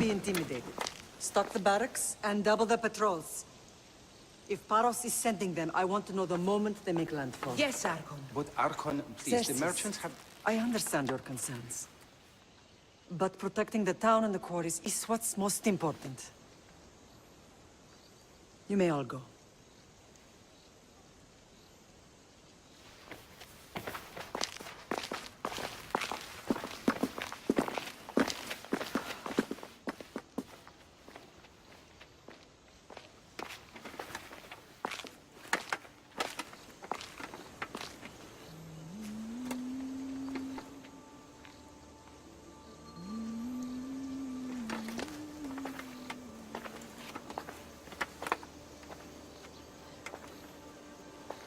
easily intimidated. Stock the barracks and double the patrols. If Paros is sending them, I want to know the moment they make landfall. Yes, Archon. But Archon, please, the merchants have... I understand your concerns. But protecting the town and the quarries is what's most important. You may all go.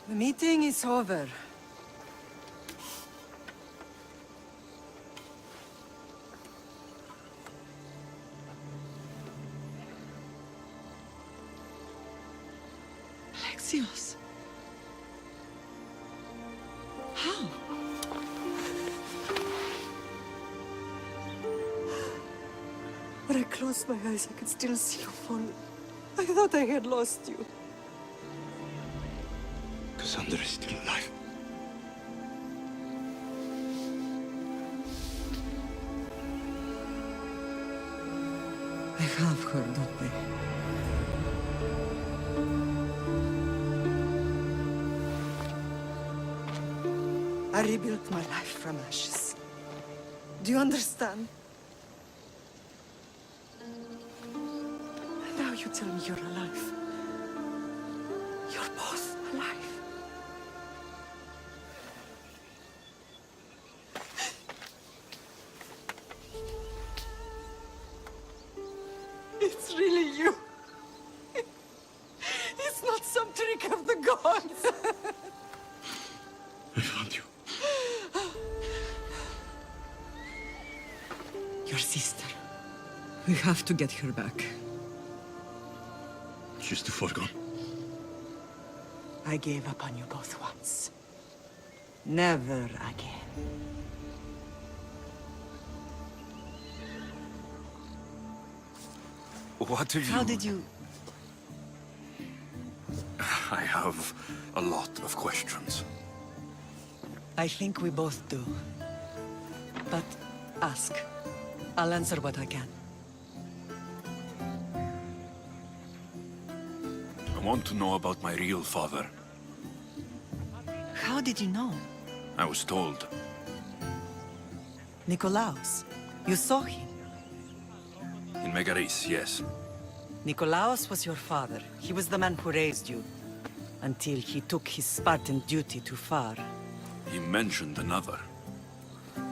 The meeting is over. Aristaios. How? When I closed my eyes, I could still see you falling. I thought I had lost you. Conqueror is still alive. I have heard that way. I rebuilt my life from ashes. Do you understand? And now you tell me you're alive. You're both alive. It's really you. It's not some trick of the gods. I found you. Your sister. We have to get her back. She's too far gone. I gave up on you both once. Never again. What have you... How did you... I have a lot of questions. I think we both do. But ask. I'll answer what I can. I want to know about my real father. How did you know? I was told. Nikolaos. You saw him. In Megaris, yes. Nikolaos was your father. He was the man who raised you. Until he took his Spartan duty too far. He mentioned another.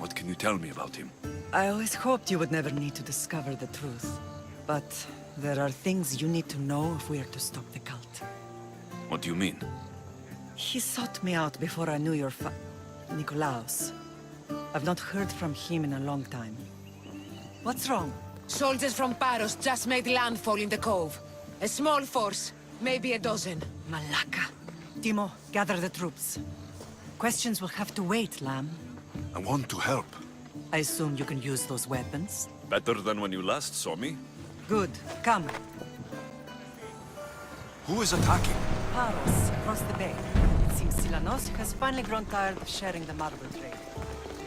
What can you tell me about him? I always hoped you would never need to discover the truth. But there are things you need to know if we are to stop the cult. What do you mean? He sought me out before I knew your Nikolaos. I've not heard from him in a long time. What's wrong? Soldiers from Paros just made landfall in the cove. A small force, maybe a dozen. Malaka. Timo, gather the troops. Questions will have to wait, Lamb. I want to help. I assume you can use those weapons? Better than when you last saw me? Good. Come. Who is attacking? Paros, across the bay. It seems Silanos has finally grown tired of sharing the marble trade.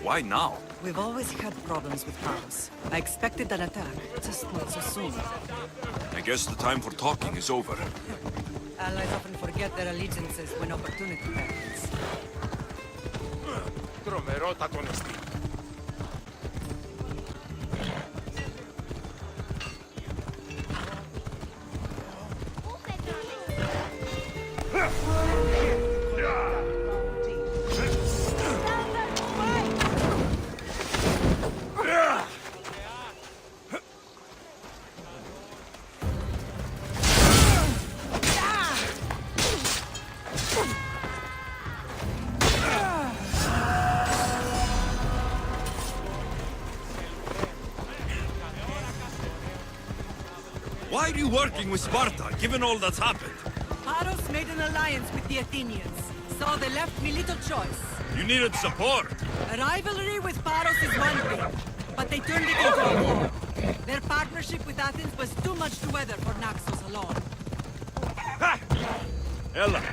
Why now? We've always had problems with Paros. I expected an attack, just not so soon. I guess the time for talking is over. Allies often forget their allegiances when opportunity happens. Why are you working with Sparta, given all that's happened? Paros made an alliance with the Athenians, so they left me little choice. You needed support. A rivalry with Paros is one thing, but they turned it into a war. Their partnership with Athens was too much to weather for Naxos alone. Ella!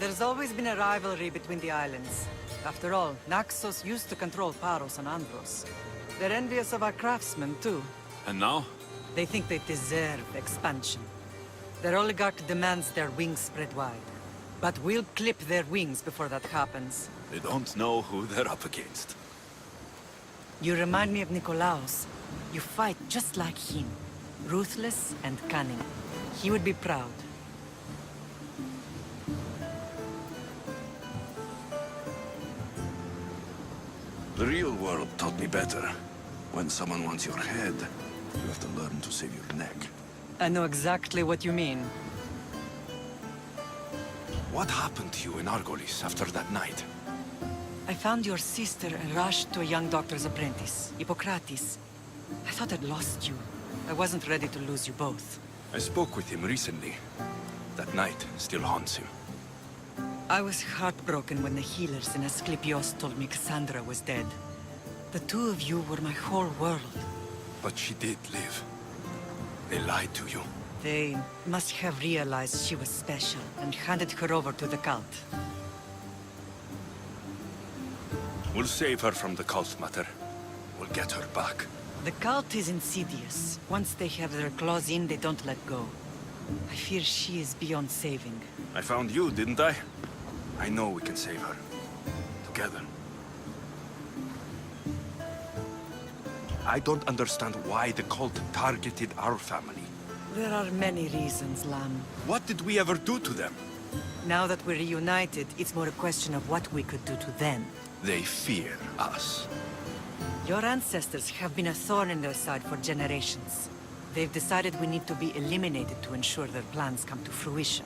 There's always been a rivalry between the islands. After all, Naxos used to control Paros and Andros. They're envious of our craftsmen, too. And now? They think they deserve expansion. Their oligarch demands their wings spread wide. But we'll clip their wings before that happens. They don't know who they're up against. You remind me of Nikolaos. You fight just like him. Ruthless and cunning. He would be proud. The real world taught me better. When someone wants your head, you have to learn to save your neck. I know exactly what you mean. What happened to you in Argolis after that night? I found your sister and rushed to a young doctor's apprentice, Hippocrates. I thought I'd lost you. I wasn't ready to lose you both. I spoke with him recently. That night still haunts him. I was heartbroken when the healers in Asclepios told me Cassandra was dead. The two of you were my whole world. But she did live. They lied to you. They must have realized she was special and handed her over to the cult. We'll save her from the cult, Mater. We'll get her back. The cult is insidious. Once they have their claws in, they don't let go. I fear she is beyond saving. I found you, didn't I? I know we can save her. Together. I don't understand why the cult targeted our family. There are many reasons, Lam. What did we ever do to them? Now that we're reunited, it's more a question of what we could do to them. They fear us. Your ancestors have been a thorn in their side for generations. They've decided we need to be eliminated to ensure their plans come to fruition.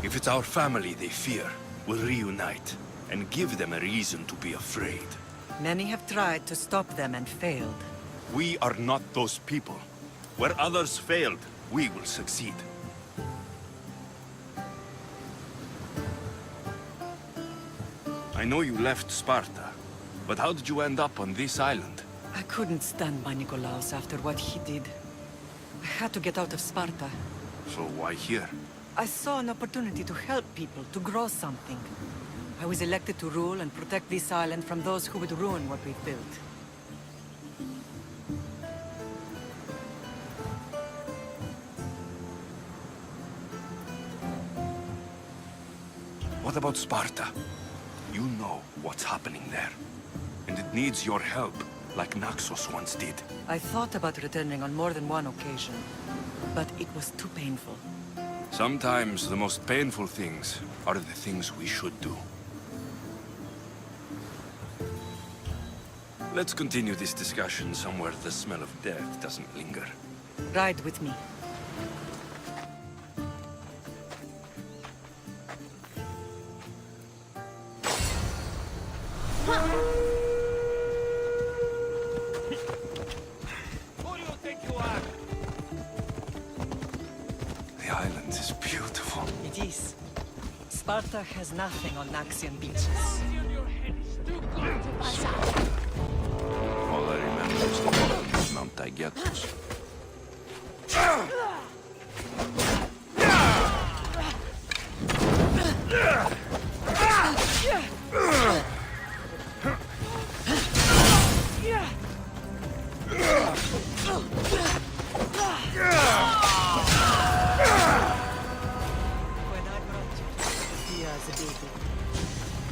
If it's our family they fear, we'll reunite and give them a reason to be afraid. Many have tried to stop them and failed. We are not those people. Where others failed, we will succeed. I know you left Sparta, but how did you end up on this island? I couldn't stand by Nikolaos after what he did. I had to get out of Sparta. So why here? I saw an opportunity to help people, to grow something. I was elected to rule and protect this island from those who would ruin what we've built. What about Sparta? You know what's happening there. And it needs your help, like Naxos once did. I thought about returning on more than one occasion, but it was too painful. Sometimes the most painful things are the things we should do. Let's continue this discussion somewhere the smell of death doesn't linger. Ride with me. The island is beautiful. It is. Sparta has nothing on Naxian beaches. All I remember is the bottom of Mount Taygetus. When I brought you to Sophia as a baby,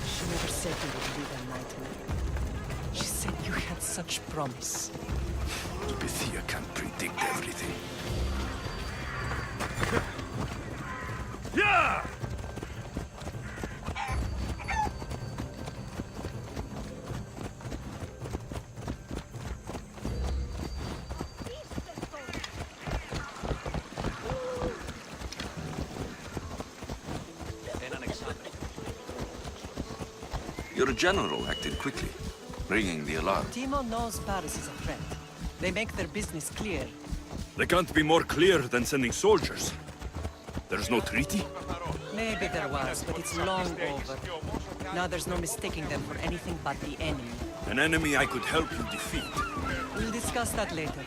she never said you would lead a nightmare. She said you had such promise. Bethia can't predict everything. Your general acted quickly, ringing the alarm. Timo knows Paris is a threat. They make their business clear. They can't be more clear than sending soldiers. There's no treaty? Maybe there was, but it's long over. Now there's no mistaking them for anything but the enemy. An enemy I could help you defeat. We'll discuss that later.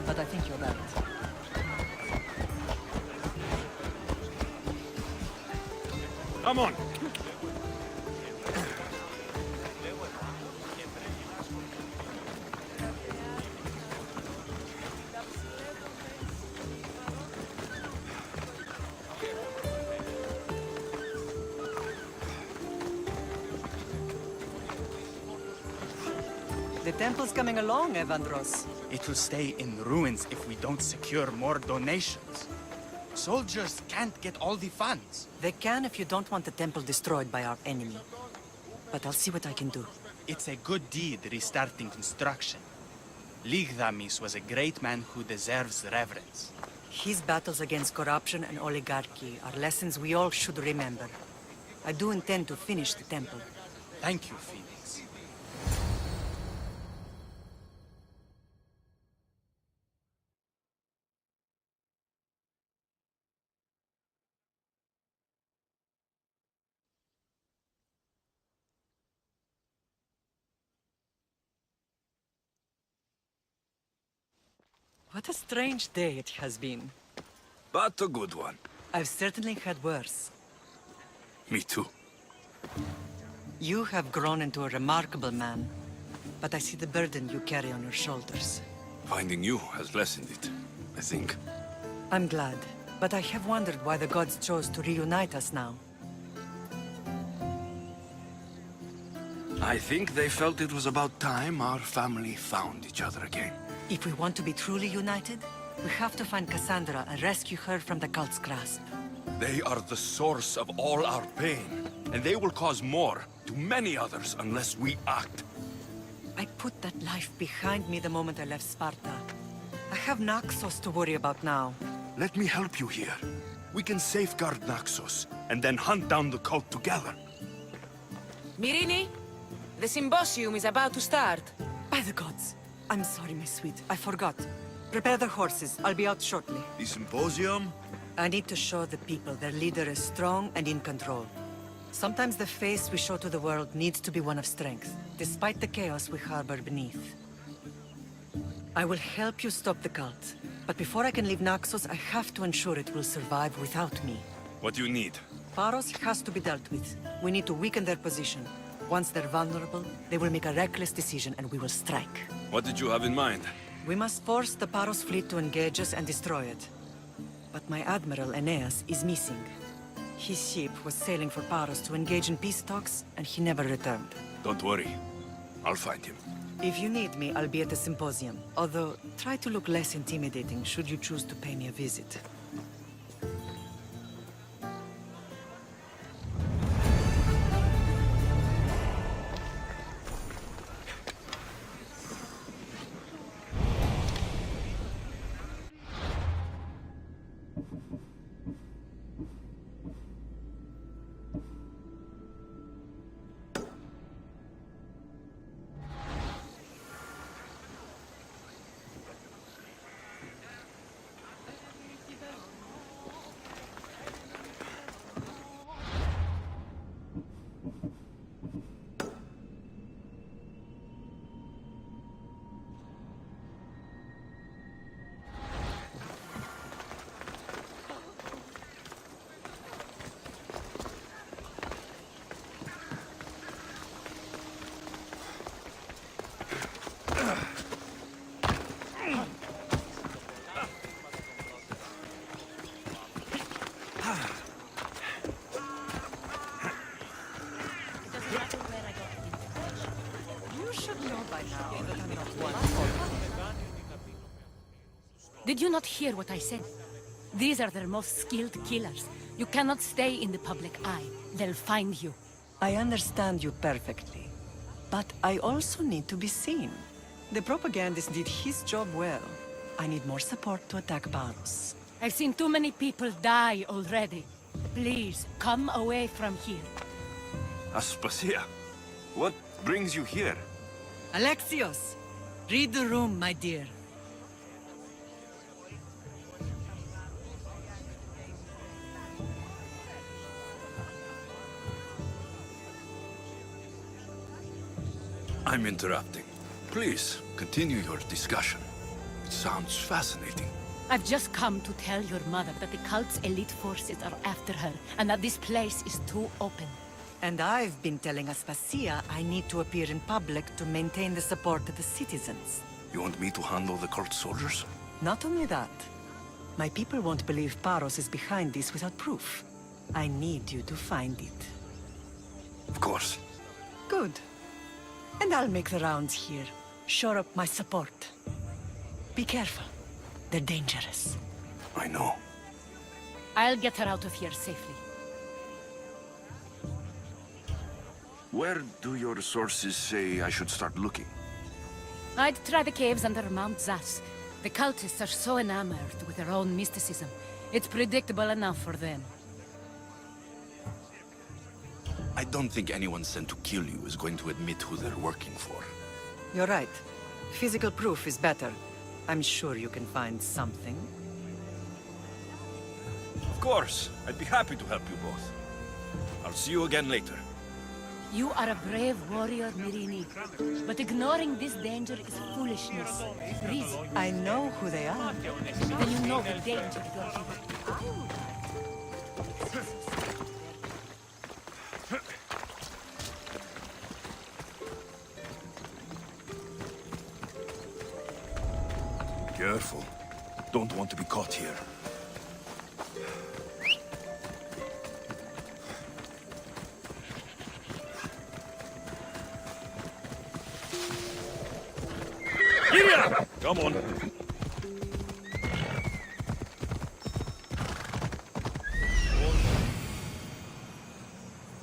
But I think you're right. Come on! The temple's coming along, Evandros. It will stay in ruins if we don't secure more donations. Soldiers can't get all the funds. They can if you don't want the temple destroyed by our enemy. But I'll see what I can do. It's a good deed restarting construction. Ligdamis was a great man who deserves reverence. His battles against corruption and oligarchy are lessons we all should remember. I do intend to finish the temple. Thank you, Phoenix. What a strange day it has been. But a good one. I've certainly had worse. Me too. You have grown into a remarkable man, but I see the burden you carry on your shoulders. Finding you has lessened it, I think. I'm glad, but I have wondered why the gods chose to reunite us now. I think they felt it was about time our family found each other again. If we want to be truly united, we have to find Cassandra and rescue her from the cult's grasp. They are the source of all our pain, and they will cause more to many others unless we act. I put that life behind me the moment I left Sparta. I have Naxos to worry about now. Let me help you here. We can safeguard Naxos, and then hunt down the cult together. Myrrine, the symposium is about to start. By the gods! I'm sorry, my sweet. I forgot. Prepare the horses. I'll be out shortly. The symposium? I need to show the people their leader is strong and in control. Sometimes the face we show to the world needs to be one of strength, despite the chaos we harbor beneath. I will help you stop the cult, but before I can leave Naxos, I have to ensure it will survive without me. What do you need? Paros has to be dealt with. We need to weaken their position. Once they're vulnerable, they will make a reckless decision and we will strike. What did you have in mind? We must force the Paros fleet to engage us and destroy it. But my admiral, Aeneas, is missing. His ship was sailing for Paros to engage in peace talks, and he never returned. Don't worry. I'll find him. If you need me, I'll be at the symposium. Although, try to look less intimidating should you choose to pay me a visit. Did you not hear what I said? These are their most skilled killers. You cannot stay in the public eye. They'll find you. I understand you perfectly. But I also need to be seen. The propagandist did his job well. I need more support to attack Paros. I've seen too many people die already. Please, come away from here. Aspasia, what brings you here? Alexios! Read the room, my dear. I'm interrupting. Please, continue your discussion. It sounds fascinating. I've just come to tell your mother that the cult's elite forces are after her, and that this place is too open. And I've been telling Aspasia I need to appear in public to maintain the support of the citizens. You want me to handle the cult soldiers? Not only that, my people won't believe Paros is behind this without proof. I need you to find it. Of course. Good. And I'll make the rounds here. Shore up my support. Be careful. They're dangerous. I know. I'll get her out of here safely. Where do your sources say I should start looking? I'd try the caves under Mount Zas. The cultists are so enamored with their own mysticism. It's predictable enough for them. I don't think anyone sent to kill you is going to admit who they're working for. You're right. Physical proof is better. I'm sure you can find something. Of course. I'd be happy to help you both. I'll see you again later. You are a brave warrior, Mirini. But ignoring this danger is foolishness. Reason. I know who they are. Then you know the danger you're in. Careful. Don't want to be caught here. Come on.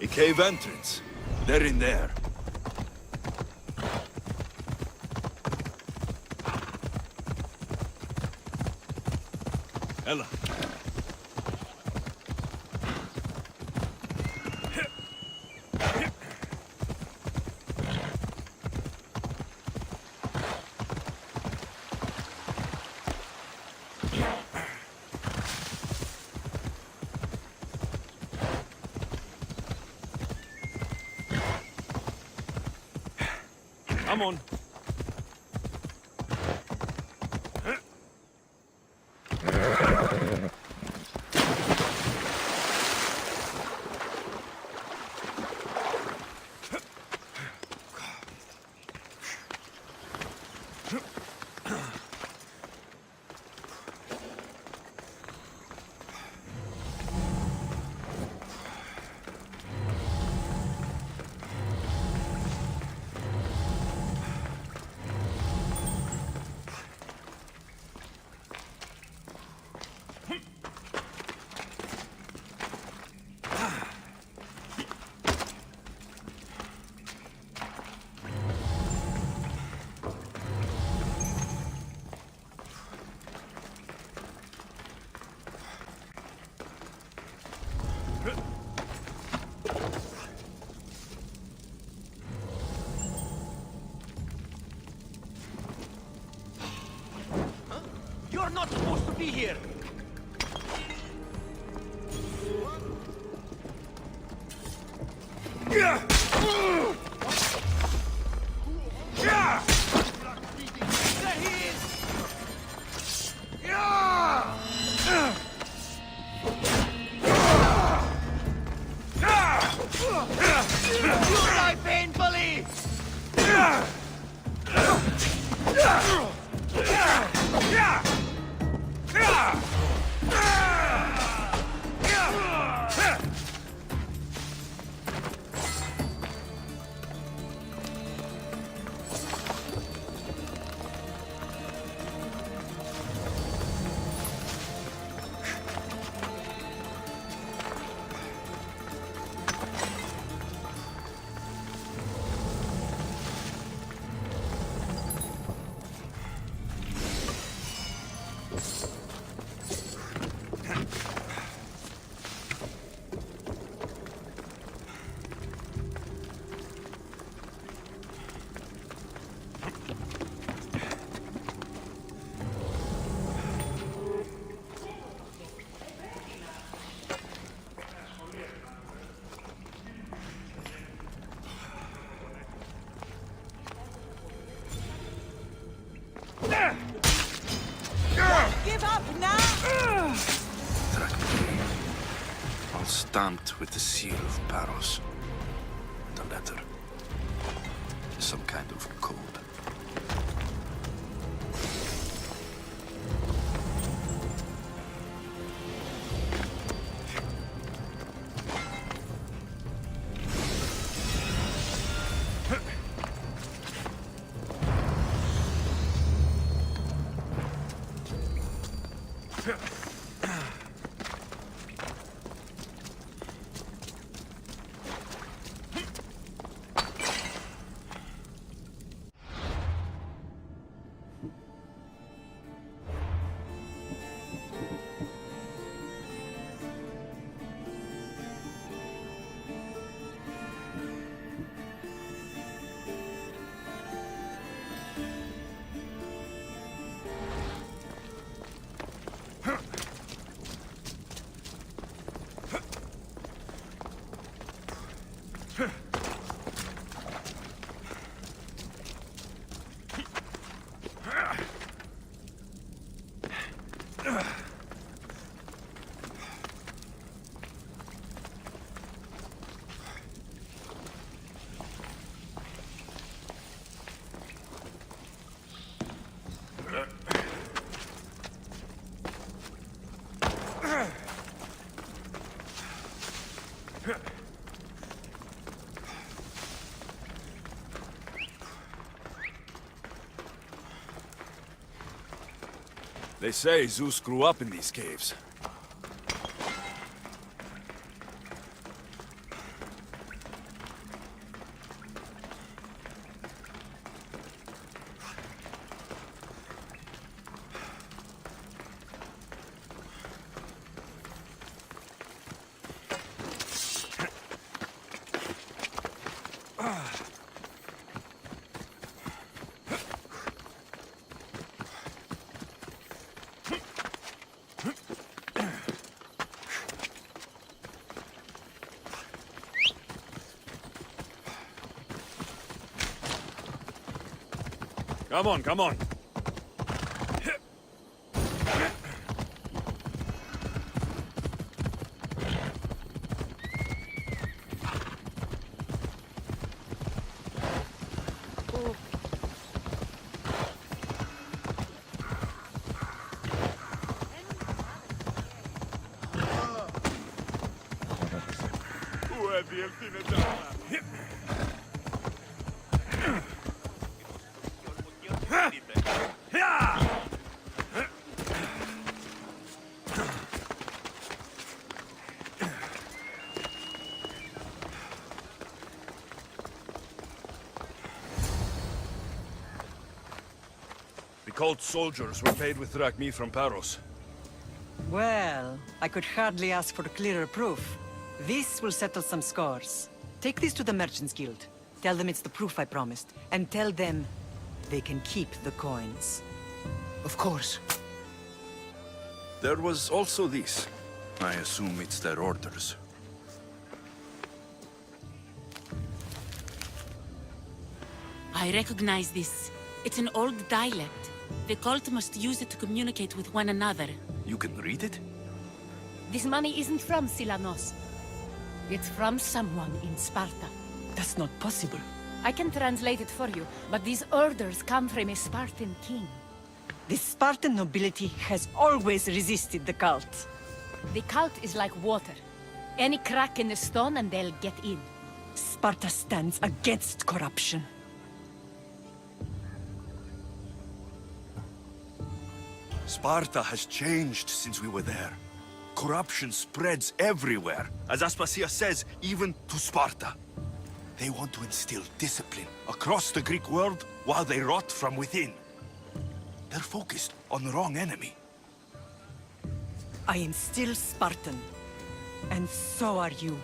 A cave entrance. They're in there. Ella. Come on. You're not supposed to be here! You die painfully! Give up now! All stamped with the seal of Paros. The letter. Some kind of code. They say Zeus grew up in these caves. Come on, come on. The cult soldiers were paid with drachmi from Paros. Well, I could hardly ask for clearer proof. This will settle some scores. Take this to the Merchants Guild. Tell them it's the proof I promised. And tell them they can keep the coins. Of course. There was also this. I assume it's their orders. I recognize this. It's an old dialect. The cult must use it to communicate with one another. You can read it? This money isn't from Silanos. It's from someone in Sparta. That's not possible. I can translate it for you, but these orders come from a Spartan king. The Spartan nobility has always resisted the cult. The cult is like water. Any crack in the stone and they'll get in. Sparta stands against corruption. Sparta has changed since we were there. Corruption spreads everywhere. As Aspasia says, even to Sparta. They want to instill discipline across the Greek world while they rot from within. They're focused on the wrong enemy. I am still Spartan. And so are you.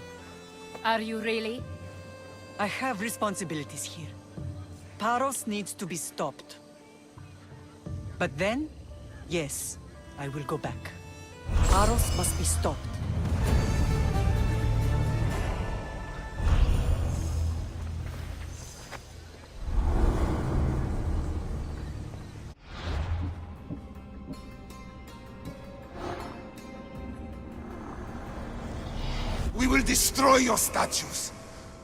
Are you really? I have responsibilities here. Paros needs to be stopped. But then, yes, I will go back. Paros must be stopped. We will destroy your statues.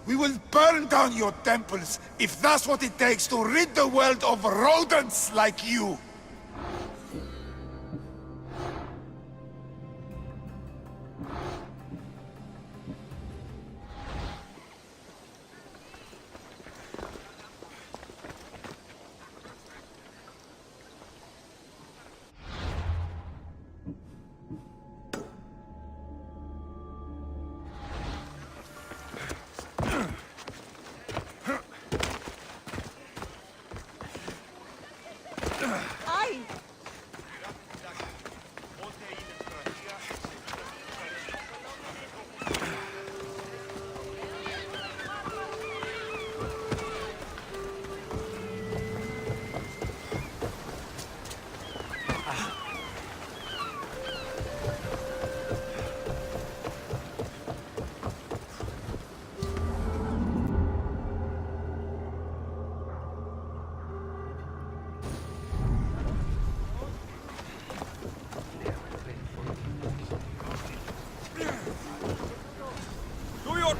We will burn down your temples if that's what it takes to rid the world of rodents like you.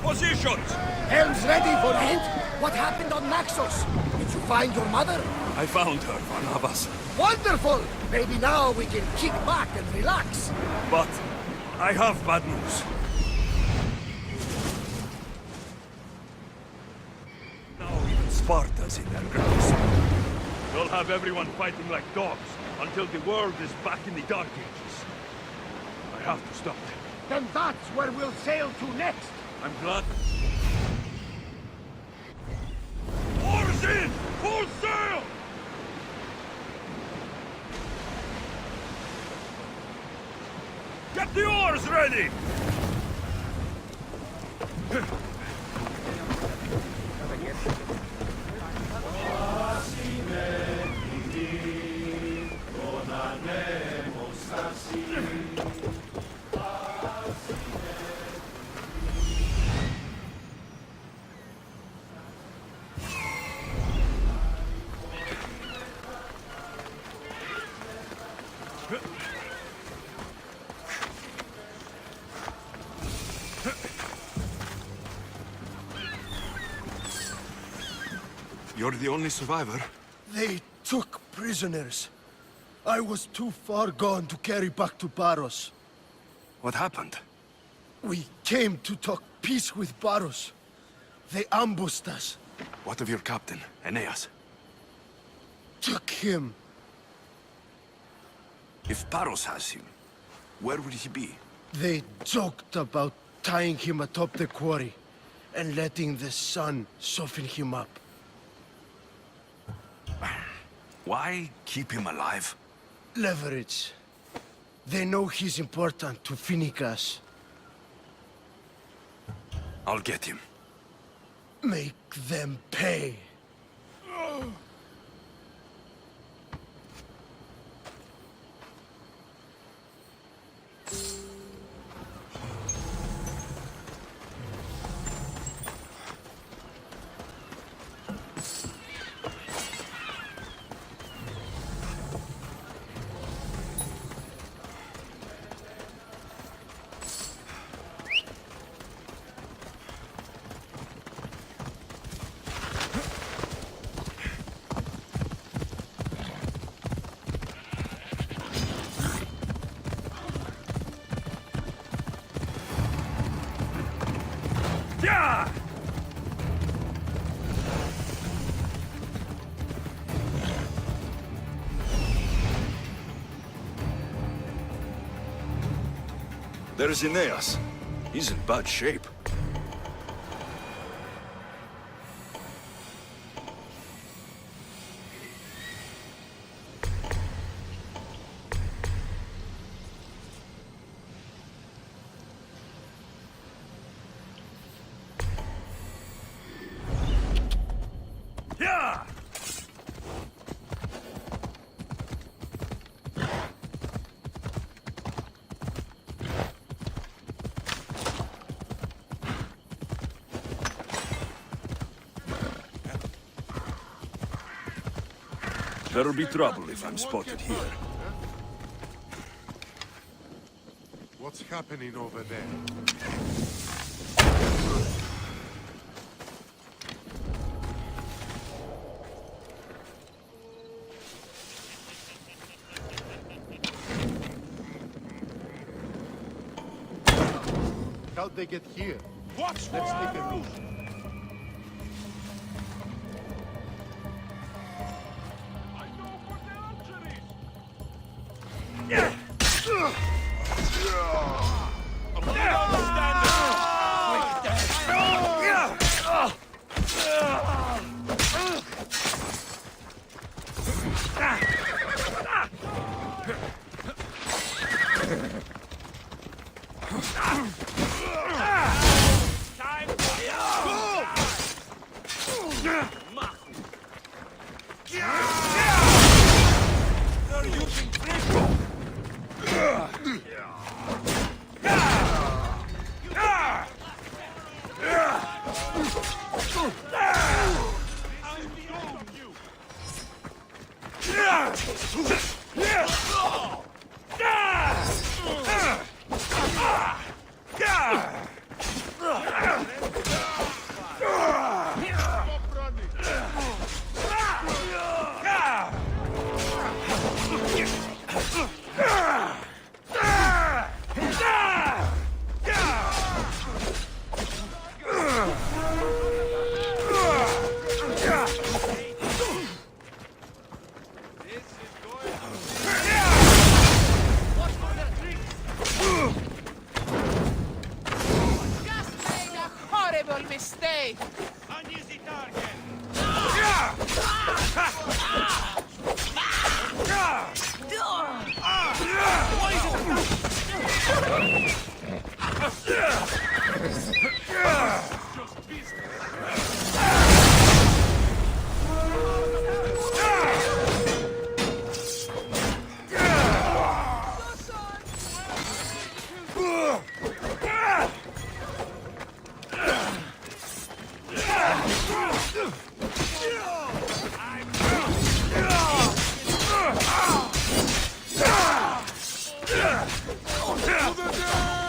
Positions! Helm's ready for hint. What happened on Naxos? Did you find your mother? I found her, Barnabas. Wonderful! Maybe now we can kick back and relax. But I have bad news. Now even Sparta's in their grips. They'll have everyone fighting like dogs until the world is back in the Dark Ages. I have to stop them. Then that's where we'll sail to next. I'm glad. Oars in! Full sail! Get the oars ready! You're the only survivor. They took prisoners. I was too far gone to carry back to Paros. What happened? We came to talk peace with Paros. They ambushed us. What of your captain, Aeneas? Took him. If Paros has him, where would he be? They joked about tying him atop the quarry and letting the sun soften him up. Why keep him alive? Leverage. They know he's important to Finicas. I'll get him. Make them pay. There's Aeneas. He's in bad shape. There'll be trouble if I'm spotted here. What's happening over there? How'd they get here? Let's take a look. Mistake! Uneasy target! To the dead!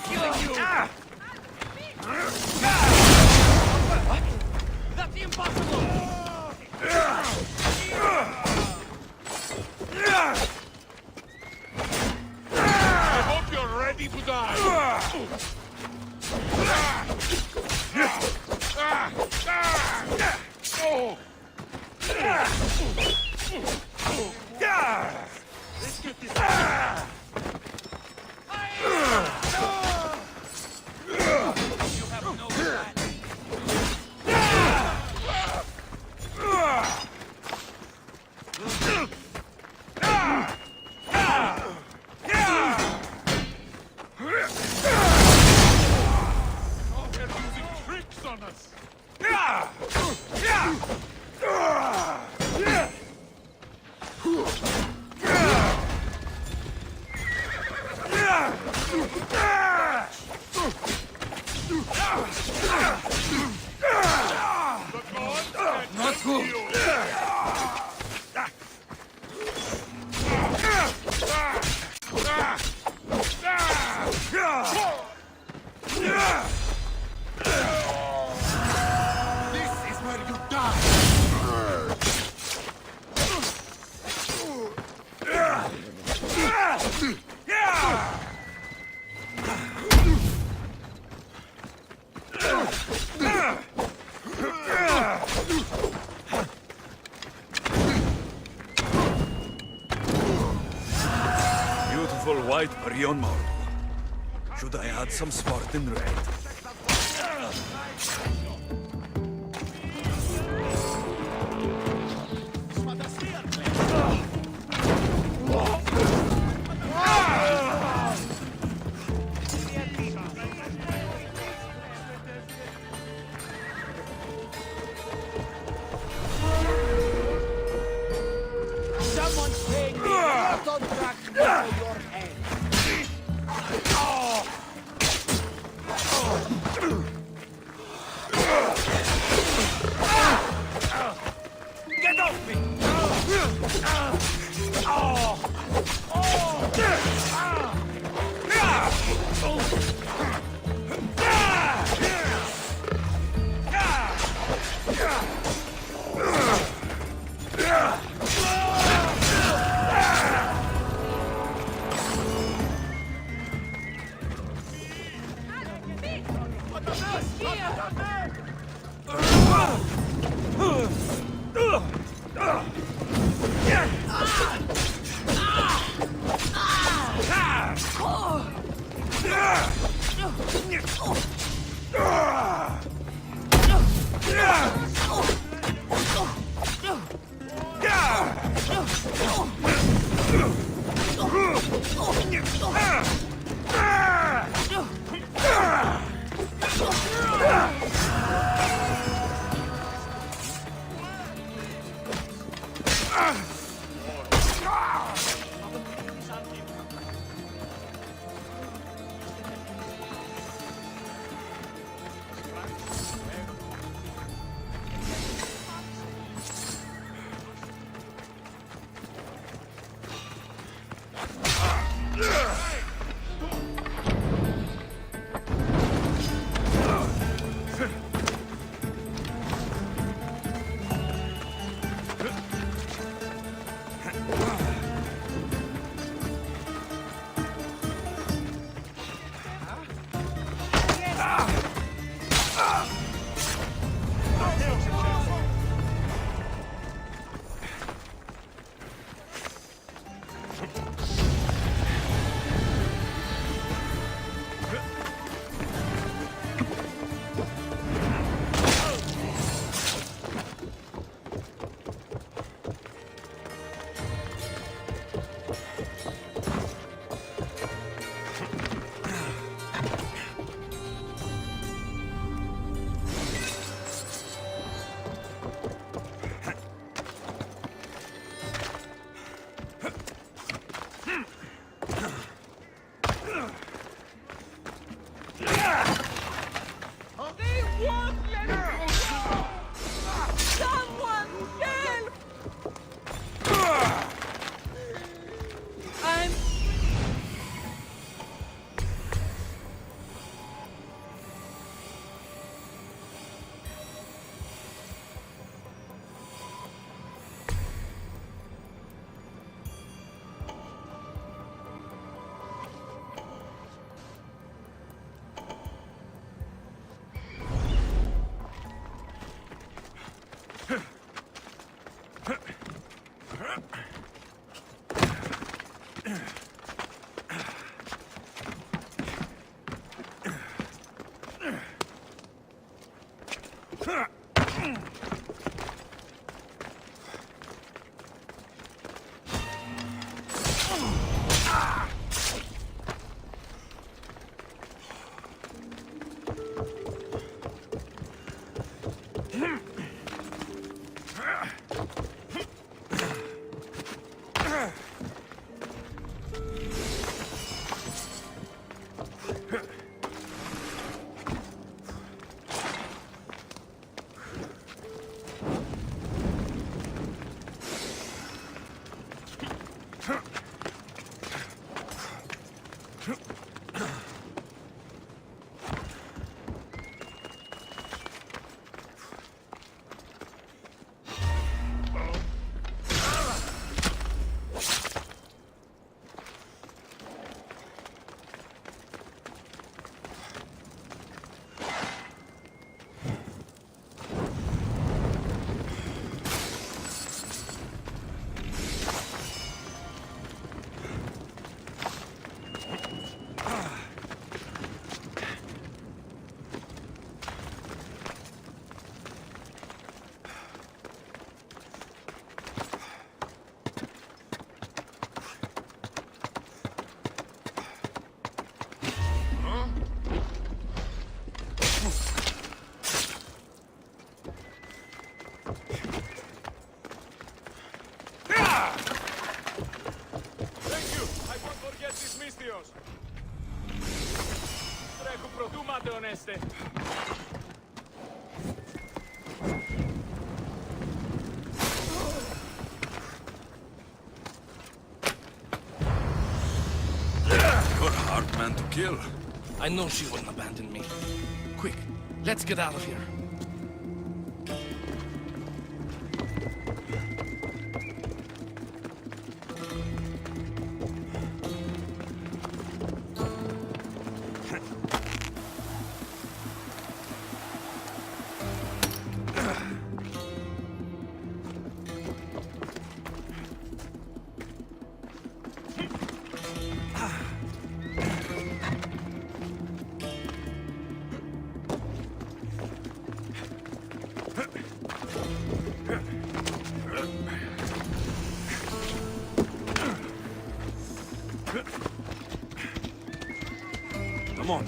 killing you! That's impossible! I hope you're ready to die. Let's get this. You have no plan. Oh, they're using tricks on us. Not good. This is where you die. Beautiful white Parion model. Should I add some Spartan red? Someone's paying me a lot on track for your head. Get off me! You're a hard man to kill. I know she wouldn't abandon me. Quick, let's get out of here. Come on.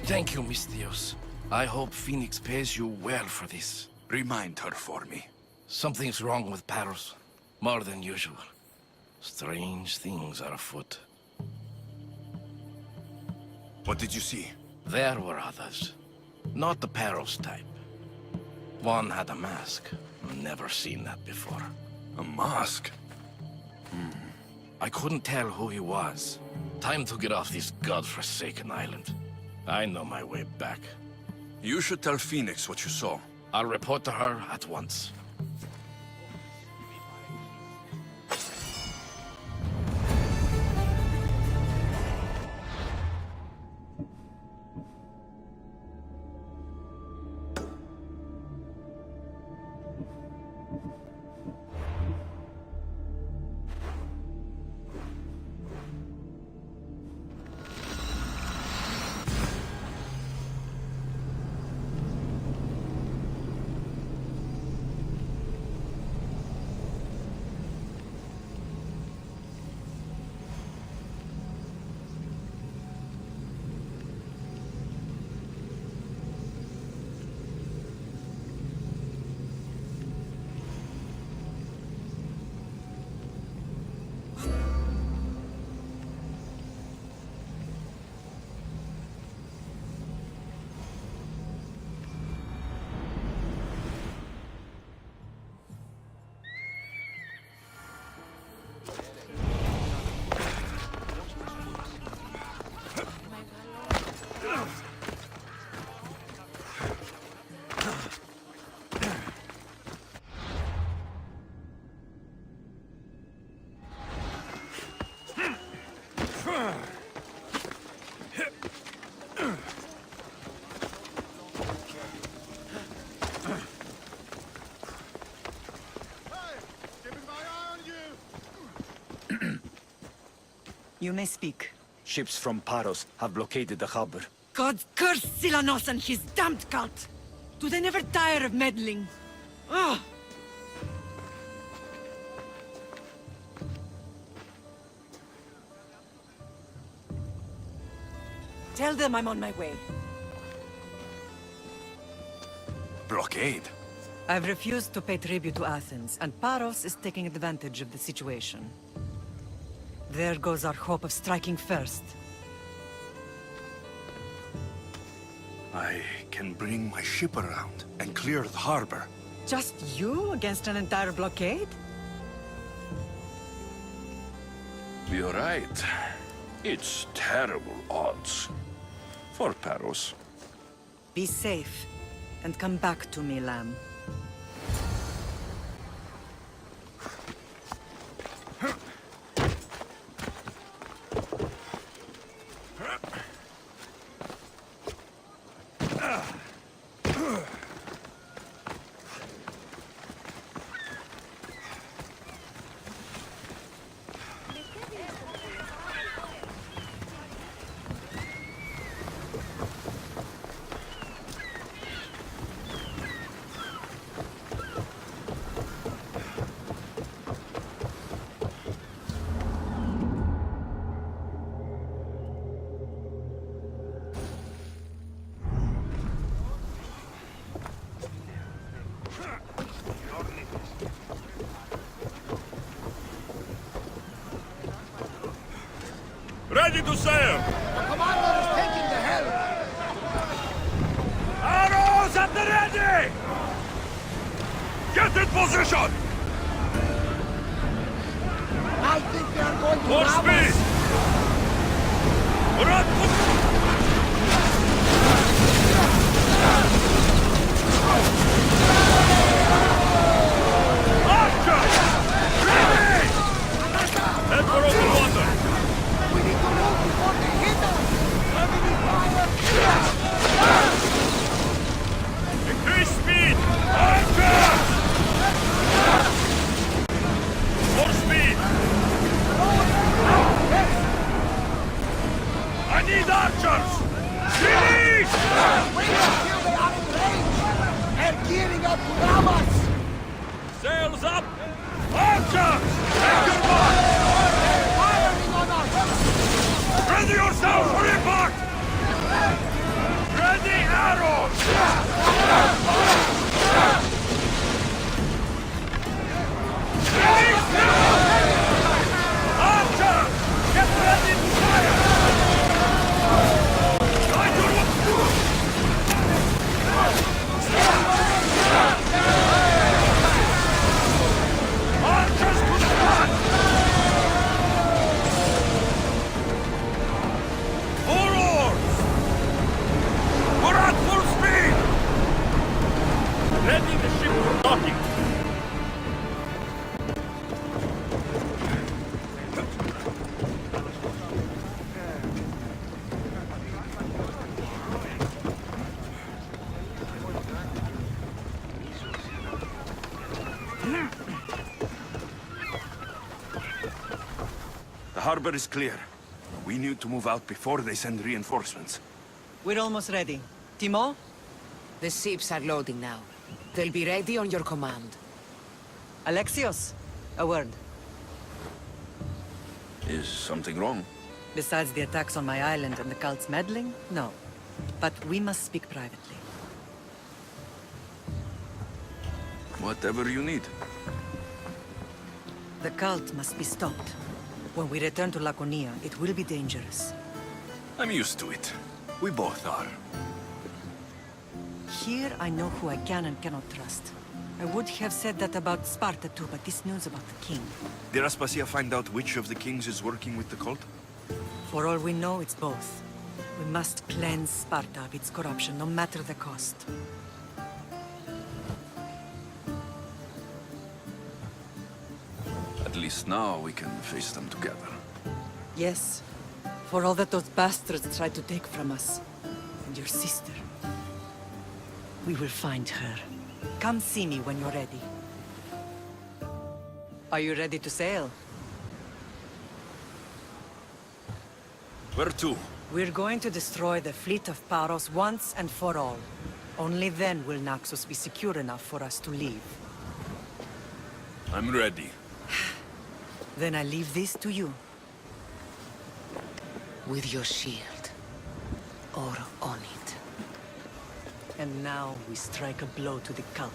Thank you, Mistios. I hope Phoenix pays you well for this. Remind her for me. Something's wrong with Paros. More than usual. Strange things are afoot. What did you see? There were others. Not the Paros type. One had a mask. Never seen that before. A mask? I couldn't tell who he was. Time to get off this godforsaken island. I know my way back. You should tell Phoenix what you saw. I'll report to her at once. You may speak. Ships from Paros have blockaded the harbor. God curse Silanos and his damned cult! Do they never tire of meddling? Ugh! Tell them I'm on my way. Blockade? I've refused to pay tribute to Athens, and Paros is taking advantage of the situation. There goes our hope of striking first. I can bring my ship around and clear the harbor. Just you against an entire blockade? You're right. It's terrible odds. For Paros. Be safe, and come back to me, lamb. Ready to sail! The commander is taking the helm! Arrows at the ready! Get in position! I think they are going to More ram speed! us. Run! Archer! Ready! Head for open water! We need to move before they hit us! Enemy fire! Increase speed! Archer! More speed! I need archers! Release! Wait until they are in range! They're gearing up to ram us! Sails up! Archers! Take your mark! They're firing on us! Ready yourself for impact! Ready arrows! Release now! Archers! Get ready to fire! Guide your Archers to the front! Full oars! We're at full speed! Ready the ship for docking! The harbor is clear. We need to move out before they send reinforcements. We're almost ready. Timo? The ships are loading now. They'll be ready on your command. Alexios? A word. Is something wrong? Besides the attacks on my island and the cult's meddling? No. But we must speak privately. Whatever you need. The cult must be stopped. When we return to Laconia, it will be dangerous. I'm used to it. We both are. Here, I know who I can and cannot trust. I would have said that about Sparta too, but this news about the king. Did Aspasia find out which of the kings is working with the cult? For all we know, it's both. We must cleanse Sparta of its corruption, no matter the cost. At least now we can face them together. Yes. For all that those bastards tried to take from us. And your sister. We will find her. Come see me when you're ready. Are you ready to sail? Where to? We're going to destroy the fleet of Paros once and for all. Only then will Naxos be secure enough for us to leave. I'm ready. Then I leave this to you. With your shield. or on it. And now we strike a blow to the cult.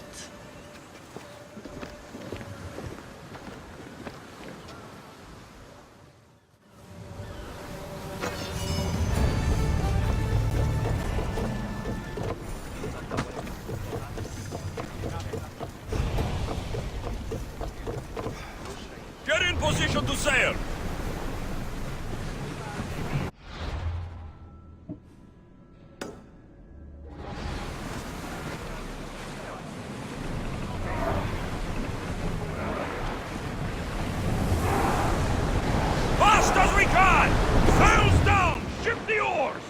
Get in position to sail! Fast as we can! Sails down! Ship the oars!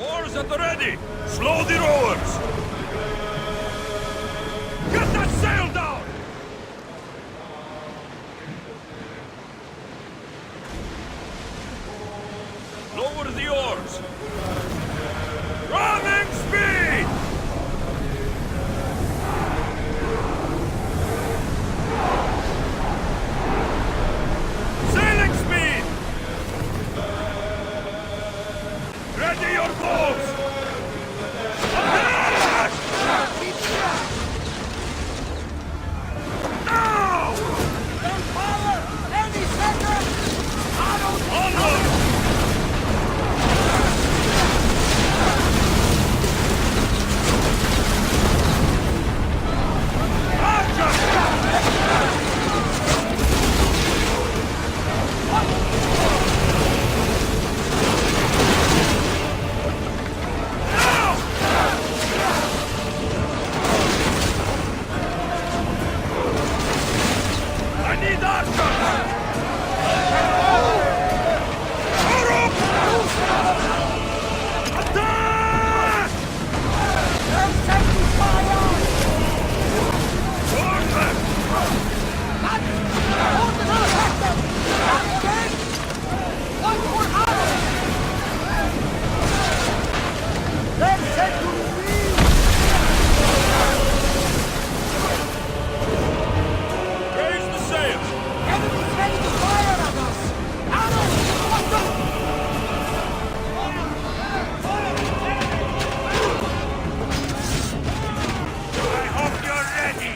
Oars at the ready! Slow the rowers! Get that sail down! Lower the oars! Running speed! Sailing speed! Ready your bows! Now! There's power! Any second! Onward! I need archers! Attack! They're taking fire! Order! One more hour! They're set to raise the sails! Enemies ready to fire at us! Arrows! What's up? I hope you're ready!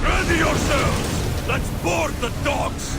Ready yourselves! Let's board the dogs!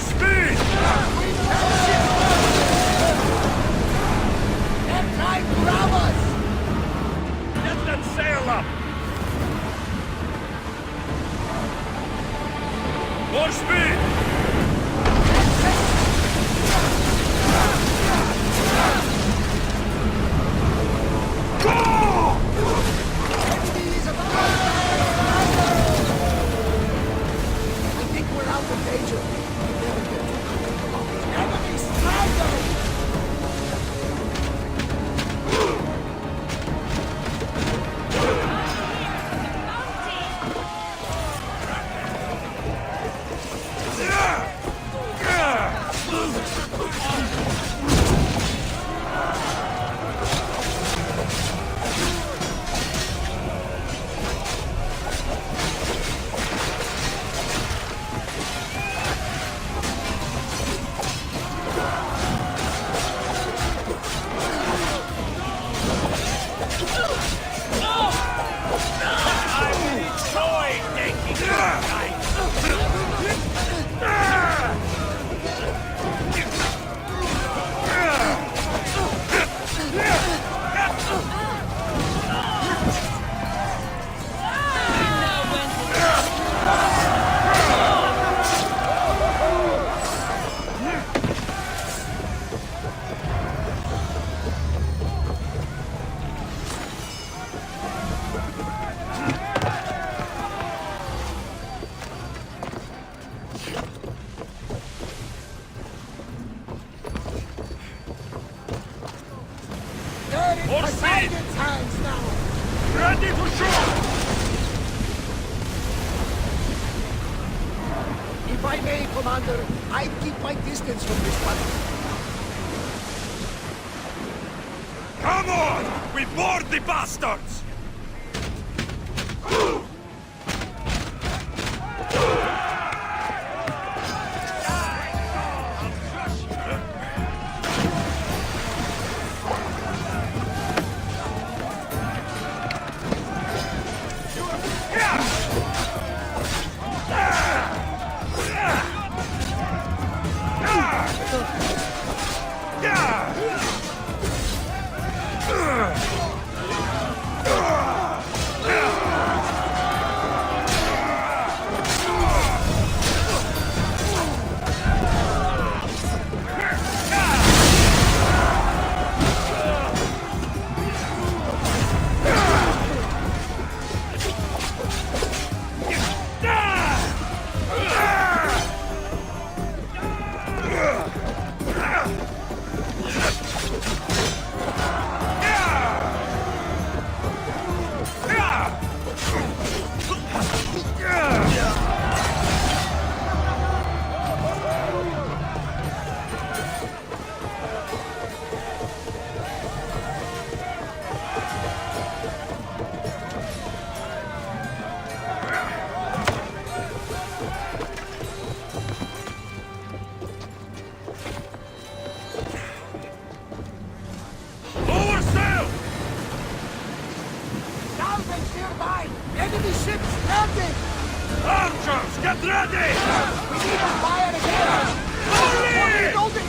speed! They're trying to rob us! Get that sail up! More speed! I think we're out of danger. Never get too comfortable. Enemy strider! More speed! Hands now! Ready to shoot! If I may, Commander, I'd keep my distance from this battle. Come on! We board the bastards! Enemy ships landing! Archers, get ready! We need to fire again! Holding!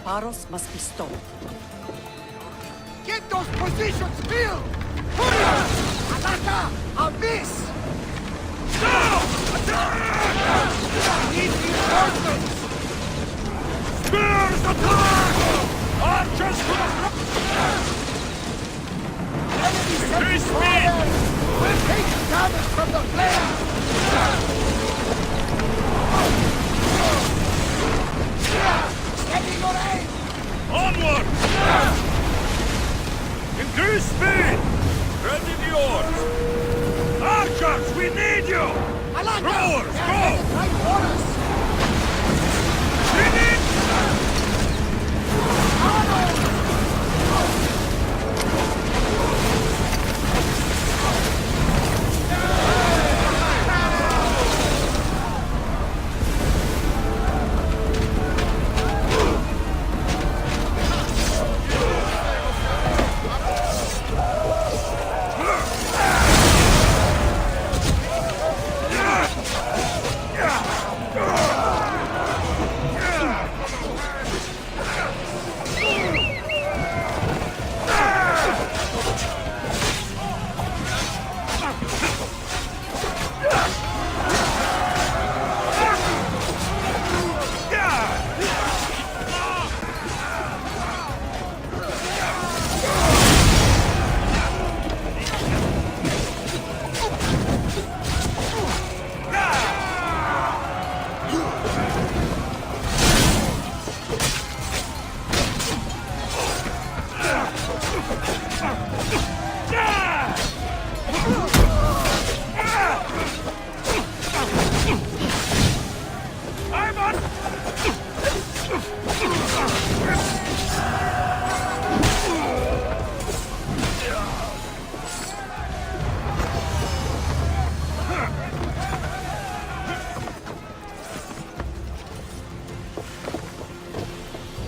Paros must be stopped. Get those positions filled! Hurry! Ataka! A miss! No! Attack! Need reinforcements! Spears attack! Archers! Increase speed! We'll take damage from the flare! Steady your aim! Onward! Increase speed! Ready the oars! Archers, we need you! I like Rowers, that! go! Right for us! We need...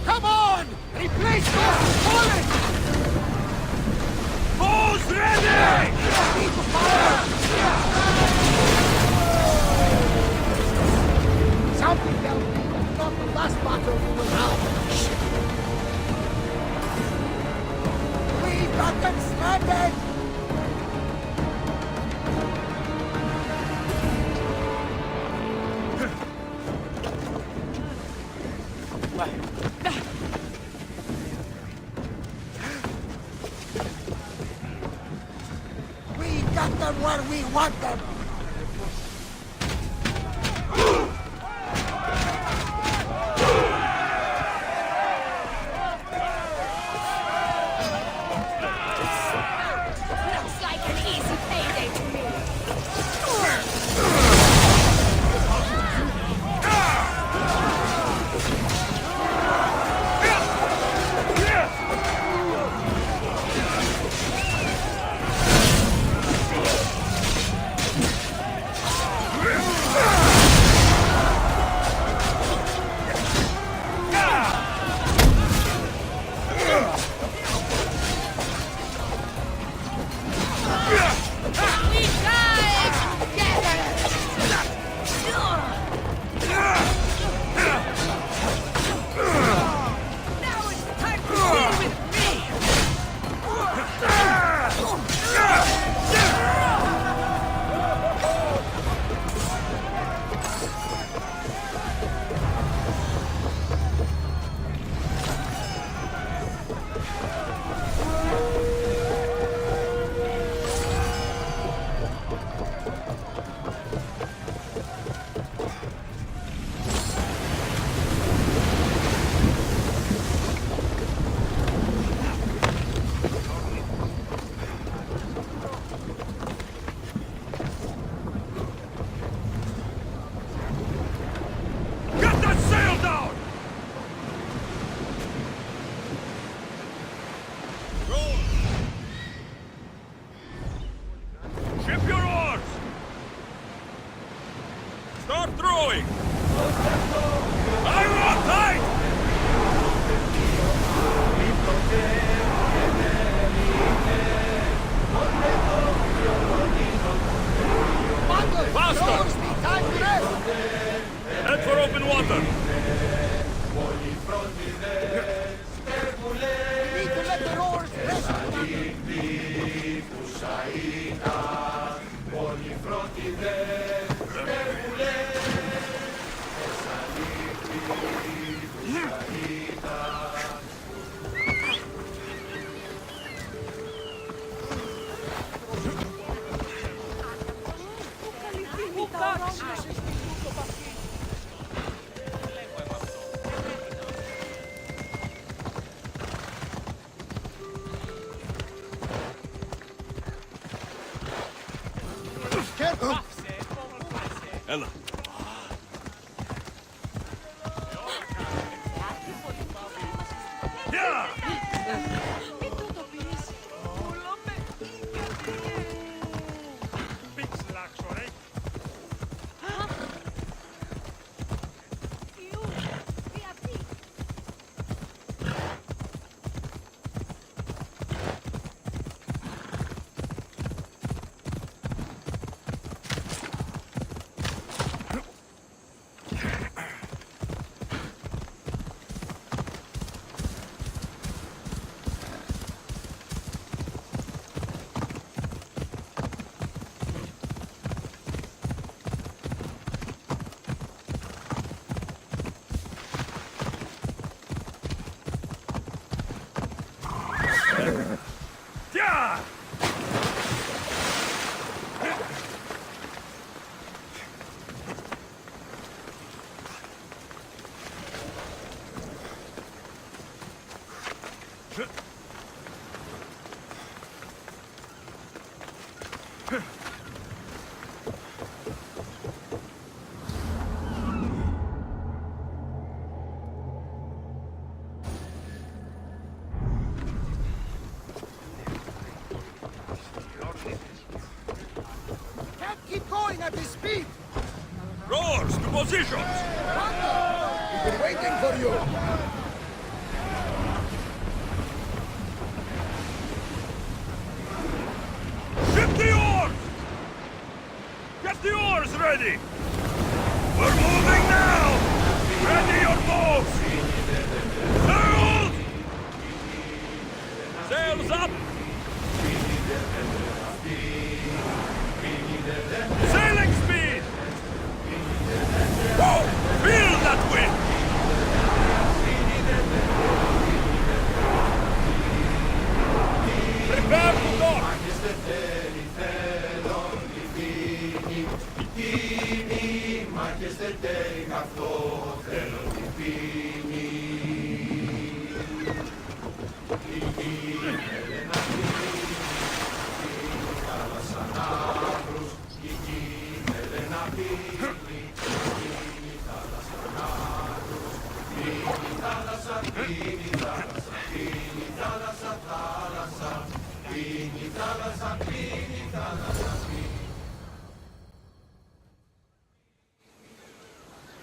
Come on! Replace those falling! Bows ready! Something tells me that's not the last battle we will have. We got them stranded! We got them where we want them! Looks like an easy payday to me. Get that sail down! Roll! Ship your oars! Start throwing! I want tight! Faster! Head for open water! We need to let the oars rest! Ella. Keep going at this speed! Roars to positions! We've been waiting for you! Ship the oars! Get the oars ready! We're moving now! Ready your boats! Sails! Sails up! Sailing speed! Whoa! Feel that wind! Prepare to dock!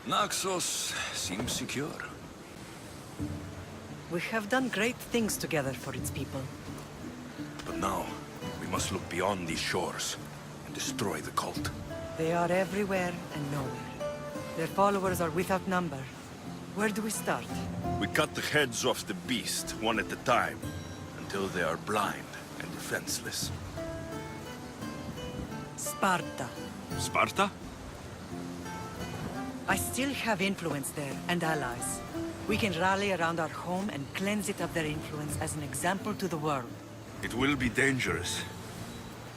Naxos seems secure. We have done great things together for its people. But now, we must look beyond these shores and destroy the cult. They are everywhere and nowhere. Their followers are without number. Where do we start? We cut the heads off the beast, one at a time, until they are blind and defenseless. Sparta. Sparta? I still have influence there, and allies. We can rally around our home and cleanse it of their influence as an example to the world. It will be dangerous.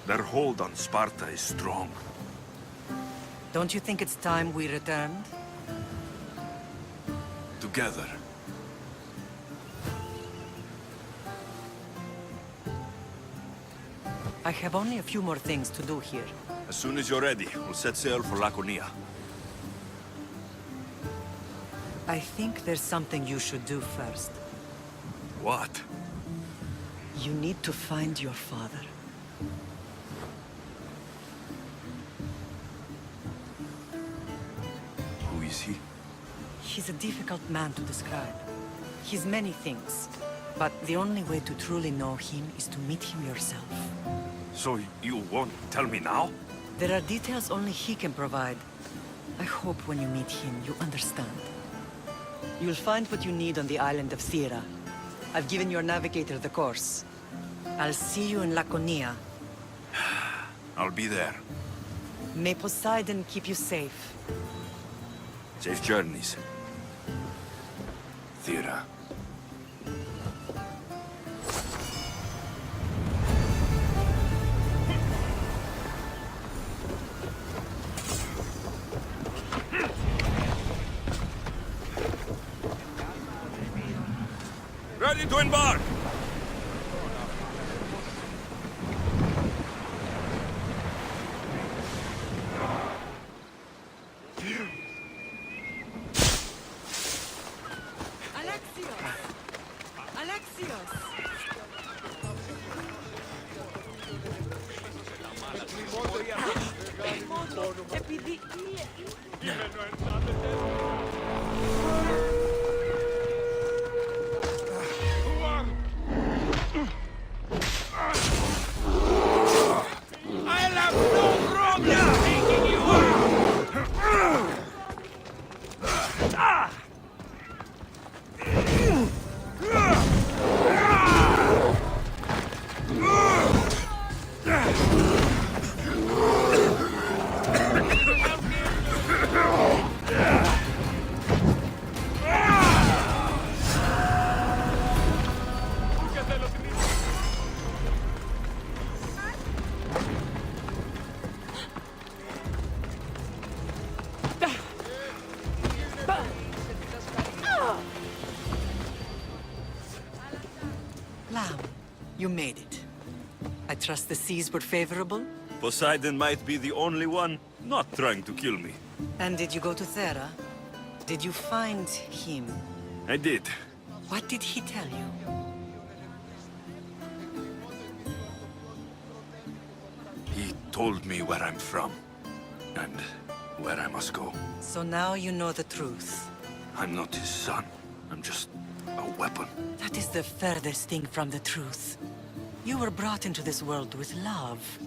Their hold on Sparta is strong. Don't you think it's time we returned? Together. I have only a few more things to do here. As soon as you're ready, we'll set sail for Laconia. I think there's something you should do first. What? You need to find your father. Who is he? He's a difficult man to describe. He's many things, but the only way to truly know him is to meet him yourself. So you won't tell me now? There are details only he can provide. I hope when you meet him, you understand. You'll find what you need on the island of Thera. I've given your navigator the course. I'll see you in Laconia. I'll be there. May Poseidon keep you safe. Safe journeys. Thera. Ready to embark! Lamb, you made it. I trust the seas were favorable? Poseidon might be the only one not trying to kill me. And did you go to Thera? Did you find him? I did. What did he tell you? He told me where I'm from, and where I must go. So now you know the truth. I'm not his son. I'm just a weapon. That is the furthest thing from the truth. You were brought into this world with love.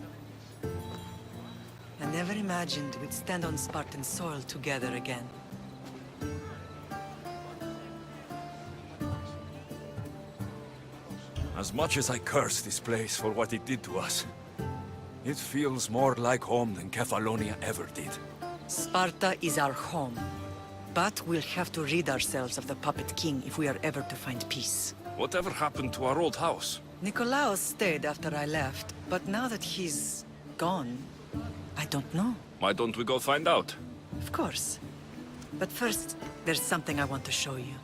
I never imagined we'd stand on Spartan soil together again. As much as I curse this place for what it did to us, it feels more like home than Kefalonia ever did. Sparta is our home. But we'll have to rid ourselves of the Puppet King if we are ever to find peace. Whatever happened to our old house? Nikolaos stayed after I left, but now that he's gone, I don't know. Why don't we go find out? Of course. But first, there's something I want to show you.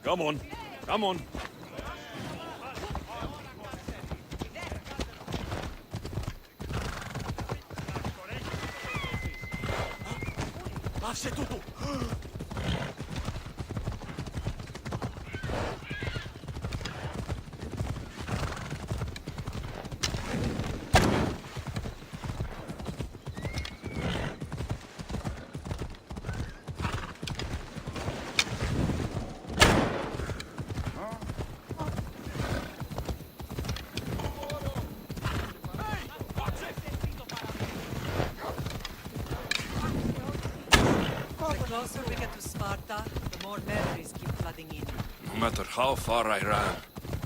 Come on, come on. The closer we get to Sparta, the more memories keep flooding in. No matter how far I ran,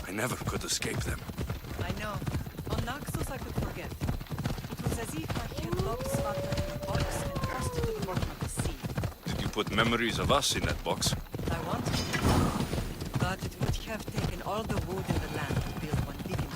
I never could escape them. I know. On Naxos I could forget. It was as if I had locked Sparta in a box and tossed it to the bottom of the sea. Did you put memories of us in that box? I wanted to. But it would have taken all the wood in the land to build one big enough.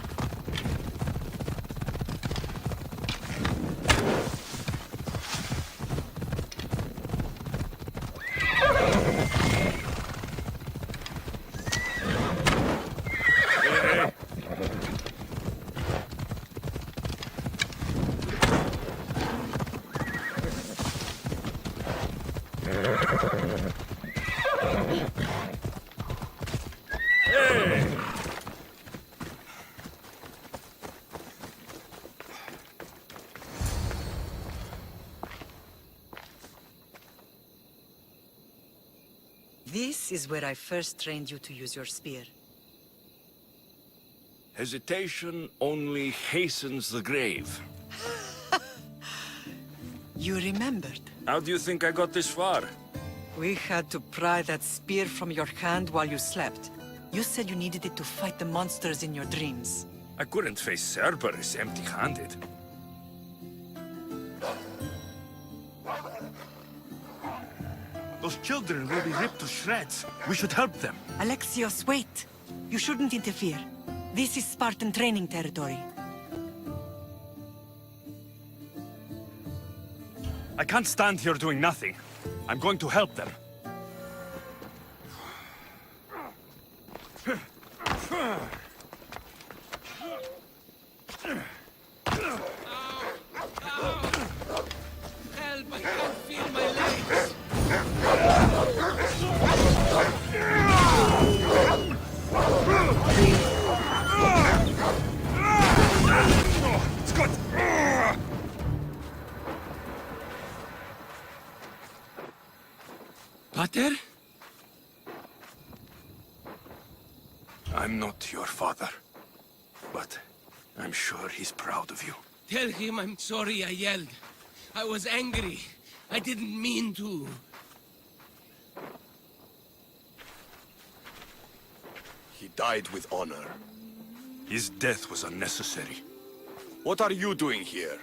This is where I first trained you to use your spear. Hesitation only hastens the grave. You remembered. How do you think I got this far? We had to pry that spear from your hand while you slept. You said you needed it to fight the monsters in your dreams. I couldn't face Cerberus empty-handed. Those children will be ripped to shreds. We should help them. Alexios, wait! You shouldn't interfere. This is Spartan training territory. I can't stand here doing nothing. I'm going to help them. Help, I can't feel my legs! It's good! Pater? I'm not your father, but I'm sure he's proud of you. Tell him I'm sorry I yelled. I was angry. I didn't mean to. He died with honor. His death was unnecessary. What are you doing here?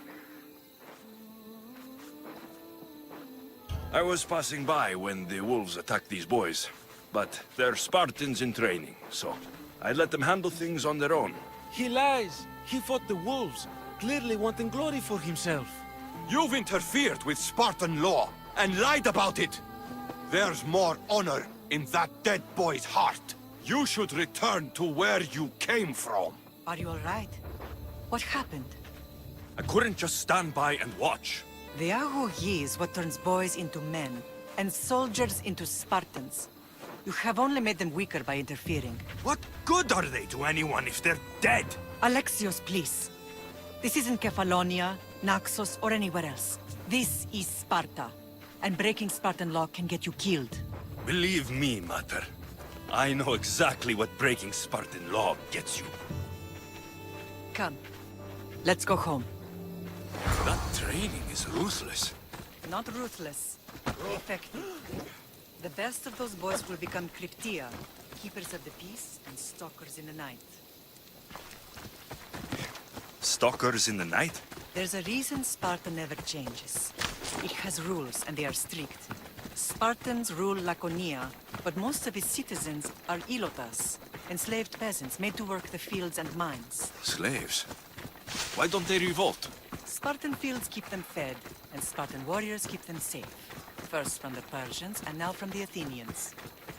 I was passing by when the wolves attacked these boys, but they're Spartans in training, so I let them handle things on their own. He lies. He fought the wolves, clearly wanting glory for himself. You've interfered with Spartan law and lied about it. There's more honor in that dead boy's heart. You should return to where you came from. Are you all right? What happened? I couldn't just stand by and watch. The Agogi is what turns boys into men, and soldiers into Spartans. You have only made them weaker by interfering. What good are they to anyone if they're dead? Alexios, please. This isn't Kefalonia, Naxos, or anywhere else. This is Sparta, and breaking Spartan law can get you killed. Believe me, Mater. I know exactly what breaking Spartan law gets you. Come, let's go home. That training is ruthless. Not ruthless, effective. The best of those boys will become Cryptia, keepers of the peace and stalkers in the night. Stalkers in the night? There's a reason Sparta never changes. It has rules, and they are strict. Spartans rule Laconia, but most of its citizens are ilotas, enslaved peasants made to work the fields and mines. Slaves? Why don't they revolt? Spartan fields keep them fed, and Spartan warriors keep them safe. First from the Persians, and now from the Athenians.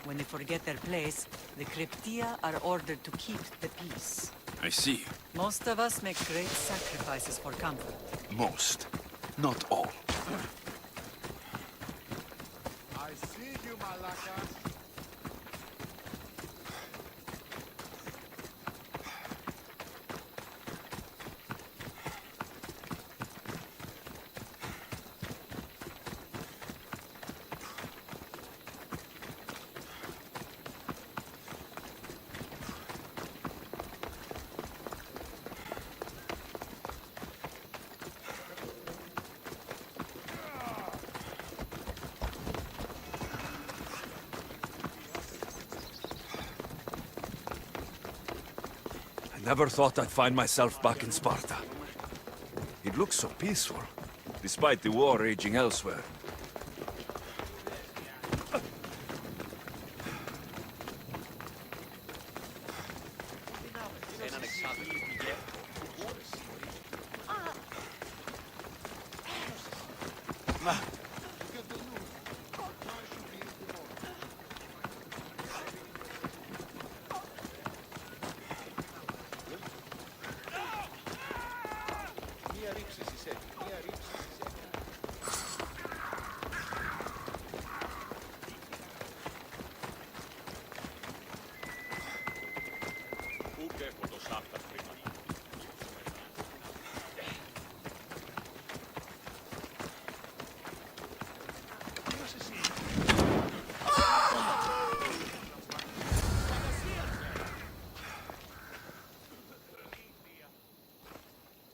When they forget their place, the Cryptia are ordered to keep the peace. I see. Most of us make great sacrifices for comfort. Most. Not all. I see you, Malakas. Never thought I'd find myself back in Sparta. It looks so peaceful, despite the war raging elsewhere.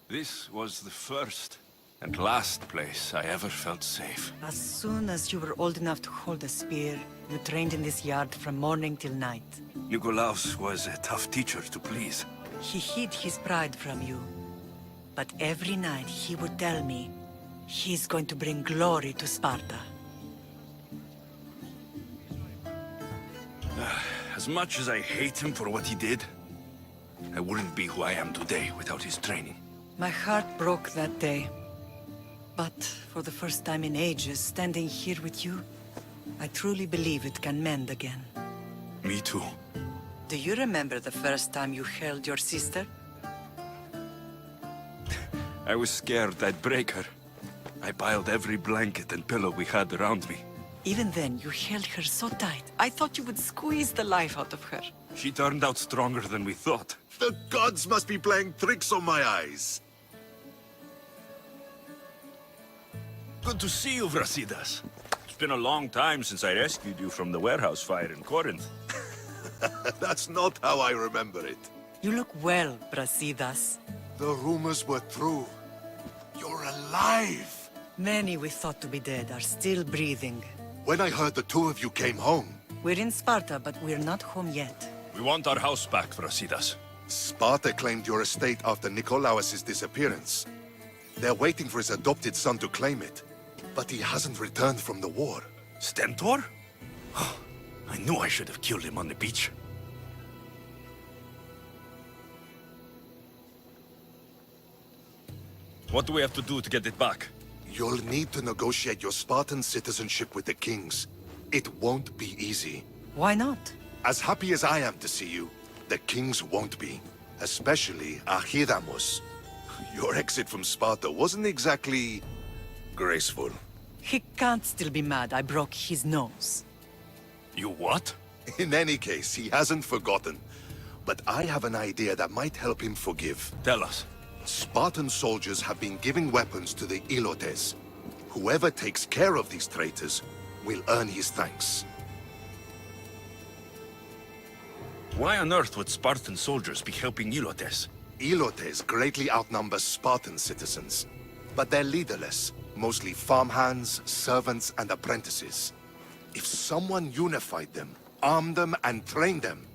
This was the first and last place I ever felt safe. As soon as you were old enough to hold a spear, you trained in this yard from morning till night. Nikolaos was a tough teacher to please. He hid his pride from you. But every night he would tell me, he's going to bring glory to Sparta. As much as I hate him for what he did, I wouldn't be who I am today without his training. My heart broke that day. But for the first time in ages, standing here with you, I truly believe it can mend again. Me too. Do you remember the first time you held your sister? I was scared I'd break her. I piled every blanket and pillow we had around me. Even then, you held her so tight. I thought you would squeeze the life out of her. She turned out stronger than we thought. The gods must be playing tricks on my eyes. Good to see you, Brasidas. It's been a long time since I rescued you from the warehouse fire in Corinth. That's not how I remember it. You look well, Brasidas. The rumors were true. You're alive! Many we thought to be dead are still breathing. When I heard the two of you came home... We're in Sparta, but we're not home yet. We want our house back, Brasidas. Sparta claimed your estate after Nikolaos' disappearance. They're waiting for his adopted son to claim it. But he hasn't returned from the war. Stentor? I knew I should have killed him on the beach. What do we have to do to get it back? You'll need to negotiate your Spartan citizenship with the kings. It won't be easy. Why not? As happy as I am to see you, the kings won't be. Especially Aristaios. Your exit from Sparta wasn't exactly... graceful. He can't still be mad I broke his nose. You what? In any case, he hasn't forgotten. But I have an idea that might help him forgive. Tell us. Spartan soldiers have been giving weapons to the Ilotes. Whoever takes care of these traitors will earn his thanks. Why on earth would Spartan soldiers be helping Ilotes? Ilotes greatly outnumber Spartan citizens. But they're leaderless, mostly farmhands, servants, and apprentices. If someone unified them, armed them, and trained them,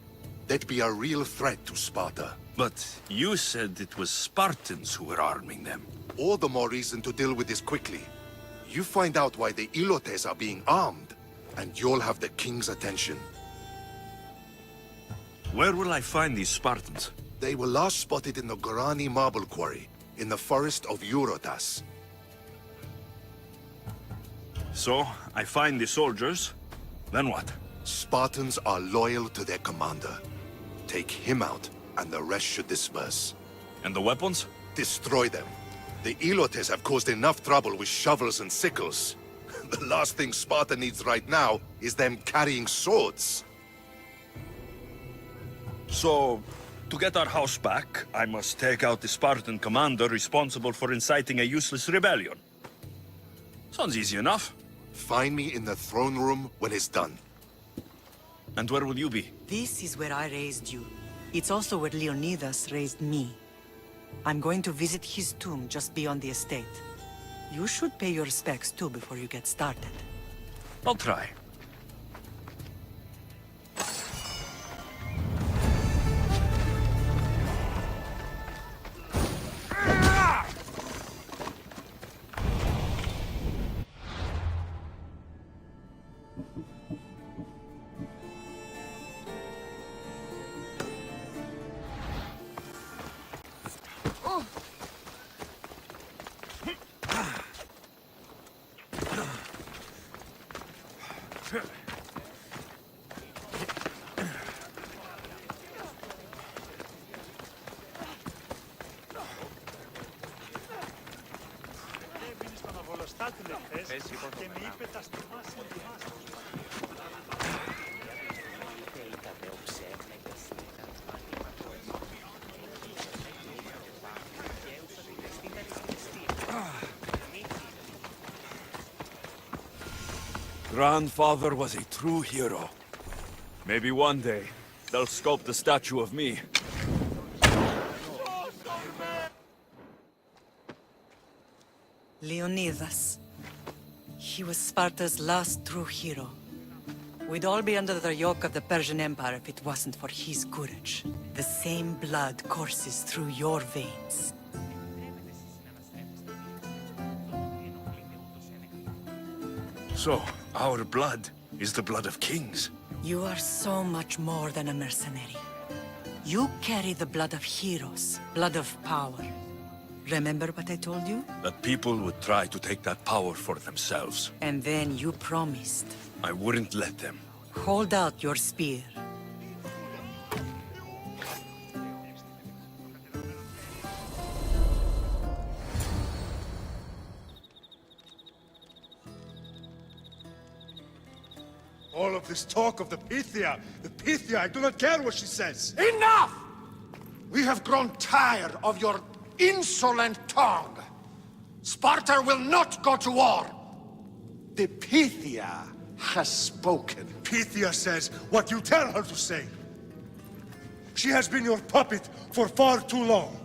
they'd be a real threat to Sparta. But you said it was Spartans who were arming them. All the more reason to deal with this quickly. You find out why the Ilotes are being armed, and you'll have the king's attention. Where will I find these Spartans? They were last spotted in the Gorani marble quarry, in the forest of Eurotas. So, I find the soldiers, then what? Spartans are loyal to their commander. Take him out, and the rest should disperse. And the weapons? Destroy them. The Ilotes have caused enough trouble with shovels and sickles. The last thing Sparta needs right now is them carrying swords. So, to get our house back, I must take out the Spartan commander responsible for inciting a useless rebellion. Sounds easy enough. Find me in the throne room when it's done. And where will you be? This is where I raised you. It's also where Leonidas raised me. I'm going to visit his tomb just beyond the estate. You should pay your respects too before you get started. I'll try. Grandfather was a true hero. Maybe one day, they'll sculpt a statue of me. Leonidas. He was Sparta's last true hero. We'd all be under the yoke of the Persian Empire if it wasn't for his courage. The same blood courses through your veins. So, our blood is the blood of kings. You are so much more than a mercenary. You carry the blood of heroes, blood of power. Remember what I told you? That people would try to take that power for themselves. And then you promised. I wouldn't let them. Hold out your spear. this talk of the Pythia. The Pythia, I do not care what she says. Enough! We have grown tired of your insolent tongue. Sparta will not go to war. The Pythia has spoken. Pythia says what you tell her to say. She has been your puppet for far too long.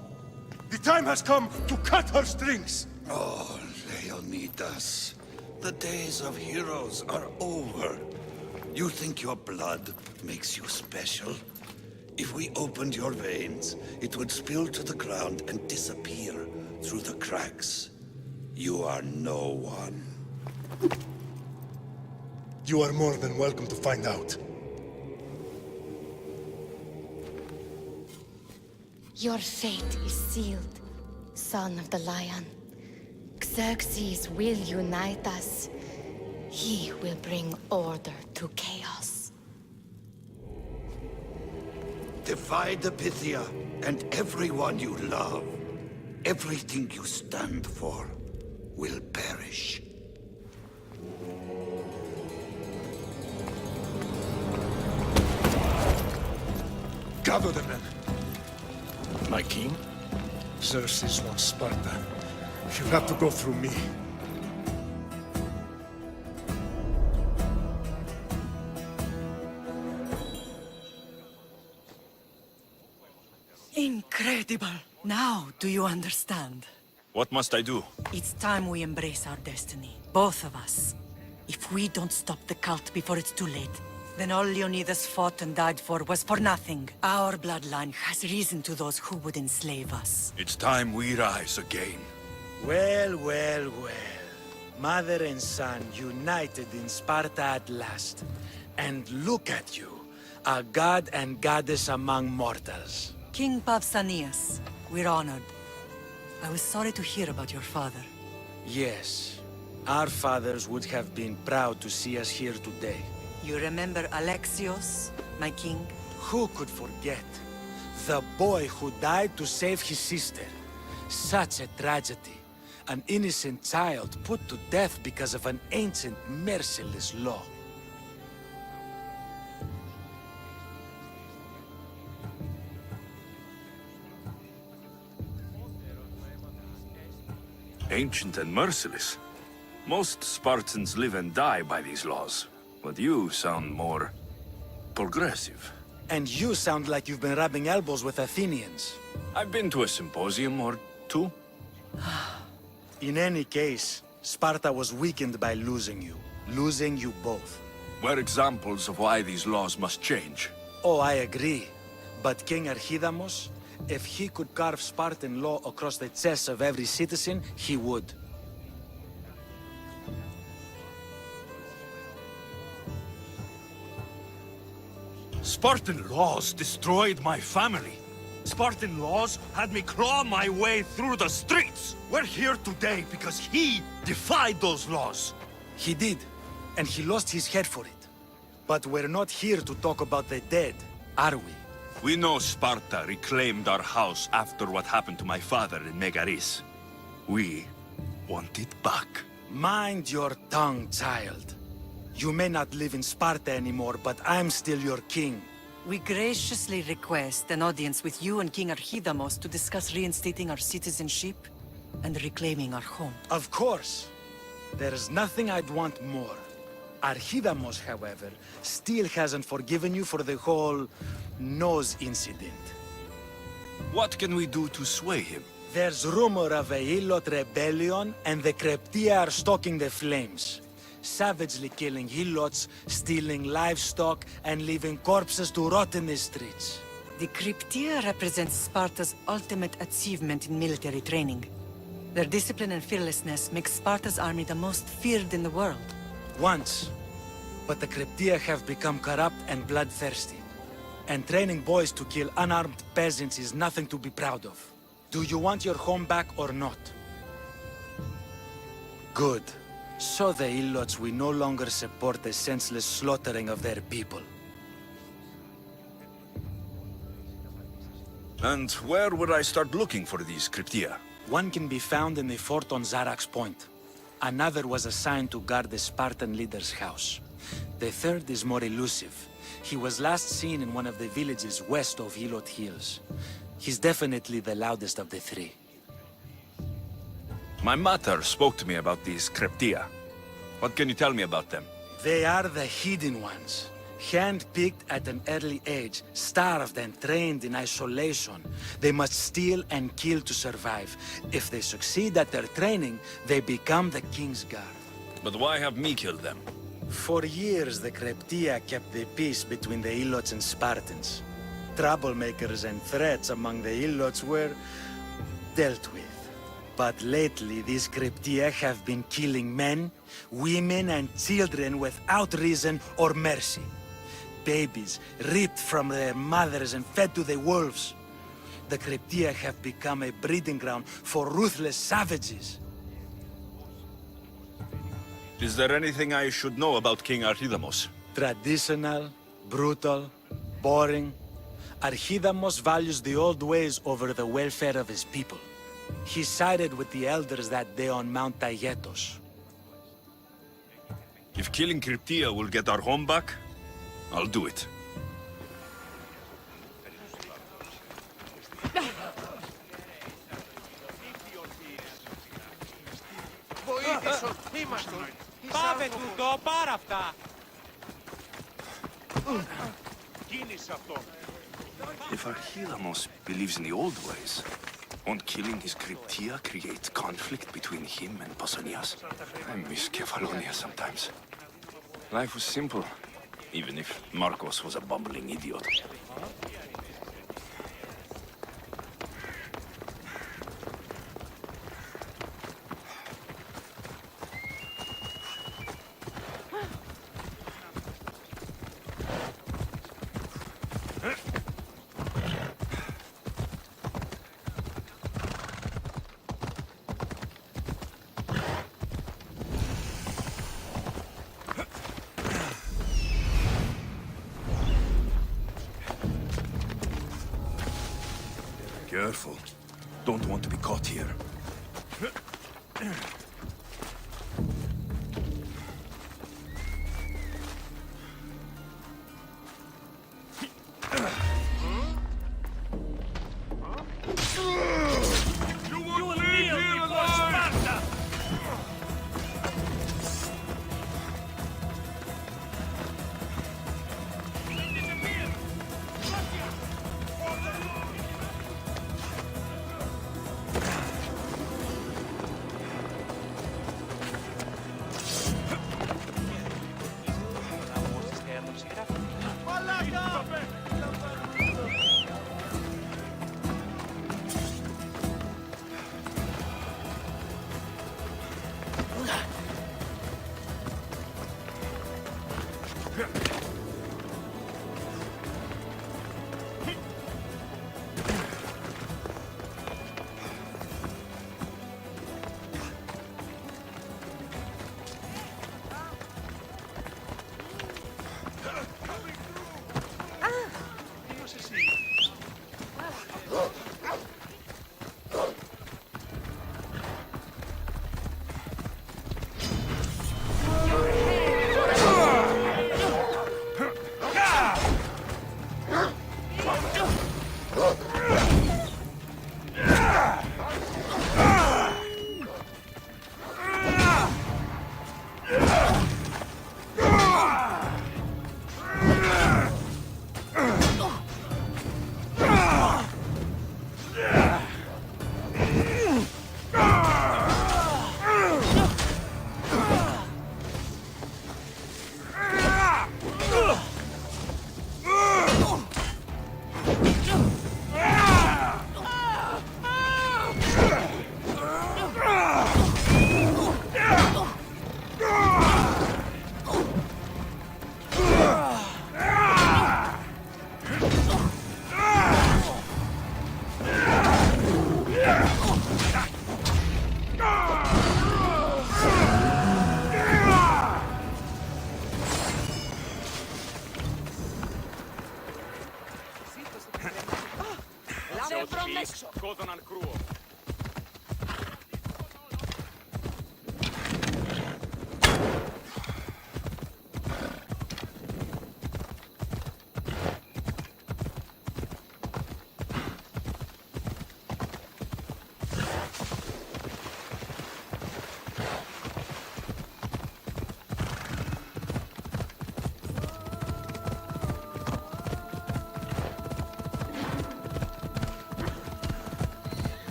The time has come to cut her strings. Oh, Leonidas. The days of heroes are over. You think your blood makes you special? If we opened your veins, it would spill to the ground and disappear through the cracks. You are no one. You are more than welcome to find out. Your fate is sealed, son of the Lion. Xerxes will unite us. He will bring order to chaos. Divide the Pythia and everyone you love. Everything you stand for will perish. Gather the men. My king? Xerxes wants Sparta. You'll have to go through me. Incredible! Now, do you understand? What must I do? It's time we embrace our destiny. Both of us. If we don't stop the cult before it's too late, then all Leonidas fought and died for was for nothing. Our bloodline has reason to those who would enslave us. It's time we rise again. Well, well, well. Mother and son united in Sparta at last. And look at you, a god and goddess among mortals. King Pausanias, we're honored. I was sorry to hear about your father. Yes, our fathers would have been proud to see us here today. You remember Alexios, my king? Who could forget? The boy who died to save his sister. Such a tragedy. An innocent child put to death because of an ancient, merciless law. Ancient and merciless. Most Spartans live and die by these laws. But you sound more progressive. And you sound like you've been rubbing elbows with Athenians. I've been to a symposium or two. In any case, Sparta was weakened by losing you. Losing you both. We're examples of why these laws must change. Oh, I agree. But King Aristaios, if he could carve Spartan law across the chests of every citizen, he would. Spartan laws destroyed my family. Spartan laws had me claw my way through the streets. We're here today because he defied those laws. He did, and he lost his head for it. But we're not here to talk about the dead, are we? We know Sparta reclaimed our house after what happened to my father in Megaris. We want it back. Mind your tongue, child. You may not live in Sparta anymore, but I'm still your king. We graciously request an audience with you and King Aristaios to discuss reinstating our citizenship and reclaiming our home. Of course. There's nothing I'd want more. Aristaios, however, still hasn't forgiven you for the whole nose incident. What can we do to sway him? There's rumor of a Helot rebellion, and the Kryptia are stalking the flames. Savagely killing Helots, stealing livestock, and leaving corpses to rot in the streets. The Kryptia represents Sparta's ultimate achievement in military training. Their discipline and fearlessness make Sparta's army the most feared in the world. Once. But the Kryptia have become corrupt and bloodthirsty. And training boys to kill unarmed peasants is nothing to be proud of. Do you want your home back or not? Good. So the Helots will no longer support the senseless slaughtering of their people. And where would I start looking for these Kryptia? One can be found in the fort on Zarak's Point. Another was assigned to guard the Spartan leader's house. The third is more elusive. He was last seen in one of the villages west of Hilot Hills. He's definitely the loudest of the three. My mater spoke to me about these Cryptia. What can you tell me about them? They are the hidden ones. Hand-picked at an early age, starved and trained in isolation. They must steal and kill to survive. If they succeed at their training, they become the King's Guard. But why have me killed them? For years, the Cryptia kept the peace between the Ilots and Spartans. Troublemakers and threats among the Ilots were dealt with. But lately, these Cryptia have been killing men, women, and children without reason or mercy. Babies ripped from their mothers and fed to the wolves. The Cryptia have become a breeding ground for ruthless savages. Is there anything I should know about King Aristaios? Traditional, brutal, boring. Aristaios values the old ways over the welfare of his people. He sided with the elders that day on Mount Taygetos. If killing Cryptia will get our home back, I'll do it. Πάμε τούτο, πάρα αυτά! If Aristaios believes in the old ways, won't killing his Cryptia create conflict between him and Pausanias? I miss Kefalonia sometimes. Life was simple, even if Marcos was a bumbling idiot. Careful. Don't want to be caught here.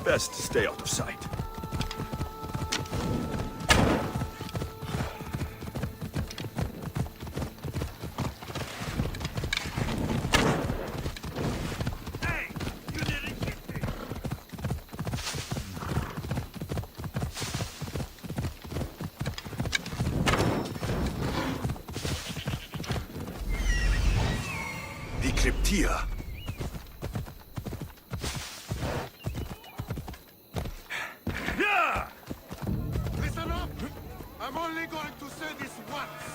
Best to stay out of sight. The Cryptia. Listen up! I'm only going to say this once.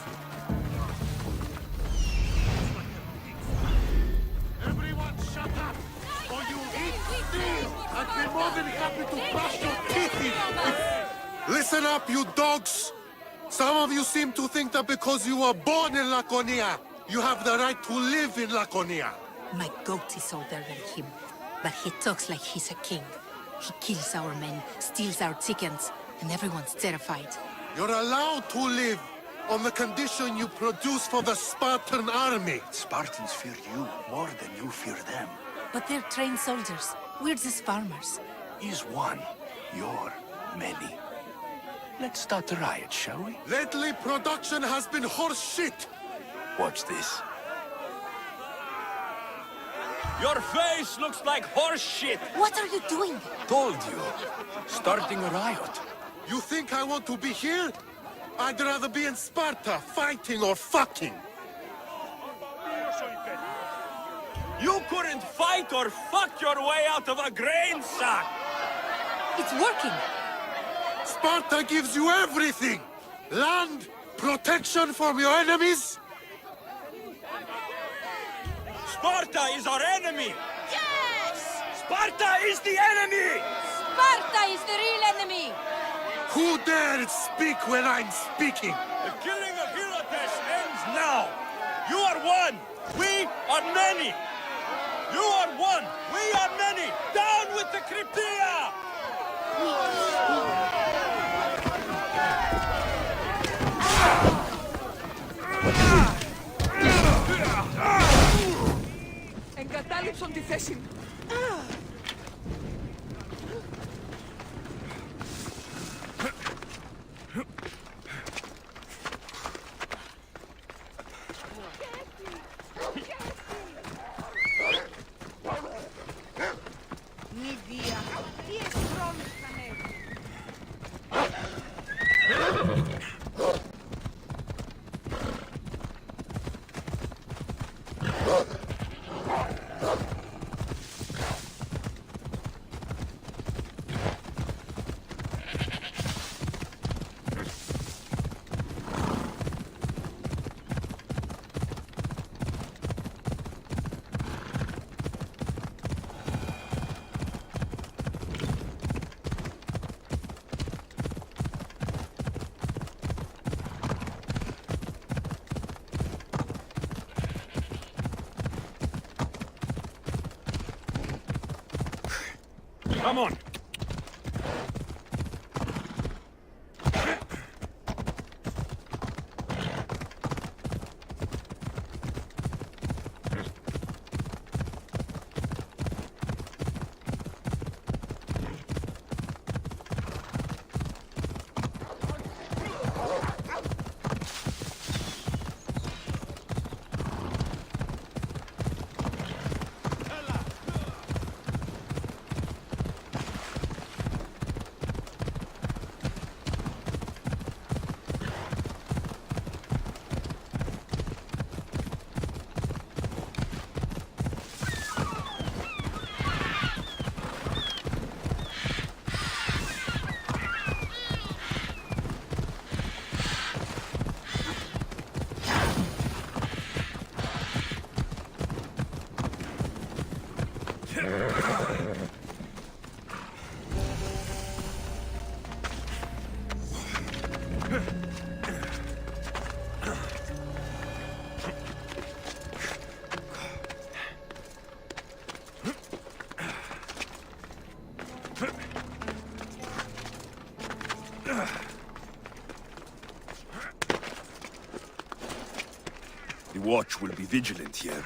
Everyone shut up! Or you eat steel! I'd be more than happy to brush your teeth in! Listen up, you dogs! Some of you seem to think that because you were born in Laconia, you have the right to live in Laconia. My goat is older than him, but he talks like he's a king. He kills our men, steals our chickens, and everyone's terrified. You're allowed to live on the condition you produce for the Spartan army. Spartans fear you more than you fear them. But they're trained soldiers. We're just farmers. Is one your many? Let's start a riot, shall we? Lately, production has been horse shit. Watch this. Your face looks like horse shit! What are you doing? Told you. Starting a riot. You think I want to be here? I'd rather be in Sparta, fighting or fucking. You couldn't fight or fuck your way out of a grain sack! It's working! Sparta gives you everything! Land, protection from your enemies. Sparta is our enemy! Yes! Sparta is the enemy! Sparta is the real enemy! Who dared speak when I'm speaking? The killing of Helotes ends now! You are one! We are many! You are one! We are many! Down with the Cryptia! Εγκατάλειψον τη θέση μου. Νηδία, τι εστρώνεις κανένα. Come on! The watch will be vigilant here.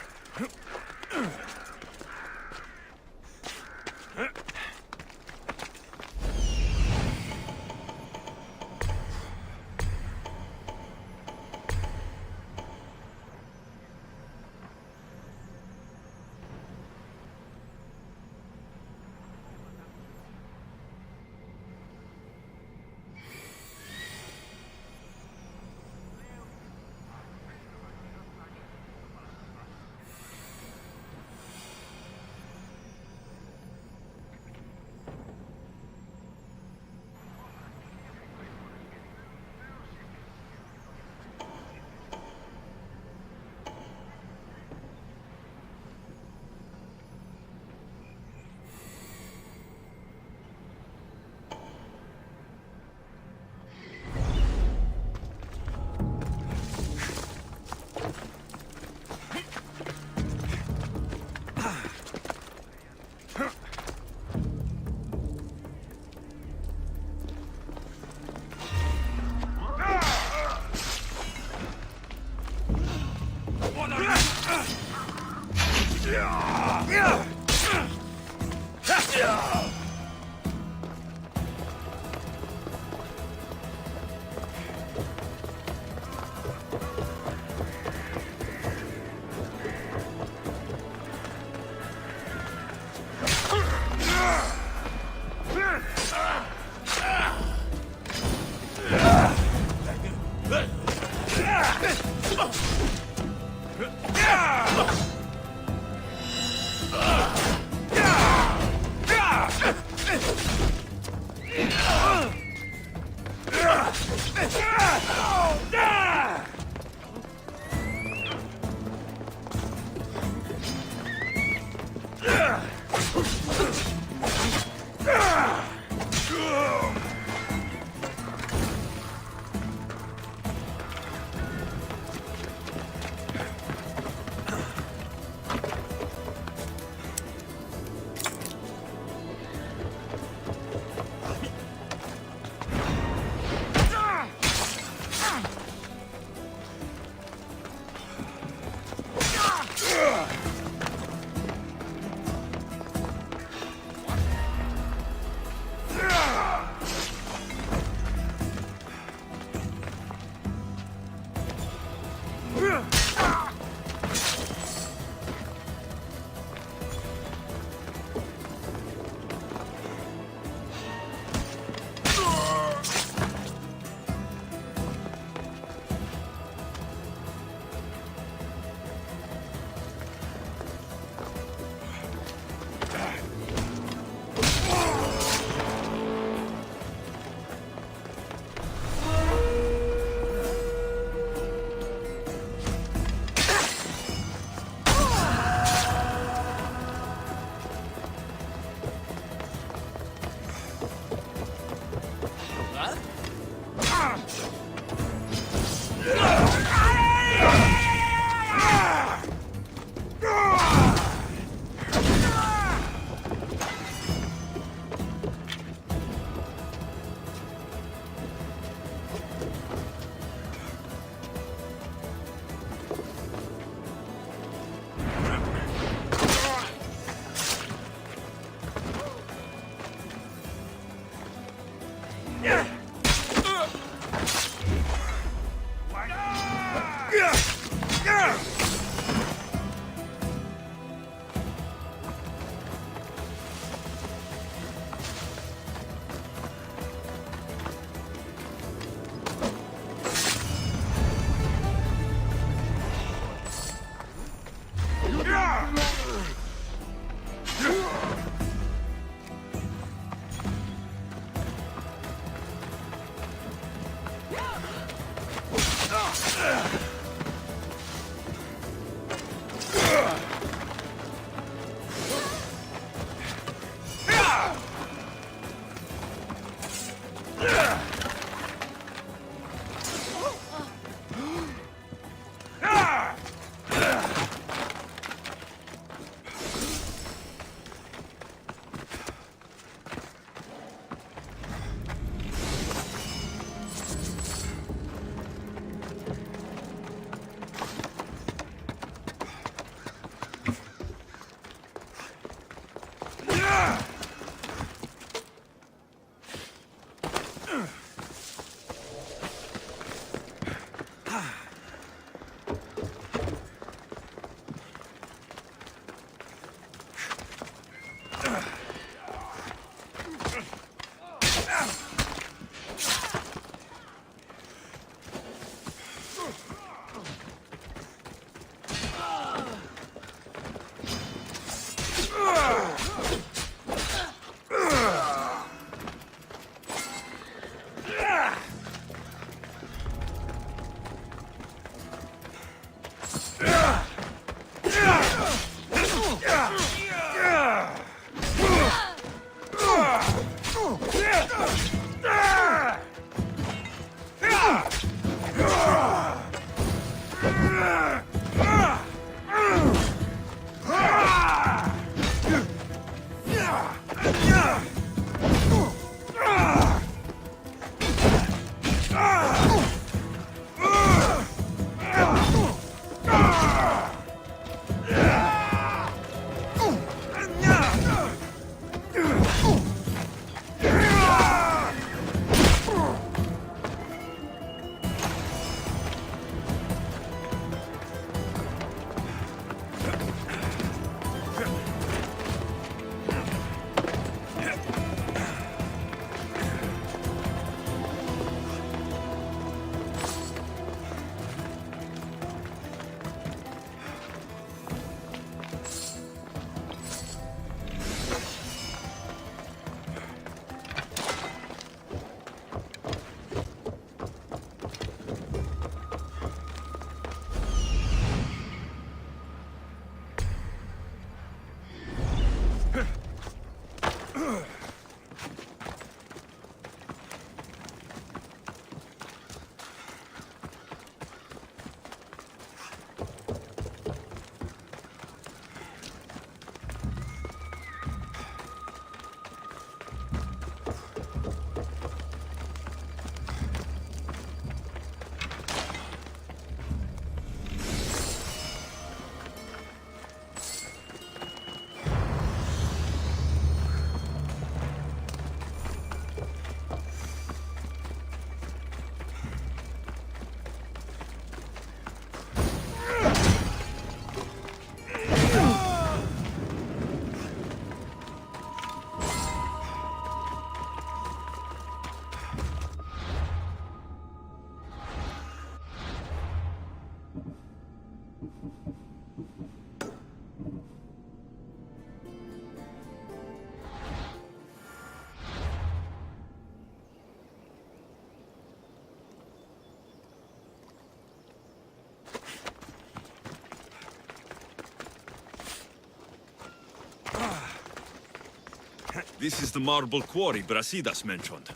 This is the marble quarry Brasidas mentioned.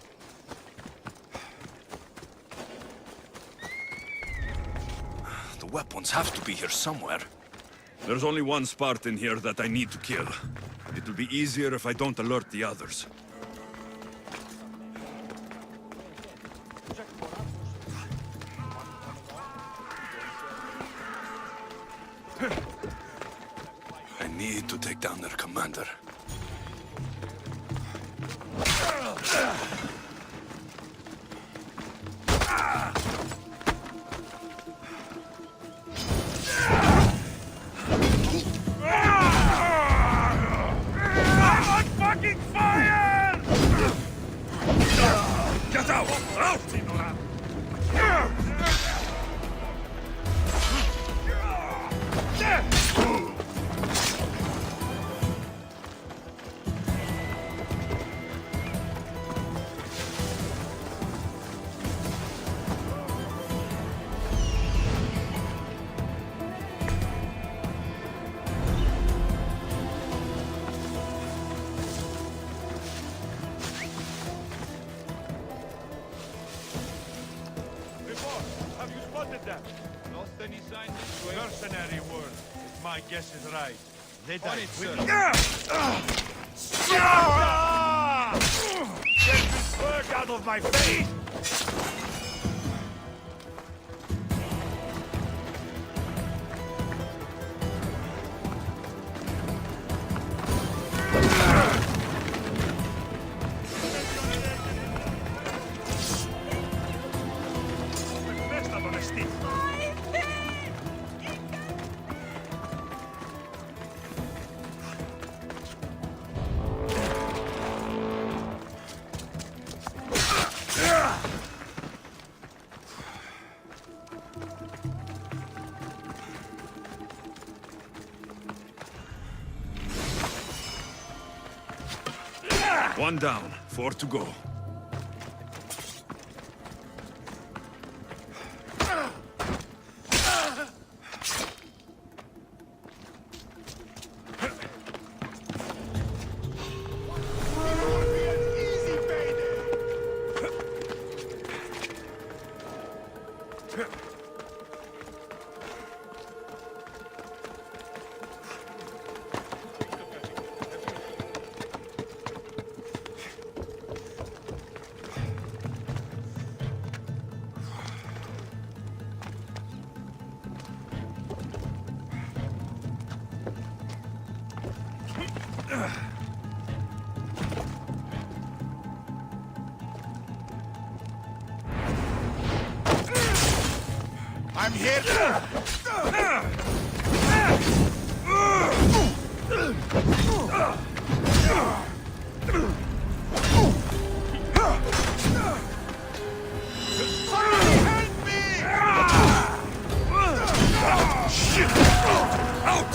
The weapons have to be here somewhere. There's only one Spartan here that I need to kill. It'll be easier if I don't alert the others. I need to take down their commander. Have you spotted them? Not any sign this way. Mercenary word. If my guess is right. They died quickly. Get this bird out of my face! One down, 4 to go. I'm here! Somebody help me! Shit! Out!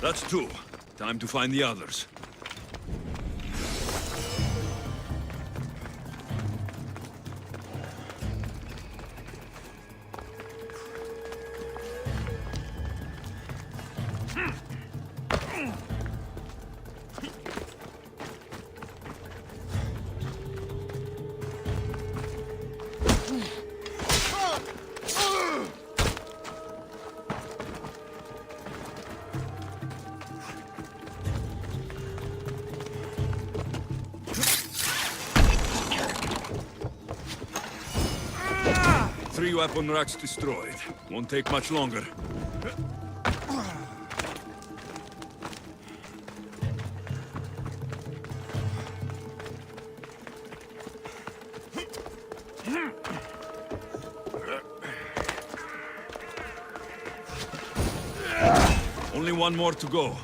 That's 2. Time to find the others. Three weapon racks destroyed. Won't take much longer. Only one more to go.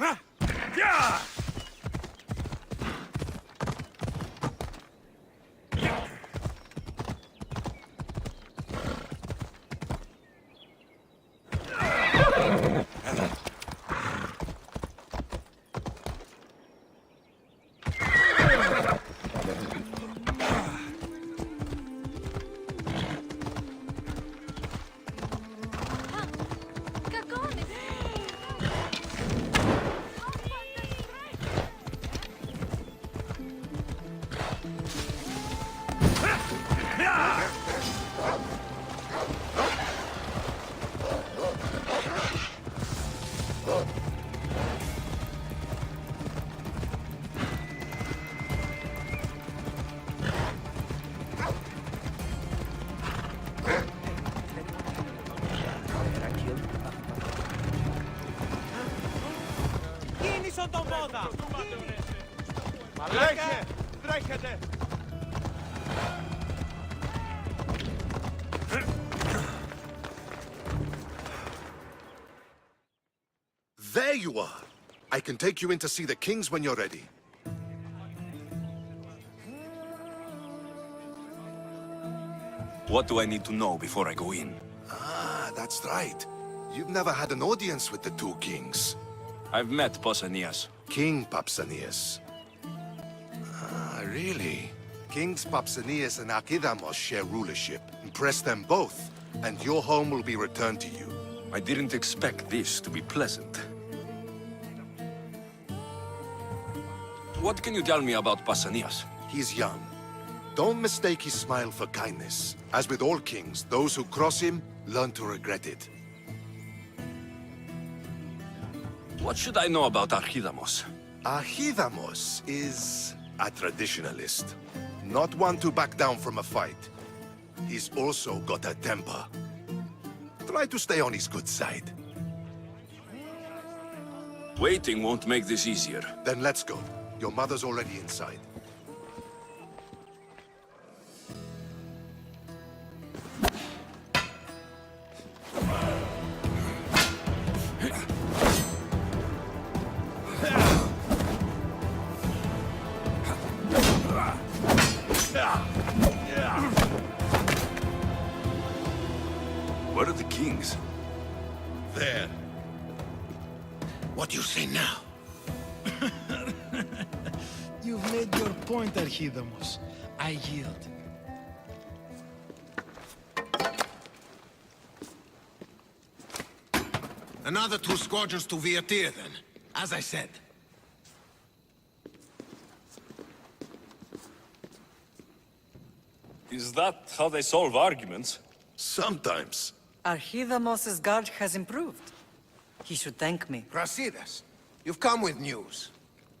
Yeah! Κίνησον τον πόδα! Τρέχε! Τρέχετε! There you are! I can take you in to see the kings when you're ready. What do I need to know before I go in? Ah, that's right. You've never had an audience with the two kings. I've met Pausanias. King Pausanias. Ah, really? Kings Pausanias and Aristaios share rulership. Impress them both, and your home will be returned to you. I didn't expect this to be pleasant. What can you tell me about Pausanias? He's young. Don't mistake his smile for kindness. As with all kings, those who cross him learn to regret it. What should I know about Aristaios? Aristaios is a traditionalist. Not one to back down from a fight. He's also got a temper. Try to stay on his good side. Waiting won't make this easier. Then let's go. Your mother's already inside. Where are the kings? There. What do you say now? You've made your point, Aristaios. I yield. Another 2 squadrons to Viatir, then. As I said. Is that how they solve arguments? Sometimes. Aristaios' guard has improved. He should thank me. Brasidas, you've come with news.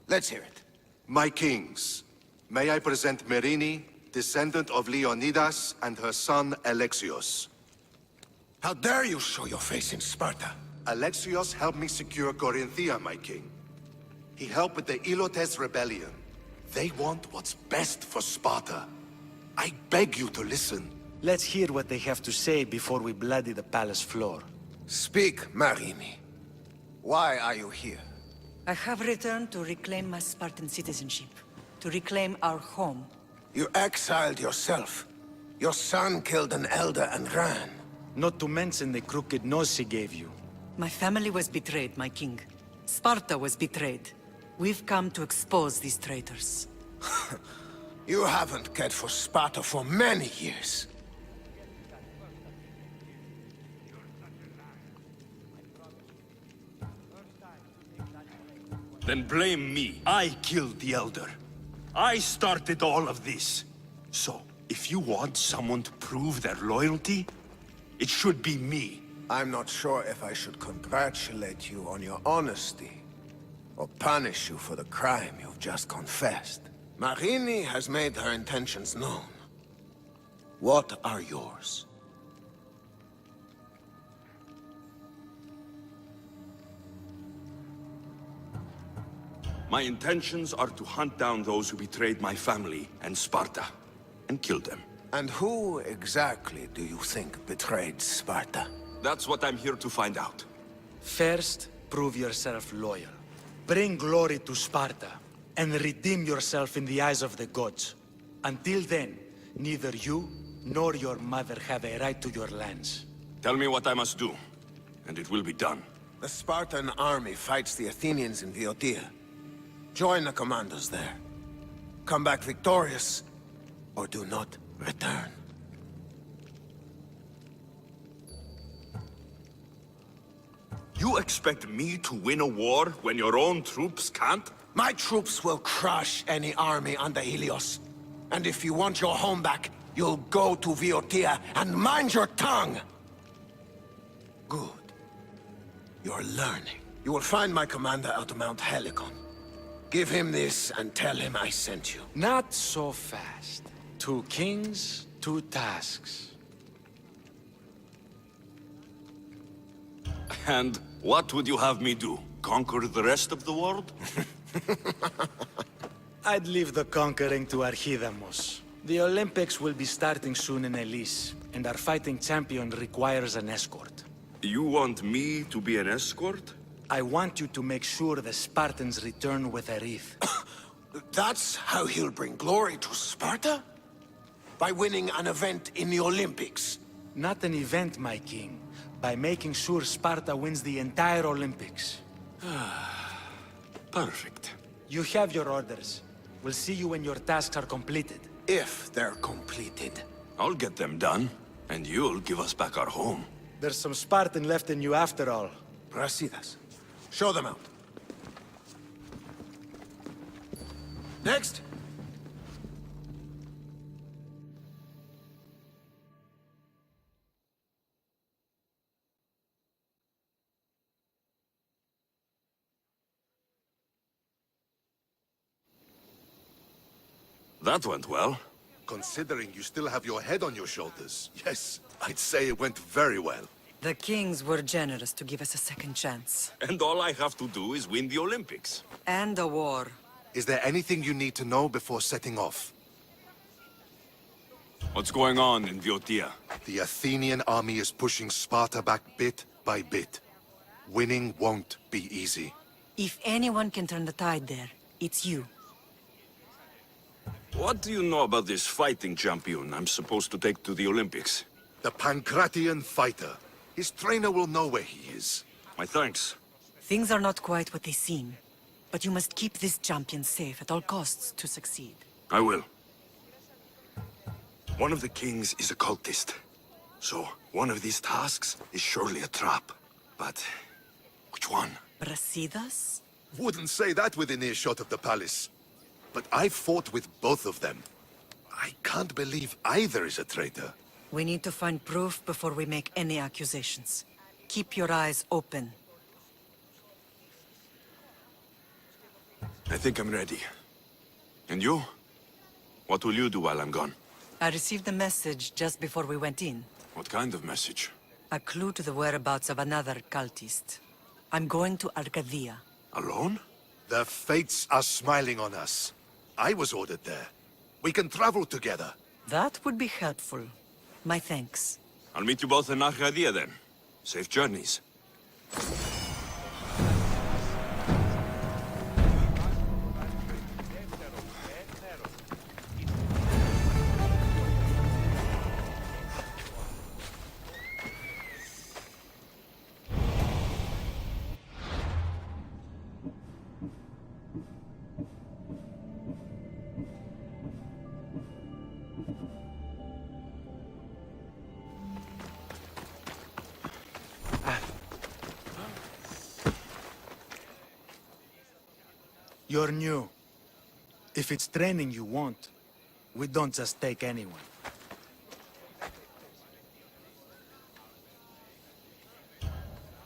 Let's hear it. My kings, may I present Merini, descendant of Leonidas, and her son Alexios. How dare you show your face in Sparta? Alexios helped me secure Corinthia, my king. He helped with the Ilotes rebellion. They want what's best for Sparta. I beg you to listen. Let's hear what they have to say before we bloody the palace floor. Speak, Marini. Why are you here? I have returned to reclaim my Spartan citizenship, to reclaim our home. You exiled yourself. Your son killed an elder and ran. Not to mention the crooked nose he gave you. My family was betrayed, my king. Sparta was betrayed. We've come to expose these traitors. You haven't cared for Sparta for many years. Then blame me. I killed the Elder. I started all of this. So, if you want someone to prove their loyalty, it should be me. I'm not sure if I should congratulate you on your honesty, or punish you for the crime you've just confessed. Marini has made her intentions known. What are yours? My intentions are to hunt down those who betrayed my family and Sparta, and kill them. And who exactly do you think betrayed Sparta? That's what I'm here to find out. First, prove yourself loyal. Bring glory to Sparta, and redeem yourself in the eyes of the gods. Until then, neither you nor your mother have a right to your lands. Tell me what I must do, and it will be done. The Spartan army fights the Athenians in Boeotia. Join the commandos there. Come back victorious, or do not return. You expect me to win a war when your own troops can't? My troops will crush any army under Helios. And if you want your home back, you'll go to Boeotia and mind your tongue! Good. You're learning. You will find my commander at Mount Helicon. Give him this and tell him I sent you. Not so fast. 2 kings, 2 tasks. And what would you have me do? Conquer the rest of the world? I'd leave the conquering to Archidamos. The Olympics will be starting soon in Elise, and our fighting champion requires an escort. You want me to be an escort? I want you to make sure the Spartans return with a wreath. That's how he'll bring glory to Sparta? By winning an event in the Olympics? Not an event, my king. By making sure Sparta wins the entire Olympics. Perfect. You have your orders. We'll see you when your tasks are completed. If they're completed. I'll get them done, and you'll give us back our home. There's some Spartan left in you after all. Brasidas. Show them out. Next! That went well. Considering you still have your head on your shoulders, yes, I'd say it went very well. The kings were generous to give us a second chance. And all I have to do is win the Olympics. And a war. Is there anything you need to know before setting off? What's going on in Boeotia? The Athenian army is pushing Sparta back bit by bit. Winning won't be easy. If anyone can turn the tide there, it's you. What do you know about this fighting champion I'm supposed to take to the Olympics? The Pankration fighter. His trainer will know where he is. My thanks. Things are not quite what they seem. But you must keep this champion safe at all costs to succeed. I will. One of the kings is a cultist. So, one of these tasks is surely a trap. But, which one? Brasidas? Wouldn't say that within earshot of the palace. But I fought with both of them. I can't believe either is a traitor. We need to find proof before we make any accusations. Keep your eyes open. I think I'm ready. And you? What will you do while I'm gone? I received a message just before we went in. What kind of message? A clue to the whereabouts of another cultist. I'm going to Arcadia. Alone? The fates are smiling on us. I was ordered there. We can travel together. That would be helpful. My thanks. I'll meet you both in Arcadia then. Safe journeys. You're new. If it's training you want, we don't just take anyone.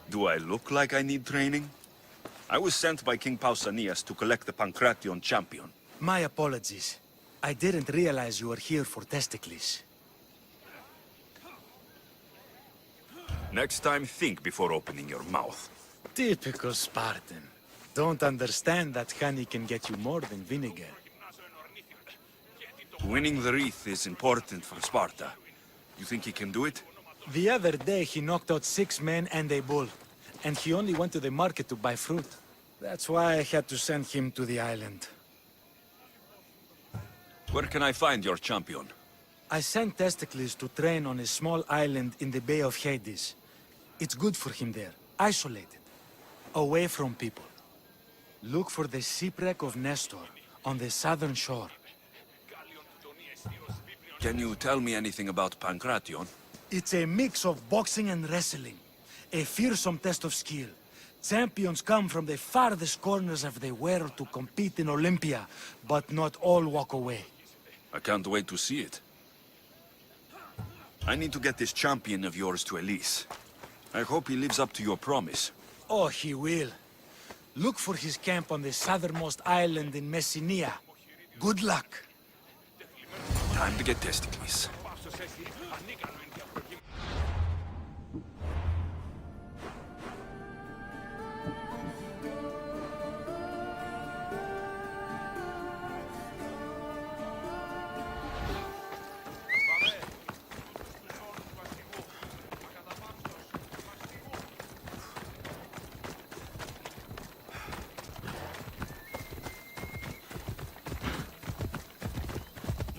Do I look like I need training? I was sent by King Pausanias to collect the Pankration champion. My apologies. I didn't realize you were here for Testicles. Next time, think before opening your mouth. Typical Spartan. Don't understand that honey can get you more than vinegar. Winning the wreath is important for Sparta. You think he can do it? The other day he knocked out 6 men and a bull. And he only went to the market to buy fruit. That's why I had to send him to the island. Where can I find your champion? I sent Testicles to train on a small island in the Bay of Hades. It's good for him there, isolated, away from people. Look for the shipwreck of Nestor on the southern shore. Can you tell me anything about Pankration? It's a mix of boxing and wrestling. A fearsome test of skill. Champions come from the farthest corners of the world to compete in Olympia, but not all walk away. I can't wait to see it. I need to get this champion of yours to Elise. I hope he lives up to your promise. Oh, he will. Look for his camp on the southernmost island in Messenia. Good luck. Time to get Testicles.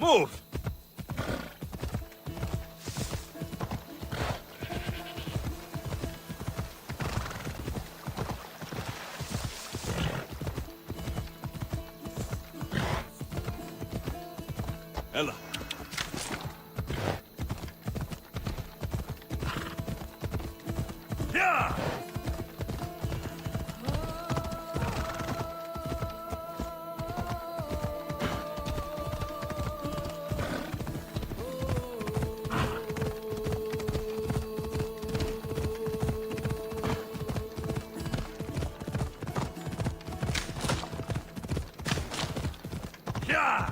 Move! Ella. Yeah! Yeah!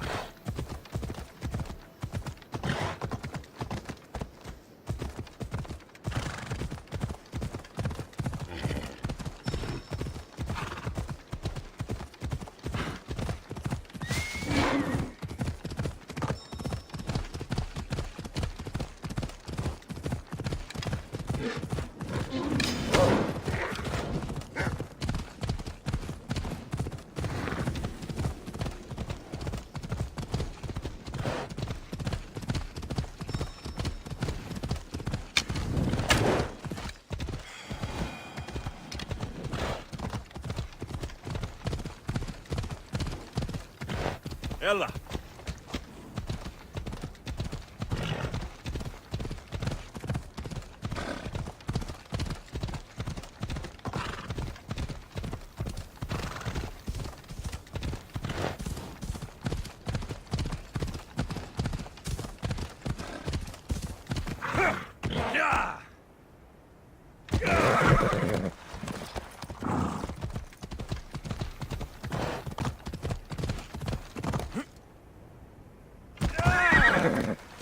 Ella. Yeah!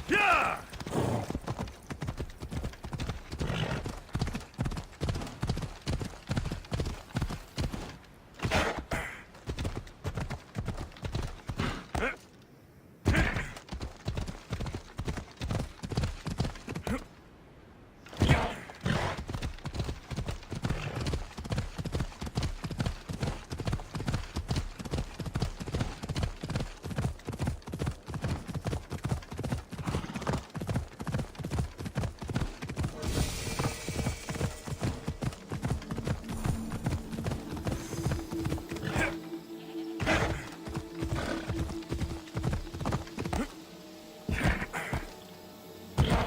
Yeah!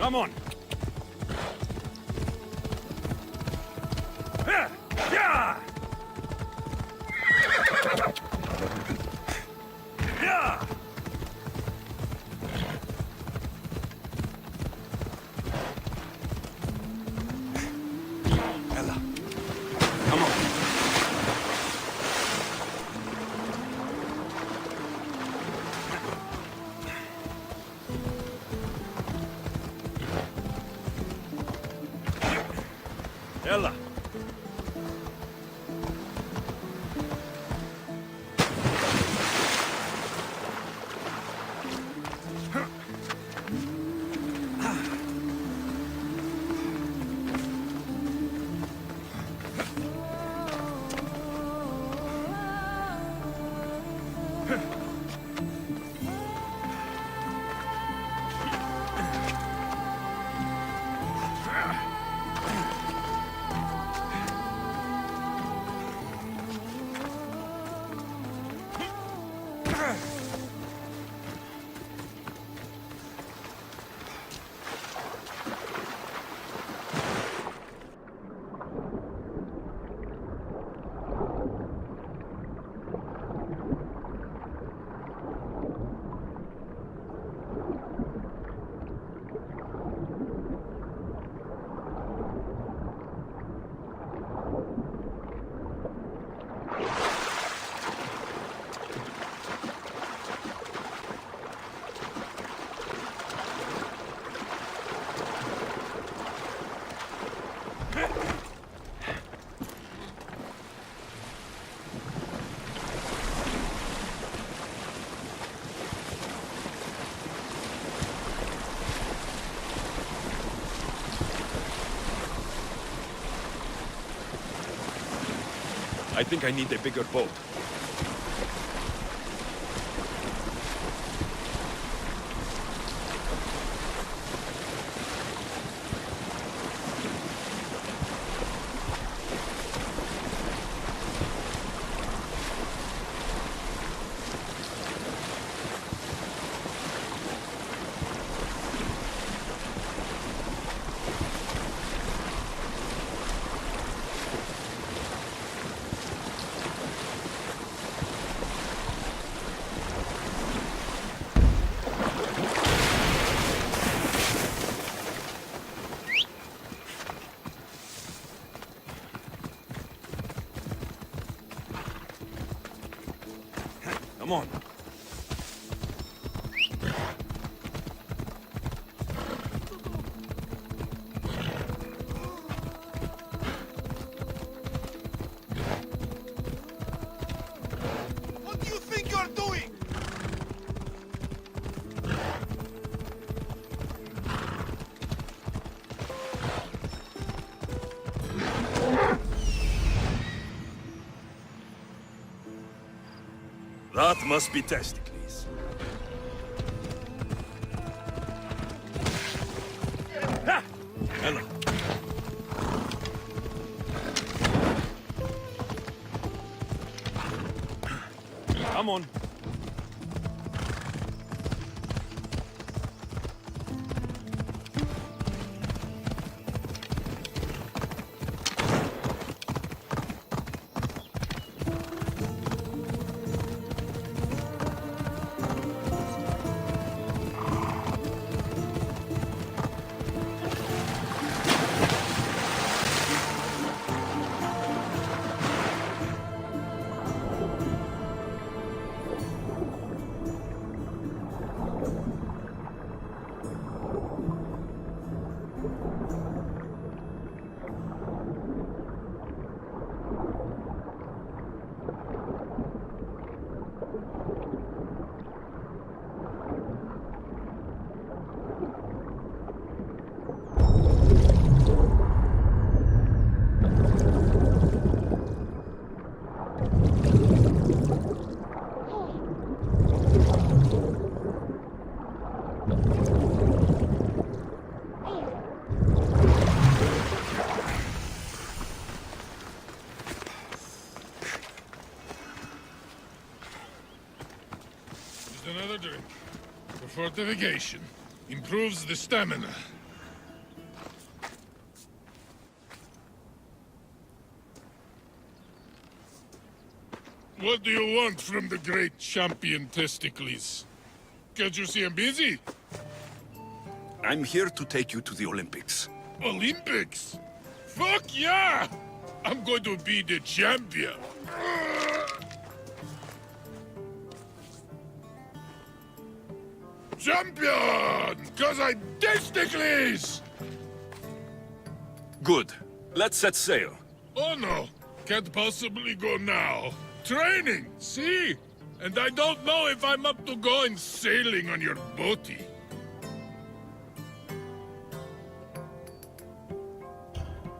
Come on. Yeah! Yeah! Yeah! Ella, come on. I think I need a bigger boat. Come on. What do you think you're doing? That must be testicles. Ha! Hello. Come on. Another drink. For fortification. Improves the stamina. What do you want from the great champion Testicles? Can't you see I'm busy? I'm here to take you to the Olympics. Olympics? Fuck yeah! I'm going to be the champion. Champion! Cause I'm Testicles! Good. Let's set sail. Oh no, can't possibly go now. Training, see? And I don't know if I'm up to going sailing on your boaty.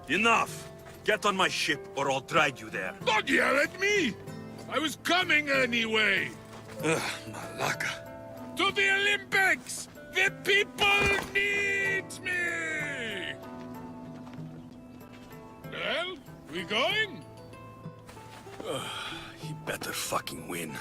Enough! Get on my ship or I'll drag you there. Don't yell at me! I was coming anyway! Ugh, Malaka. To the Olympics! The people need me! Well, we going? He better fucking win.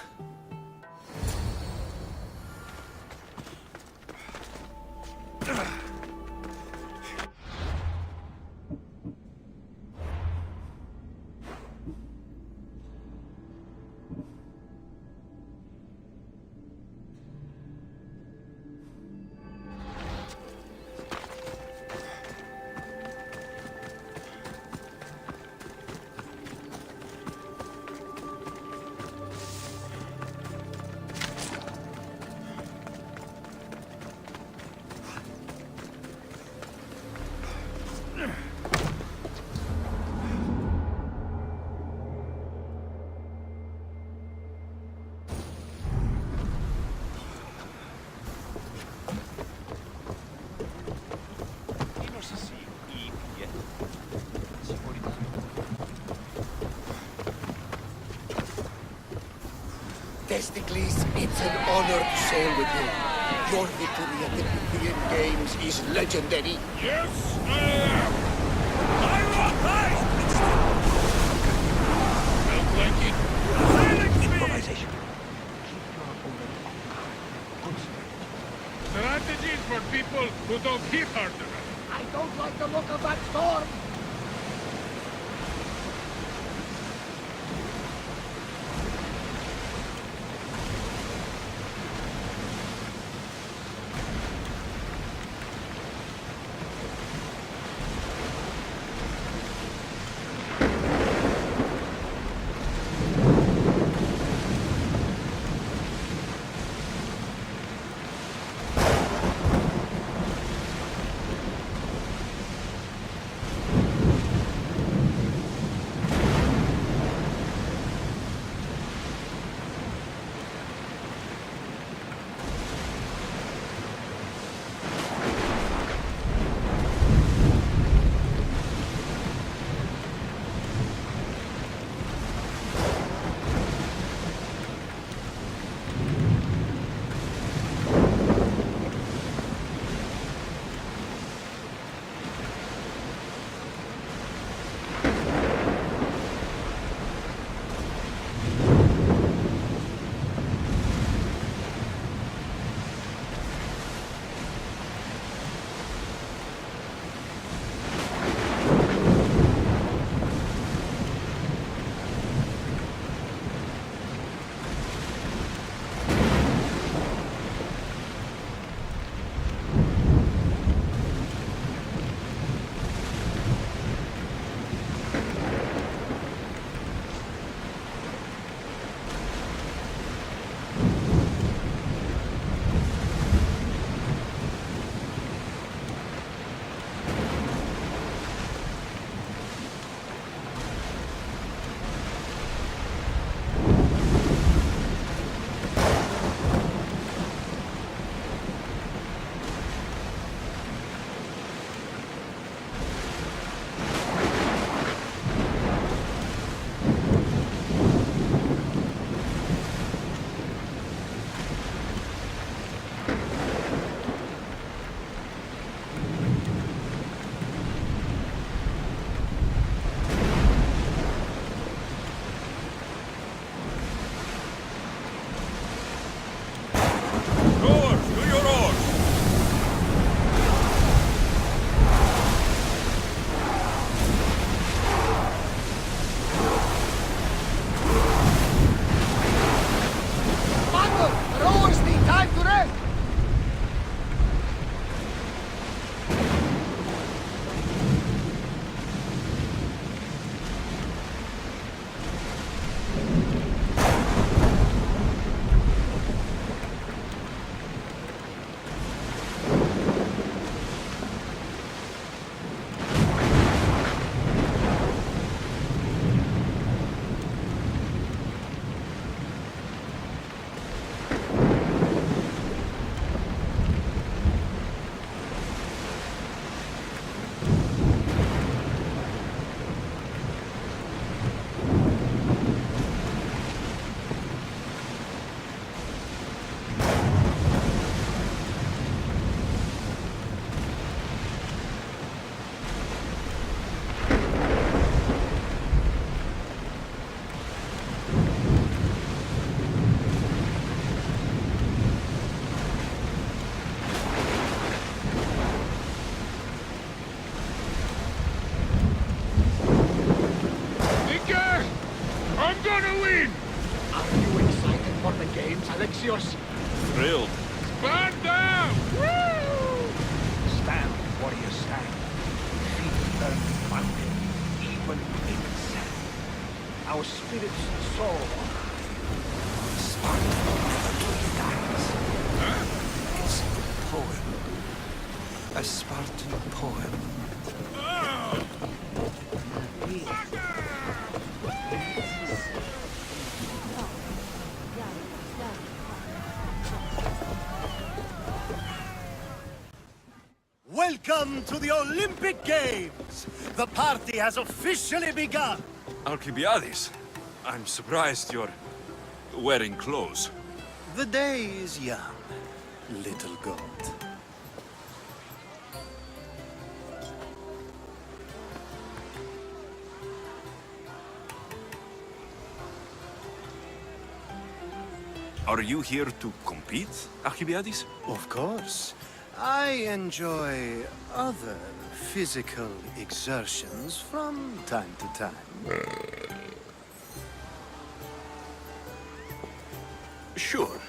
Testicles, it's an honor to sail with you. Your victory at the Pythian Games is legendary. Yes, I am! Improvisation. Strategies for people who don't hit harder. I don't like the look of that storm. Aristaios! Thrilled. Sparta! Woo! Stand, warriors, stand. Feet unfounded, even in sand. Our spirits soar. Sparta never truly dies. Huh? It's a poem. A Spartan poem. Welcome to the Olympic Games! The party has officially begun! Alcibiades, I'm surprised you're... wearing clothes. The day is young, little goat. Are you here to compete, Archibiades? Of course. I enjoy other physical exertions from time to time. Sure.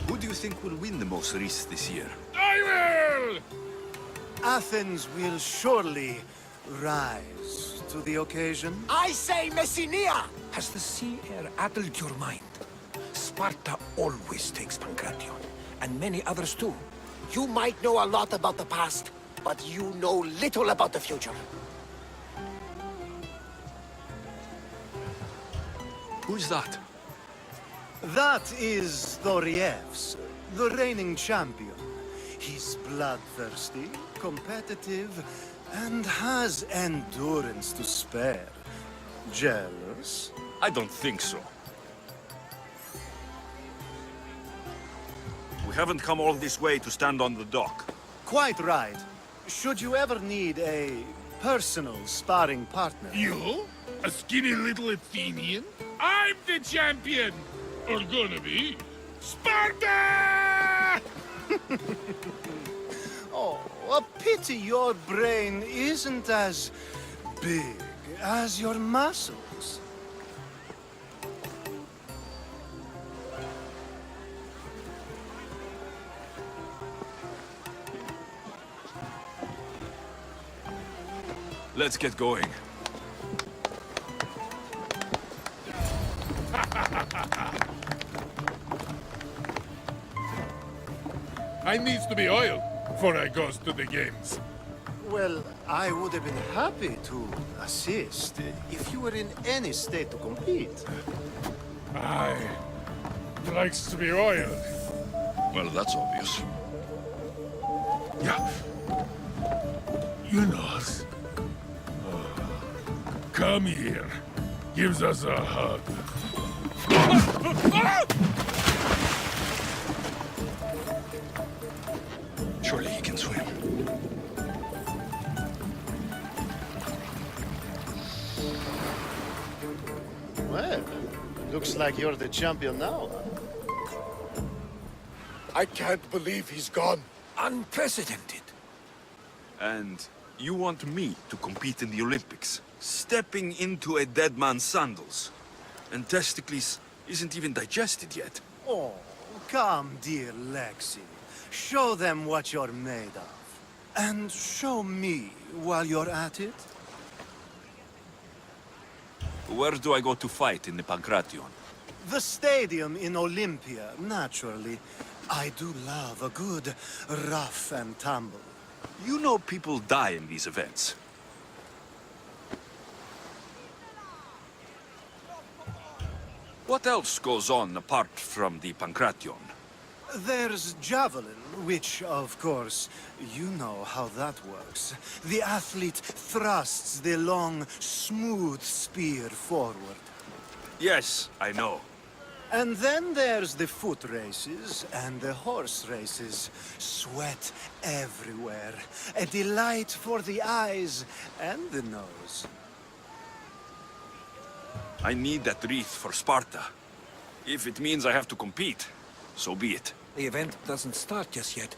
Who do you think will win the most race this year? I will! Athens will surely rise to the occasion. I say Messinia! Has the sea air addled your mind? Sparta always takes Pankration, and many others too. You might know a lot about the past, but you know little about the future. Who's that? That is Thorievs, the reigning champion. He's bloodthirsty, competitive, and has endurance to spare. Jealous? I don't think so. We haven't come all this way to stand on the dock. Quite right. Should you ever need a personal sparring partner... You? A skinny little Athenian? I'm the champion! Or gonna be. Sparta! Oh, a pity your brain isn't as big as your muscles. Let's get going. I needs to be oiled before I goes to the games. Well, I would have been happy to assist if you were in any state to compete. Aye. Likes to be oiled. Well, that's obvious. Yeah. You know us. Come here. Gives us a hug. Surely he can swim. Well, looks like you're the champion now. I can't believe he's gone. Unprecedented. And you want me to compete in the Olympics? Stepping into a dead man's sandals. And Testicles isn't even digested yet. Oh, come, dear Lexi. Show them what you're made of. And show me while you're at it. Where do I go to fight in the Pankration? The stadium in Olympia, naturally. I do love a good rough and tumble. You know people die in these events. What else goes on apart from the Pankration? There's javelin, which, of course, you know how that works. The athlete thrusts the long, smooth spear forward. Yes, I know. And then there's the foot races and the horse races. Sweat everywhere. A delight for the eyes and the nose. I need that wreath for Sparta. If it means I have to compete, so be it. The event doesn't start just yet.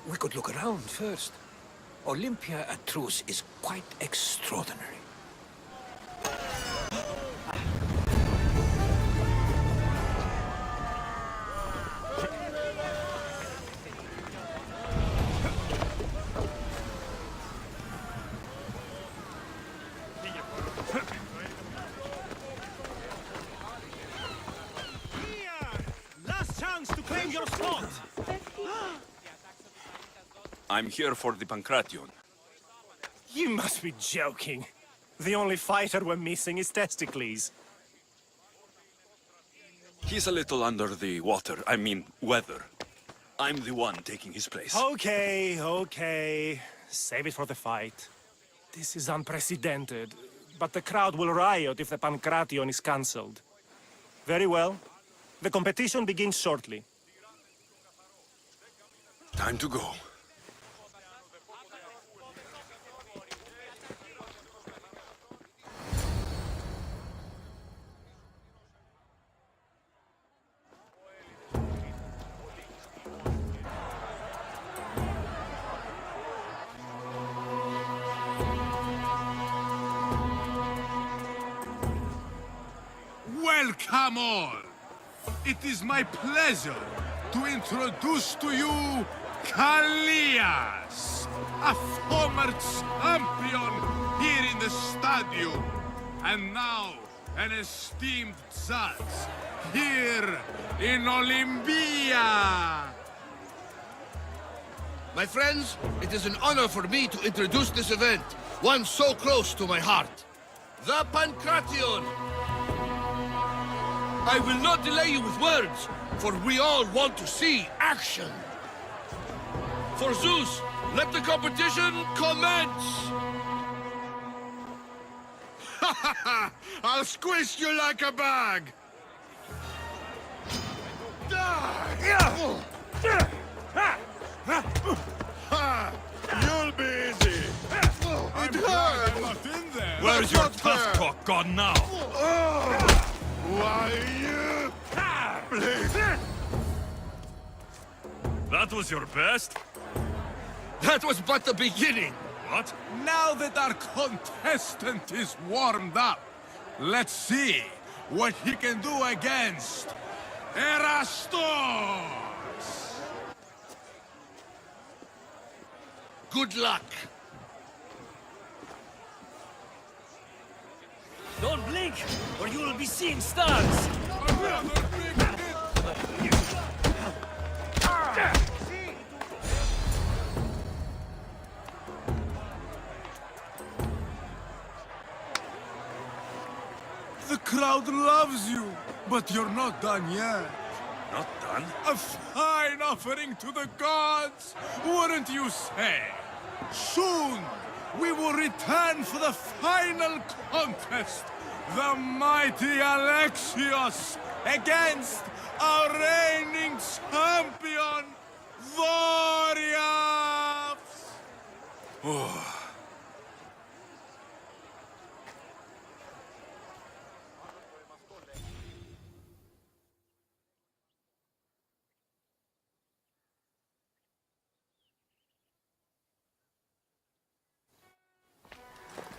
We could look around first. Olympia at truce is quite extraordinary. Last chance to claim your spot! I'm here for the Pankration. You must be joking. The only fighter we're missing is Testicles. He's a little under the water, I mean, weather. I'm the one taking his place. Okay. Save it for the fight. This is unprecedented. but the crowd will riot if the Pankration is cancelled. Very well. The competition begins shortly. Time to go. Welcome all! It is my pleasure to introduce to you Kalias, a former champion here in the stadium, and now an esteemed judge here in Olympia. My friends, it is an honor for me to introduce this event, one so close to my heart. The Pankration! I will not delay you with words, for we all want to see action. For Zeus, let the competition commence! Ha ha ha! I'll squish you like a bag! You'll be easy! It hurt! I'm not in there! Where's your tough talk gone now? Why, you... Please! That was your best? That was but the beginning! What? Now that our contestant is warmed up, let's see what he can do against Aristaios! Good luck! Don't blink, or you will be seeing stars! The crowd loves you, but you're not done yet. Not done? A fine offering to the gods, wouldn't you say? Soon, we will return for the final contest. The mighty Aristaios against our reigning champion, Warriors!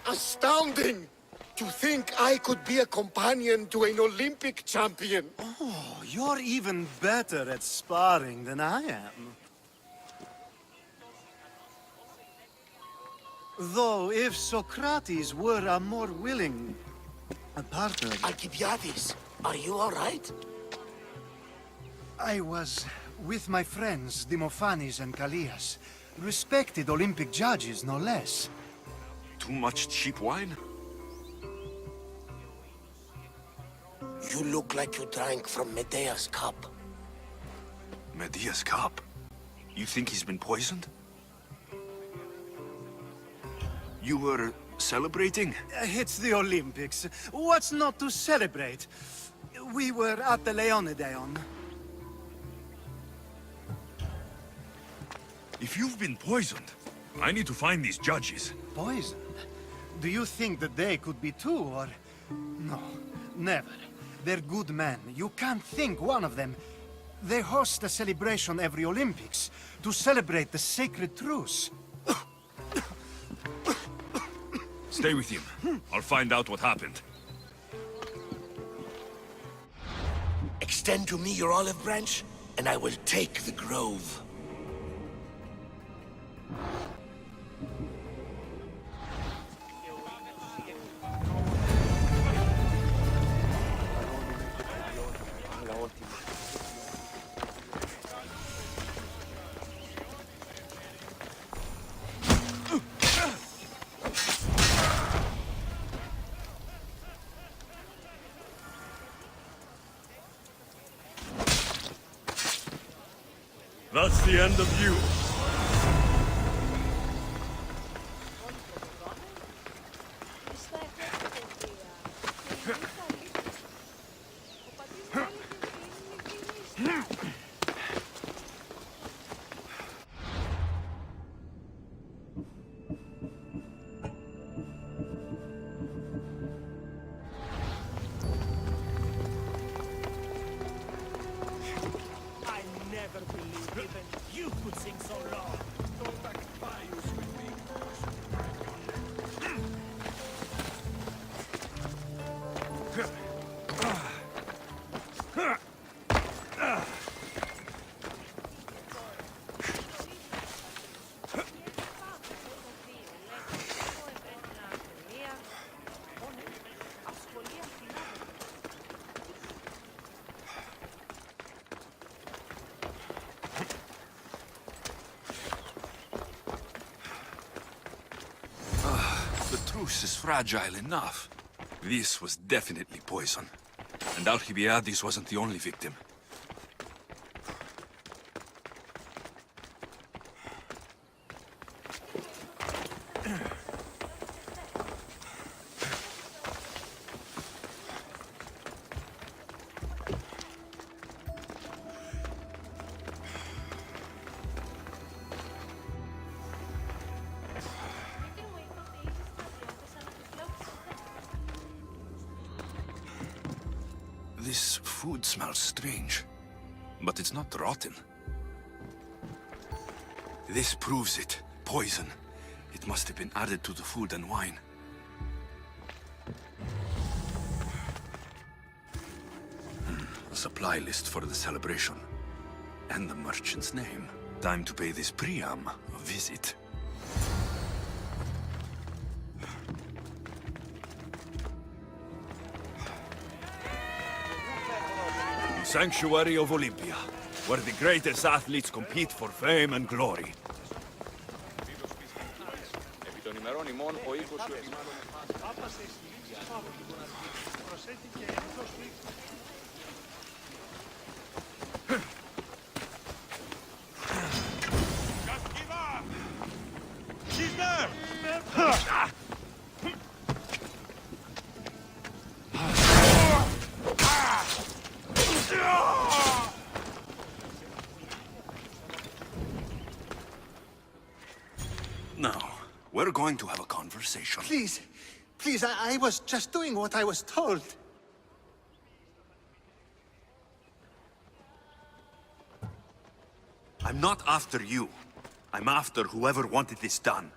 Astounding! To think I could be a companion to an Olympic champion. Oh, you're even better at sparring than I am. Though, if Socrates were a more willing partner... Alcibiades, are you all right? I was with my friends, Demophanes and Callias. Respected Olympic judges, no less. Too much cheap wine? You look like you drank from Medea's cup. Medea's cup? You think he's been poisoned? You were celebrating? It's the Olympics. What's not to celebrate? We were at the Leonideon. If you've been poisoned, I need to find these judges. Poisoned? Do you think that they could be too, or... No, never. They're good men. You can't think one of them. They host a celebration every Olympics to celebrate the sacred truce. Stay with him. I'll find out what happened. Extend to me your olive branch, and I will take the grove. That's the end of you. could sing so low. Don't back Pylos with me. The truce is fragile enough. This was definitely poison. And Alcibiades wasn't the only victim. This food smells strange, but it's not rotten. This proves it. Poison. It must have been added to the food and wine. A supply list for the celebration. And the merchant's name. Time to pay this Priam a visit. Sanctuary of Olympia, where the greatest athletes compete for fame and glory. She's there! Now, we're going to have a conversation. Please, please, I was just doing what I was told. I'm not after you. I'm after whoever wanted this done.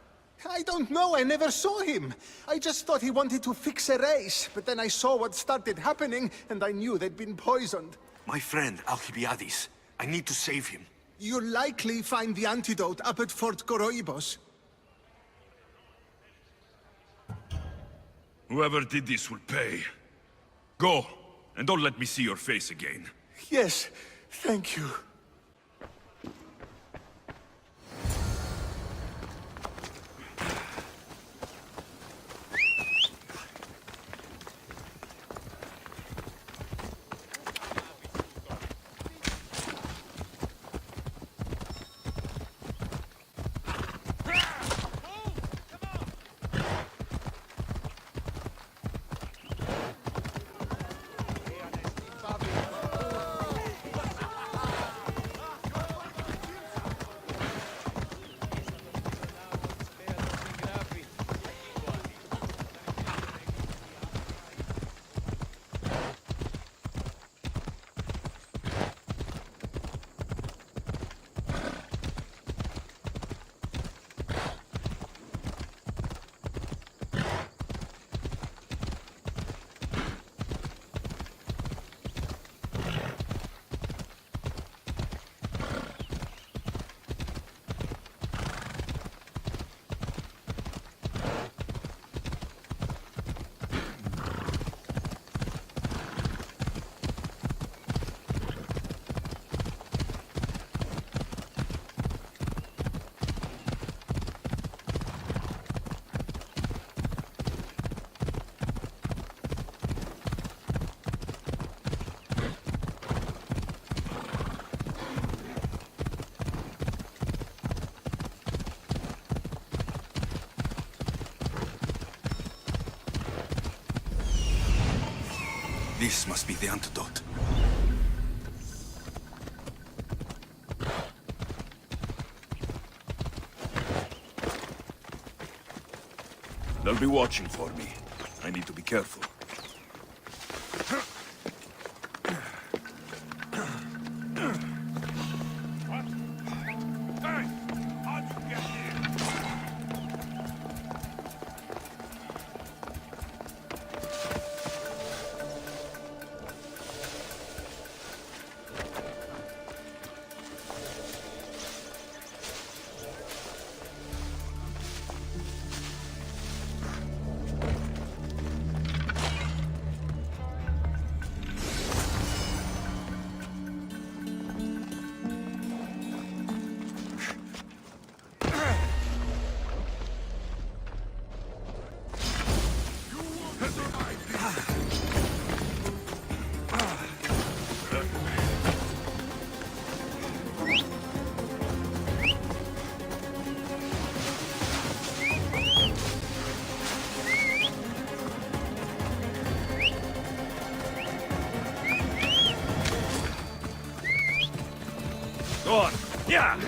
I don't know, I never saw him. I just thought he wanted to fix a race, but then I saw what started happening, and I knew they'd been poisoned. My friend, Alcibiades. I need to save him. You'll likely find the antidote up at Fort Koroibos. Whoever did this will pay. Go, and don't let me see your face again. Yes, thank you. This must be the antidote. They'll be watching for me. I need to be careful. on! Yeah!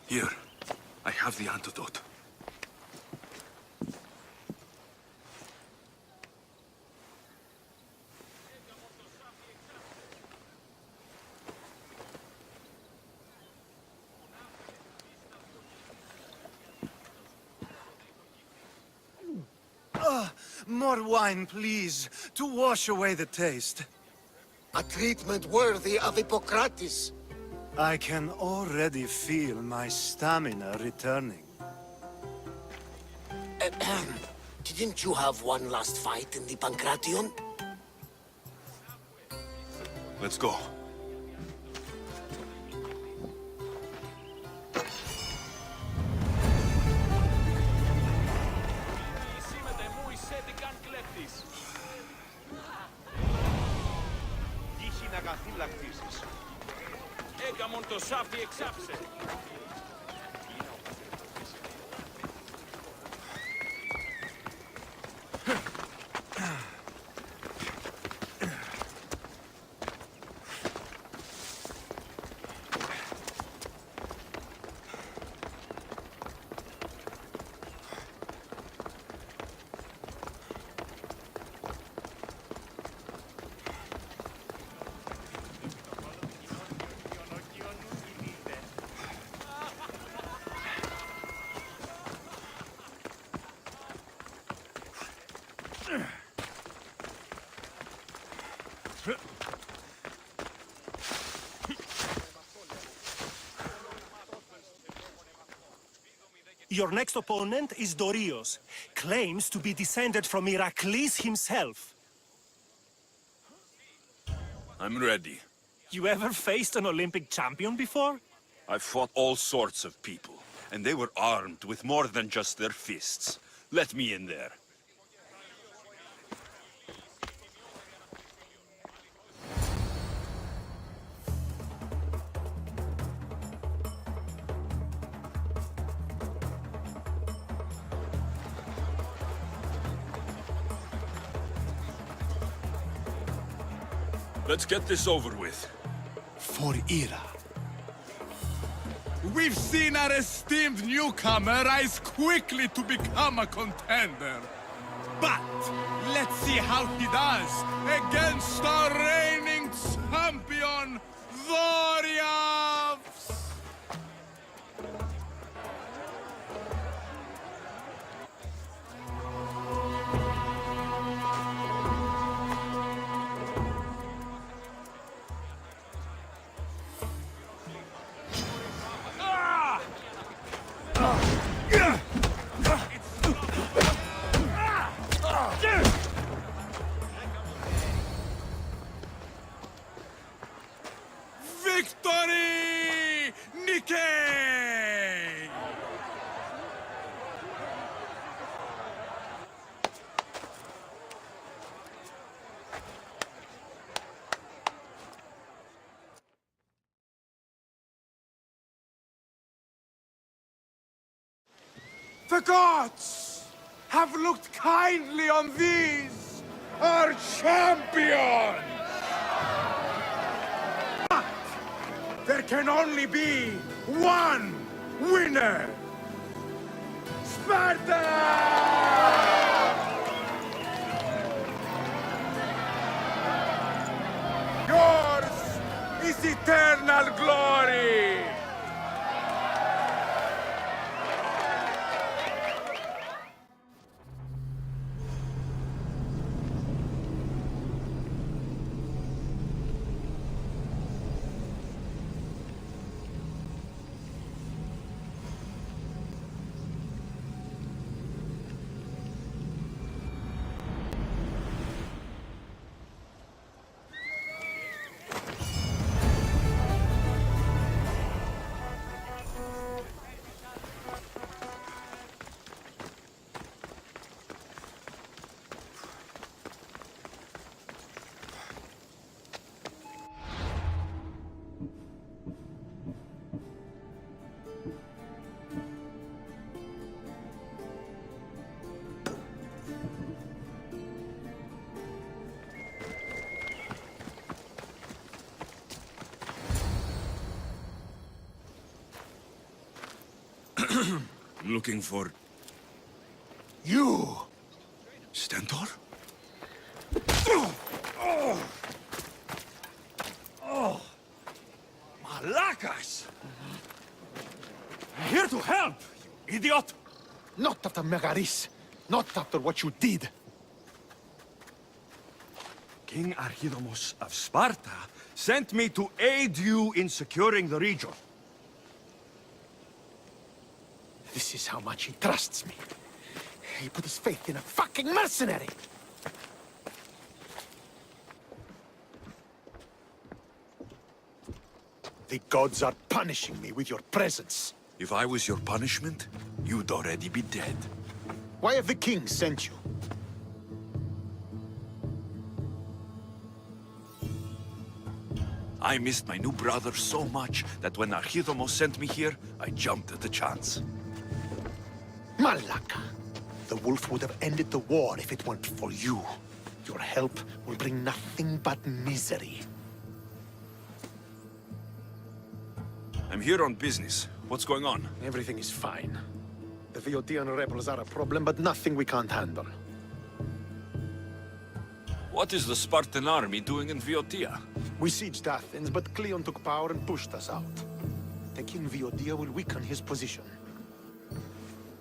Here, I have the antidote. More wine, please, to wash away the taste. A treatment worthy of Hippocrates. I can already feel my stamina returning. Didn't you have one last fight in the Pankration? Let's go. Έκαμον το σάφι εξάψε. Your next opponent is Dorios. Claims to be descended from Heracles himself. I'm ready. You ever faced an Olympic champion before? I've fought all sorts of people, and they were armed with more than just their fists. Let me in there. Let's get this over with. For Ira. We've seen our esteemed newcomer rise quickly to become a contender. But let's see how he does against our reigning champion, Dorios! Victory! Nikkei! The gods have looked kindly on these, our champions! But there can only be one winner! Sparta! Yours is eternal glory! Looking for... You! Stentor? Oh! Malakas! I'm here to help, you idiot! Not after Megaris. Not after what you did. King Aristaios of Sparta sent me to aid you in securing the region. This is how much he trusts me. He put his faith in a fucking mercenary! The gods are punishing me with your presence. If I was your punishment, you'd already be dead. Why have the king sent you? I missed my new brother so much that when Aristaios sent me here, I jumped at the chance. Malaka! The wolf would have ended the war if it weren't for you. Your help will bring nothing but misery. I'm here on business. What's going on? Everything is fine. The Viotian rebels are a problem, but nothing we can't handle. What is the Spartan army doing in Viotia? We sieged Athens, but Cleon took power and pushed us out. Taking Viotia will weaken his position.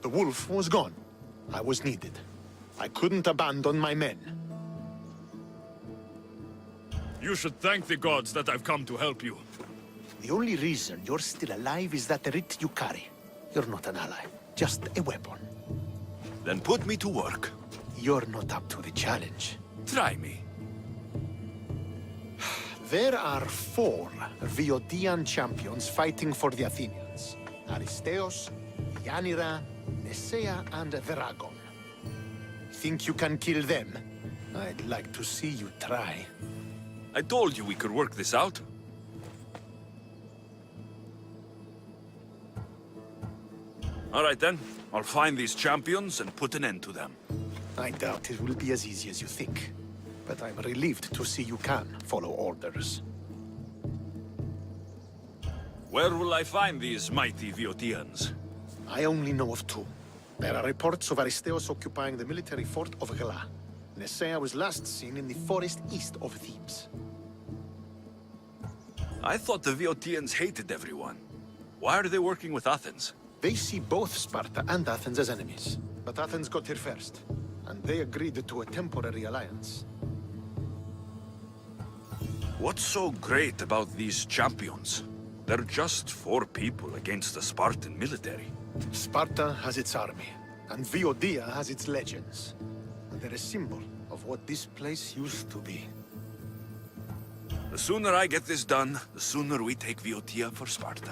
The wolf was gone. I was needed. I couldn't abandon my men. You should thank the gods that I've come to help you. The only reason you're still alive is that writ you carry. You're not an ally, just a weapon. Then put me to work. You're not up to the challenge. Try me. There are 4 Viotian champions fighting for the Athenians. Aristaios, Yanira, Nessia, and Veragon. Think you can kill them? I'd like to see you try. I told you we could work this out. All right then. I'll find these champions and put an end to them. I doubt it will be as easy as you think. But I'm relieved to see you can follow orders. Where will I find these mighty Viotians? I only know of 2. There are reports of Aristaios occupying the military fort of Gela. Nessia was last seen in the forest east of Thebes. I thought the Viotians hated everyone. Why are they working with Athens? They see both Sparta and Athens as enemies. But Athens got here first, and they agreed to a temporary alliance. What's so great about these champions? They're just 4 people against the Spartan military. Sparta has its army, and Viotia has its legends. And they're a symbol of what this place used to be. The sooner I get this done, the sooner we take Viotia for Sparta.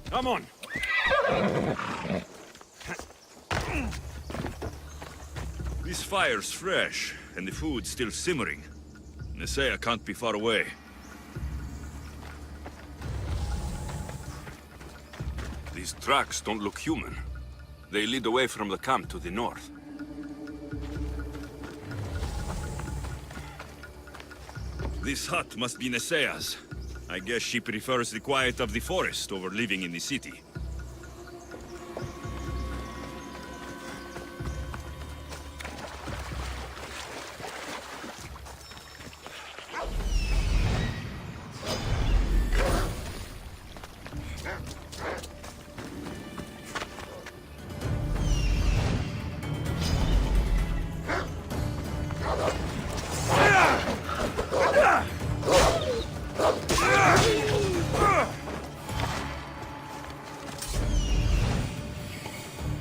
Come on. This fire's fresh, and the food's still simmering. Nessia can't be far away. These tracks don't look human. They lead away from the camp to the north. This hut must be Nessia's. I guess she prefers the quiet of the forest over living in the city.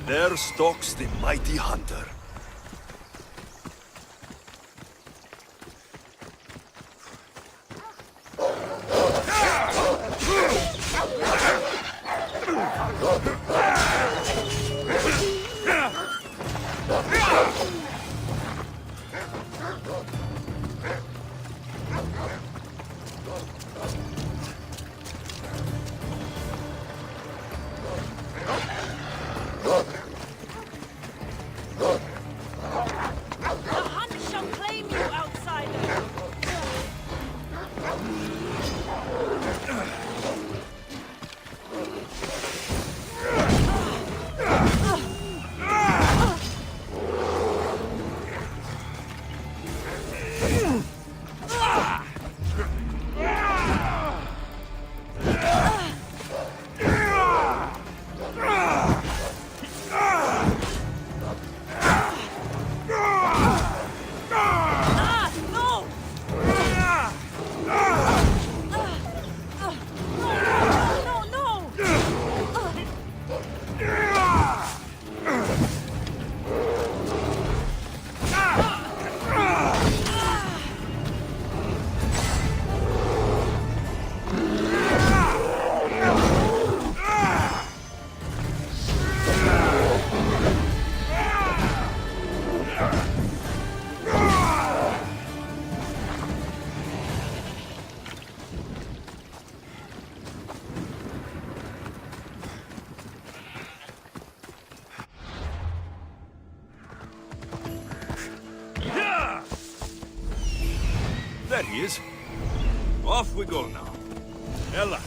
There stalks the mighty hunter. There he is. Off we go now. Ella.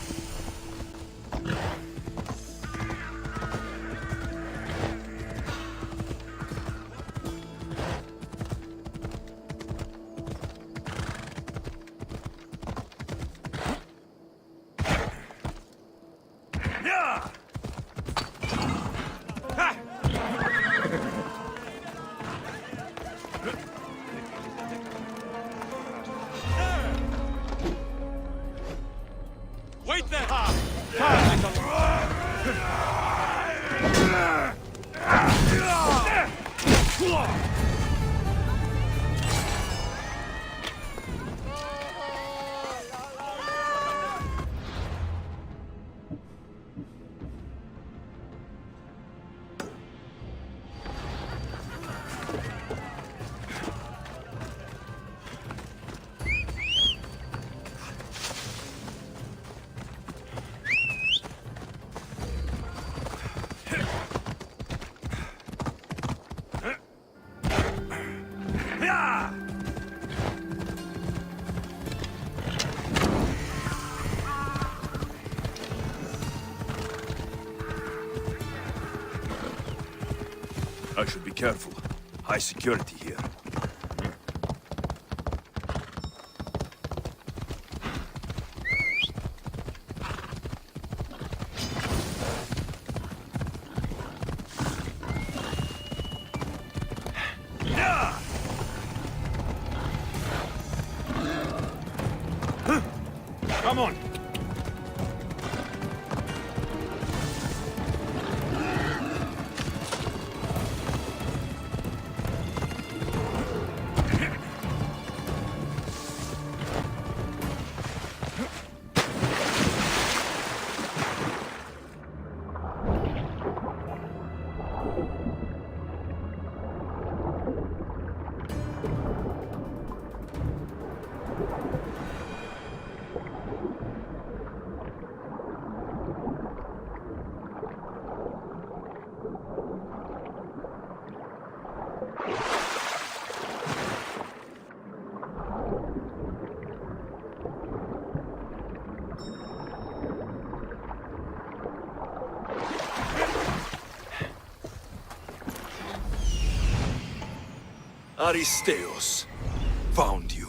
Wait there! I should be careful. High security here. on! Aristaios found you.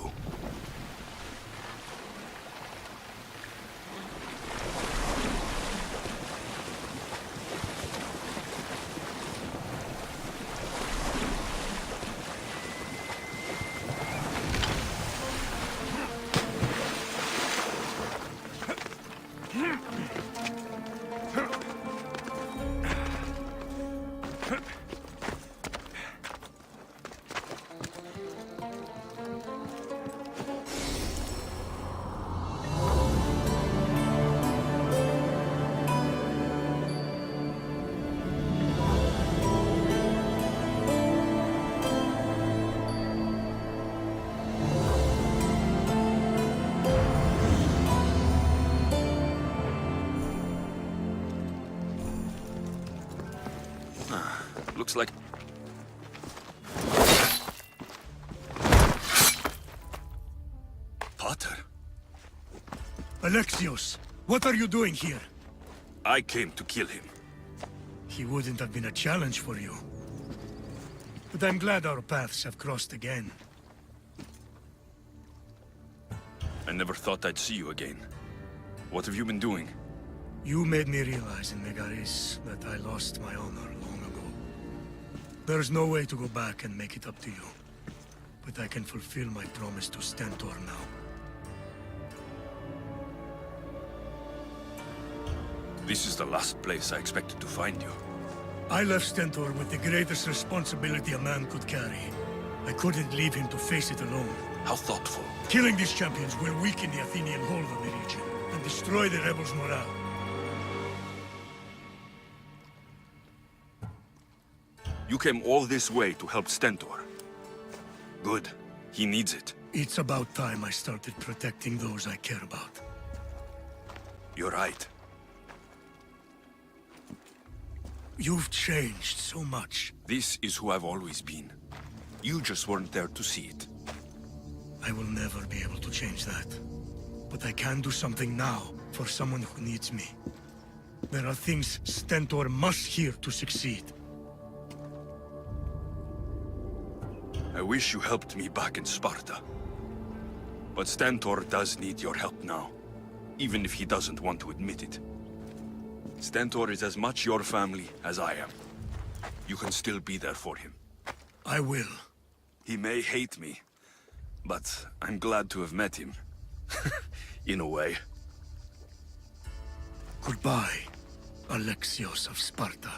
Looks like... Potter? Alexios, what are you doing here? I came to kill him. He wouldn't have been a challenge for you. But I'm glad our paths have crossed again. I never thought I'd see you again. What have you been doing? You made me realize in Megaris that I lost my honor long ago. There's no way to go back and make it up to you. But I can fulfill my promise to Stentor now. This is the last place I expected to find you. I left Stentor with the greatest responsibility a man could carry. I couldn't leave him to face it alone. How thoughtful. Killing these champions will weaken the Athenian hold on the region and destroy the rebels' morale. You came all this way to help Stentor. Good. He needs it. It's about time I started protecting those I care about. You're right. You've changed so much. This is who I've always been. You just weren't there to see it. I will never be able to change that. But I can do something now for someone who needs me. There are things Stentor must hear to succeed. I wish you helped me back in Sparta. But Stentor does need your help now, even if he doesn't want to admit it. Stentor is as much your family as I am. You can still be there for him. I will. He may hate me, but I'm glad to have met him. In a way. Goodbye, Alexios of Sparta.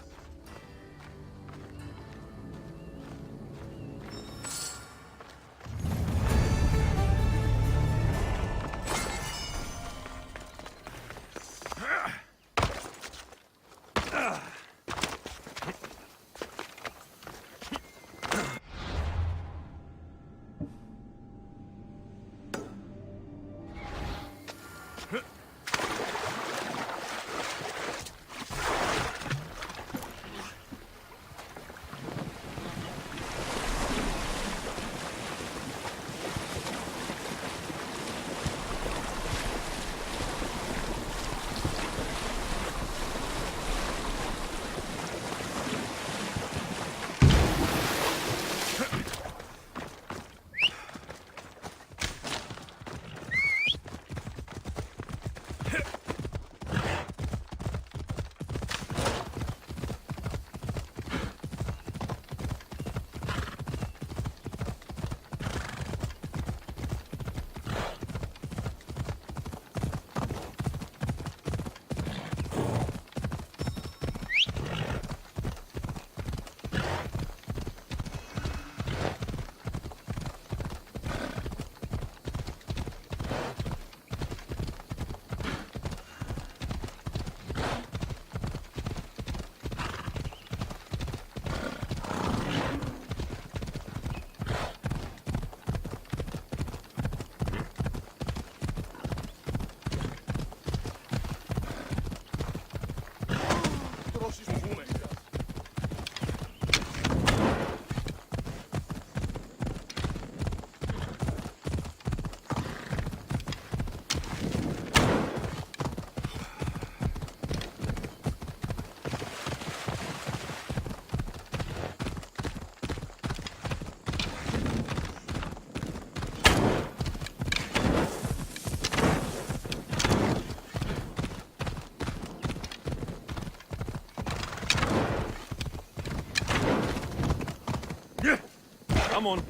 Come on.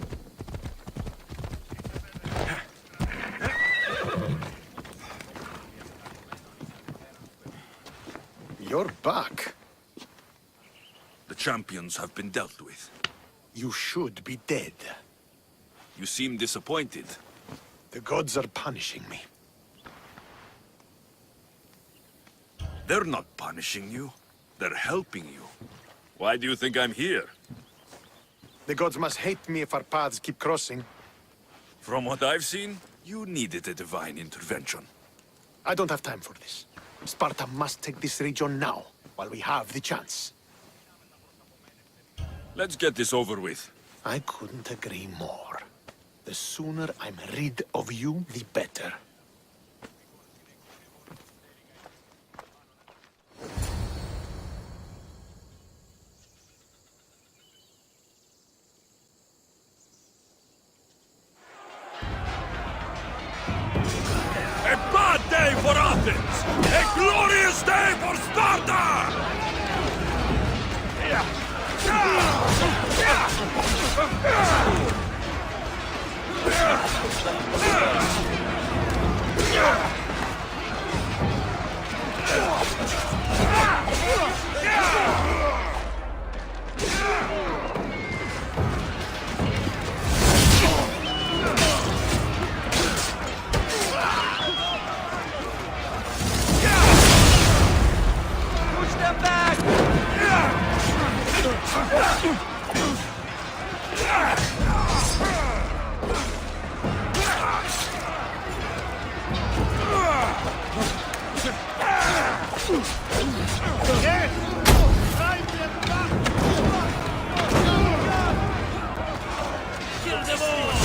You're back. The champions have been dealt with. You should be dead. You seem disappointed. The gods are punishing me. They're not punishing you. They're helping you. Why do you think I'm here? The gods must hate me if our paths keep crossing. From what I've seen, you needed a divine intervention. I don't have time for this. Sparta must take this region now, while we have the chance. Let's get this over with. I couldn't agree more. The sooner I'm rid of you, the better. A bad day for Athens! A glorious day for Sparta! Push them back! Kill them all!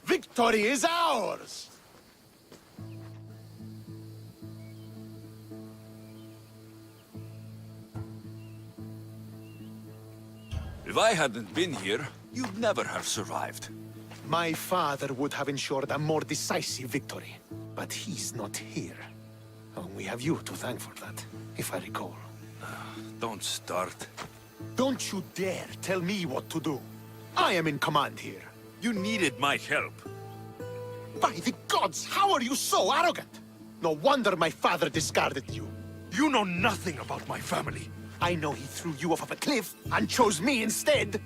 Victory is ours! If I hadn't been here, you'd never have survived. My father would have ensured a more decisive victory. But he's not here. Oh, we have you to thank for that, if I recall. Don't start. Don't you dare tell me what to do. I am in command here. You needed my help. By the gods, how are you so arrogant? No wonder my father discarded you. You know nothing about my family. I know he threw you off of a cliff and chose me instead.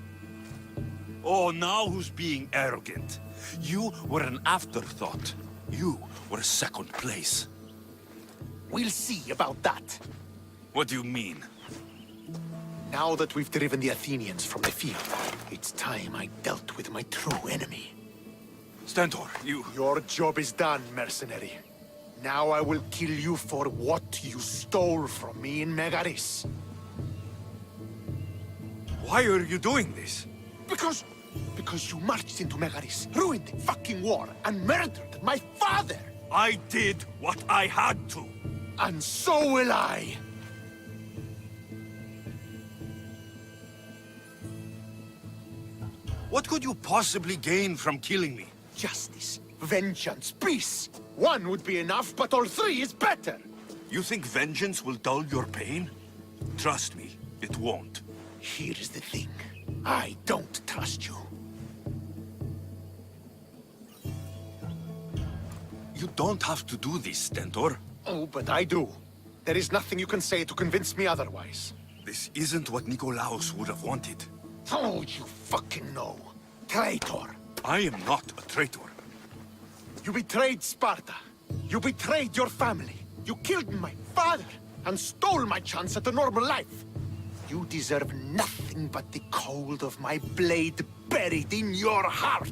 Oh, now who's being arrogant? You were an afterthought. You were second place. We'll see about that. What do you mean? Now that we've driven the Athenians from the field, it's time I dealt with my true enemy. Stentor, you... Your job is done, mercenary. Now I will kill you for what you stole from me in Megaris. Why are you doing this? Because you marched into Megaris, ruined the fucking war, and murdered my father! I did what I had to. And so will I! What could you possibly gain from killing me? Justice, vengeance, peace! One would be enough, but all three is better! You think vengeance will dull your pain? Trust me, it won't. Here's the thing. I don't trust you. You don't have to do this, Stentor. Oh, but I do. There is nothing you can say to convince me otherwise. This isn't what Nikolaos would have wanted. Oh, you fucking know. Traitor. I am not a traitor. You betrayed Sparta. You betrayed your family. You killed my father and stole my chance at a normal life. You deserve nothing but the cold of my blade buried in your heart.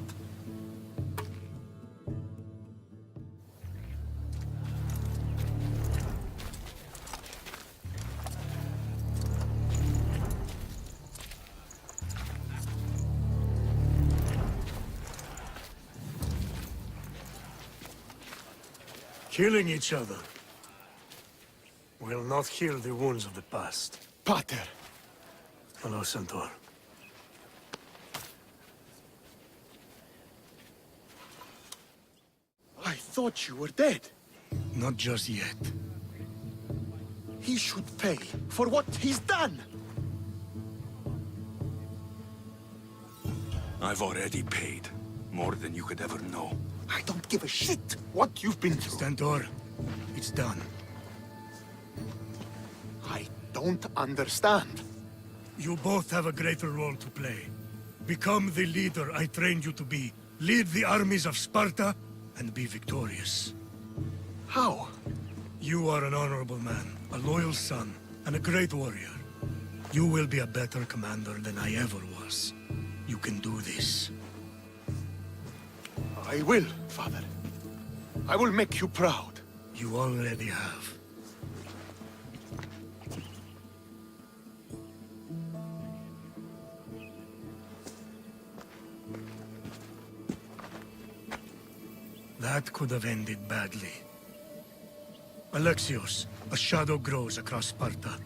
Killing each other will not heal the wounds of the past. Pater. Hello, Centaur. I thought you were dead. Not just yet. He should pay for what he's done. I've already paid. More than you could ever know. I don't give a shit what you've been through. Stentor, it's done. I don't understand. You both have a greater role to play. Become the leader I trained you to be. Lead the armies of Sparta and be victorious. How? You are an honorable man, a loyal son, and a great warrior. You will be a better commander than I ever was. You can do this. I will, Father. I will make you proud. You already have. That could have ended badly. Alexios, a shadow grows across Sparta.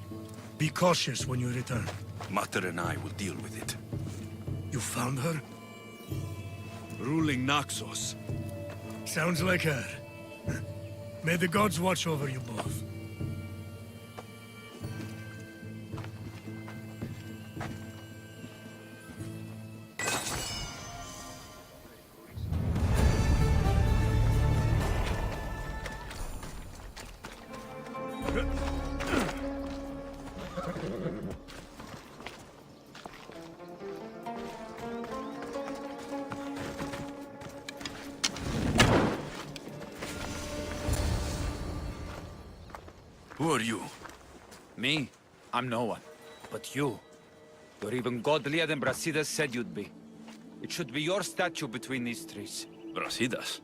Be cautious when you return. Mater and I will deal with it. You found her? Ruling Naxos. Sounds like her. May the gods watch over you both. Who are you? Me? I'm no one. But you. You're even godlier than Brasidas said you'd be. It should be your statue between these trees. Brasidas?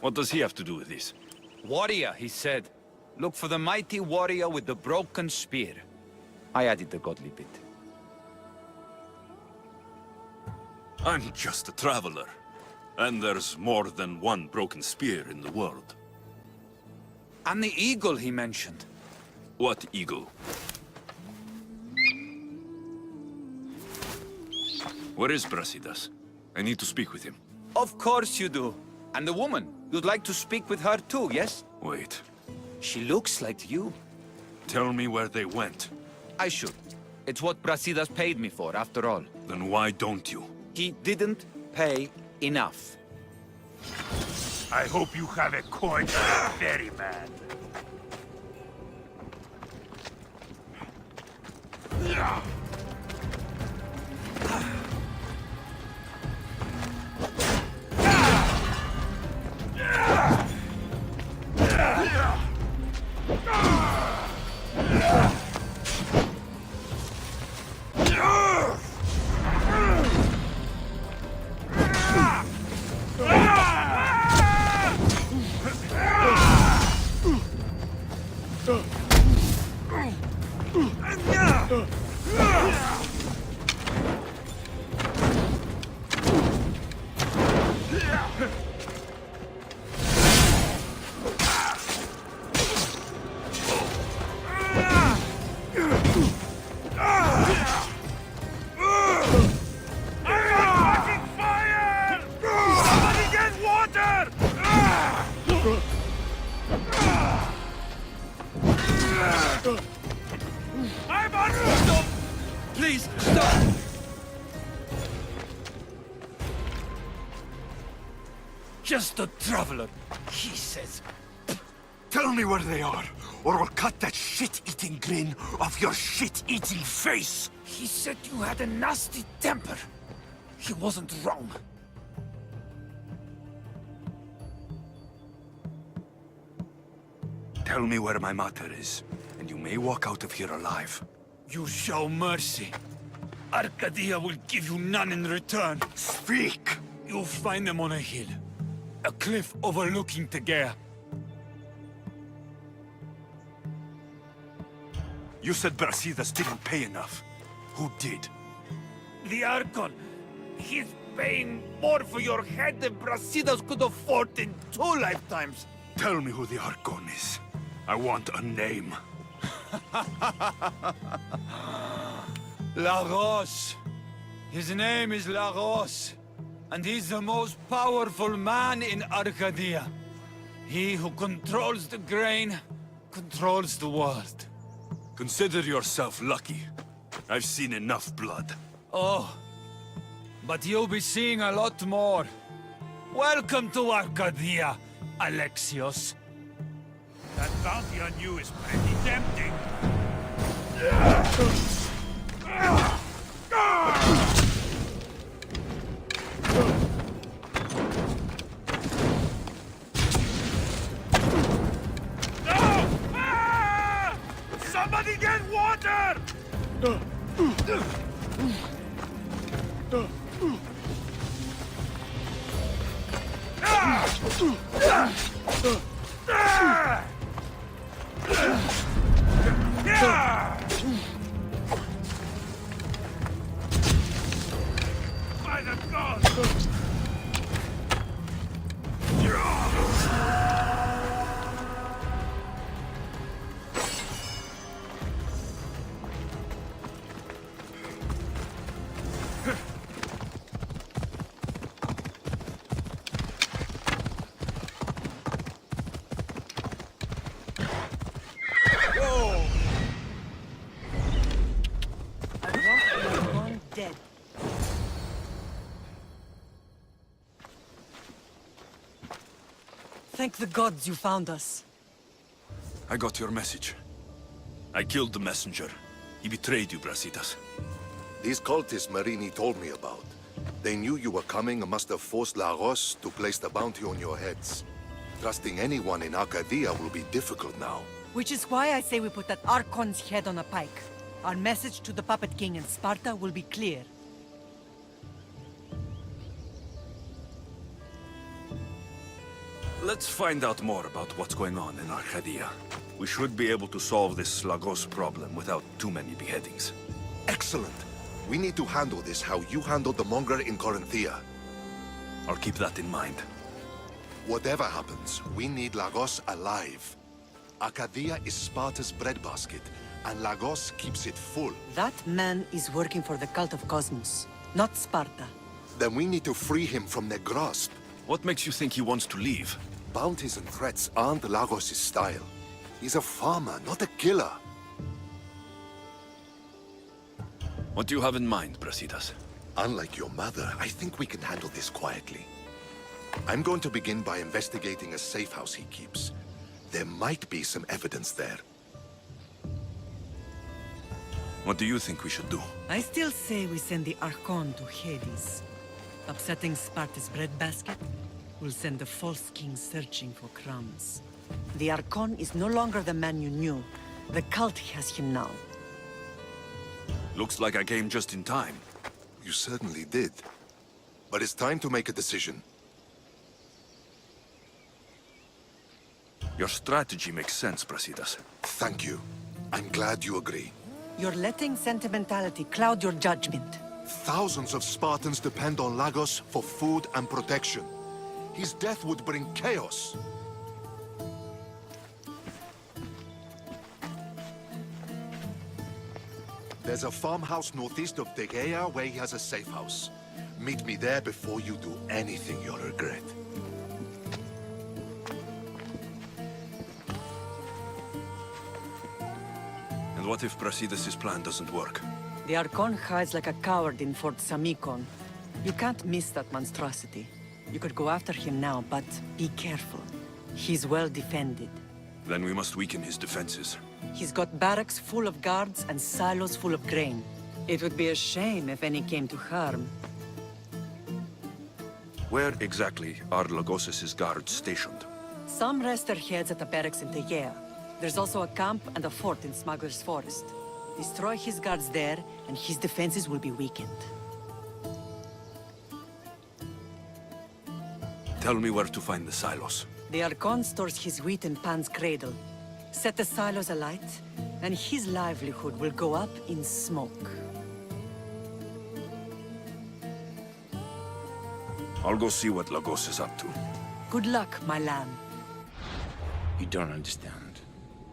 What does he have to do with this? Warrior, he said. Look for the mighty warrior with the broken spear. I added the godly bit. I'm just a traveler. And there's more than one broken spear in the world. And the eagle he mentioned. What eagle? Where is Brasidas? I need to speak with him. Of course you do. And the woman, you'd like to speak with her too, yes? Wait. She looks like you. Tell me where they went. I should. It's what Brasidas paid me for, after all. Then why don't you? He didn't pay enough. I hope you have a coin for the ferryman. Please, stop! Just a traveler, he says. Tell me where they are, or I'll cut that shit-eating grin off your shit-eating face! He said you had a nasty temper. He wasn't wrong. Tell me where my mater is, and you may walk out of here alive. You show mercy. Arcadia will give you none in return. Speak! You'll find them on a hill. A cliff overlooking Tegea. You said Brasidas didn't pay enough. Who did? The Archon. He's paying more for your head than Brasidas could afford in 2 lifetimes. Tell me who the Archon is. I want a name. Lagos. His name is Lagos. And he's the most powerful man in Arcadia. He who controls the grain, controls the world. Consider yourself lucky. I've seen enough blood. Oh, but you'll be seeing a lot more. Welcome to Arcadia, Alexios. That bounty on you is pretty tempting. No! Ah! Somebody get water! By the gods! Dead. Thank the gods you found us. I got your message. I killed the messenger. He betrayed you, Brasidas. These cultists Marini told me about. They knew you were coming and must have forced Lagos to place the bounty on your heads. Trusting anyone in Arcadia will be difficult now. Which is why I say we put that Archon's head on a pike. Our message to the Puppet King in Sparta will be clear. Let's find out more about what's going on in Arcadia. We should be able to solve this Lagos problem without too many beheadings. Excellent. We need to handle this how you handled the monger in Corinthia. I'll keep that in mind. Whatever happens, we need Lagos alive. Arcadia is Sparta's breadbasket, and Lagos keeps it full. That man is working for the cult of Cosmos, not Sparta. Then we need to free him from their grasp. What makes you think he wants to leave? Bounties and threats aren't Lagos' style. He's a farmer, not a killer. What do you have in mind, Brasidas? Unlike your mother, I think we can handle this quietly. I'm going to begin by investigating a safe house he keeps. There might be some evidence there. What do you think we should do? I still say we send the Archon to Hades. Upsetting Sparta's breadbasket will send the false king searching for crumbs. The Archon is no longer the man you knew. The cult has him now. Looks like I came just in time. You certainly did. But it's time to make a decision. Your strategy makes sense, Brasidas. Thank you. I'm glad you agree. You're letting sentimentality cloud your judgment. Thousands of Spartans depend on Lagos for food and protection. His death would bring chaos. There's a farmhouse northeast of Tegea where he has a safe house. Meet me there before you do anything you'll regret. And what if Brasidas' plan doesn't work? The Archon hides like a coward in Fort Samikon. You can't miss that monstrosity. You could go after him now, but be careful. He's well defended. Then we must weaken his defenses. He's got barracks full of guards and silos full of grain. It would be a shame if any came to harm. Where exactly are Lagos' guards stationed? Some rest their heads at the barracks in Tegea. There's also a camp and a fort in Smuggler's Forest. Destroy his guards there, and his defenses will be weakened. Tell me where to find the silos. The Archon stores his wheat in Pan's cradle. Set the silos alight, and his livelihood will go up in smoke. I'll go see what Lagos is up to. Good luck, my lamb. You don't understand.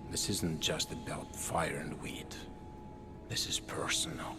This isn't just about fire and wheat. This is personal.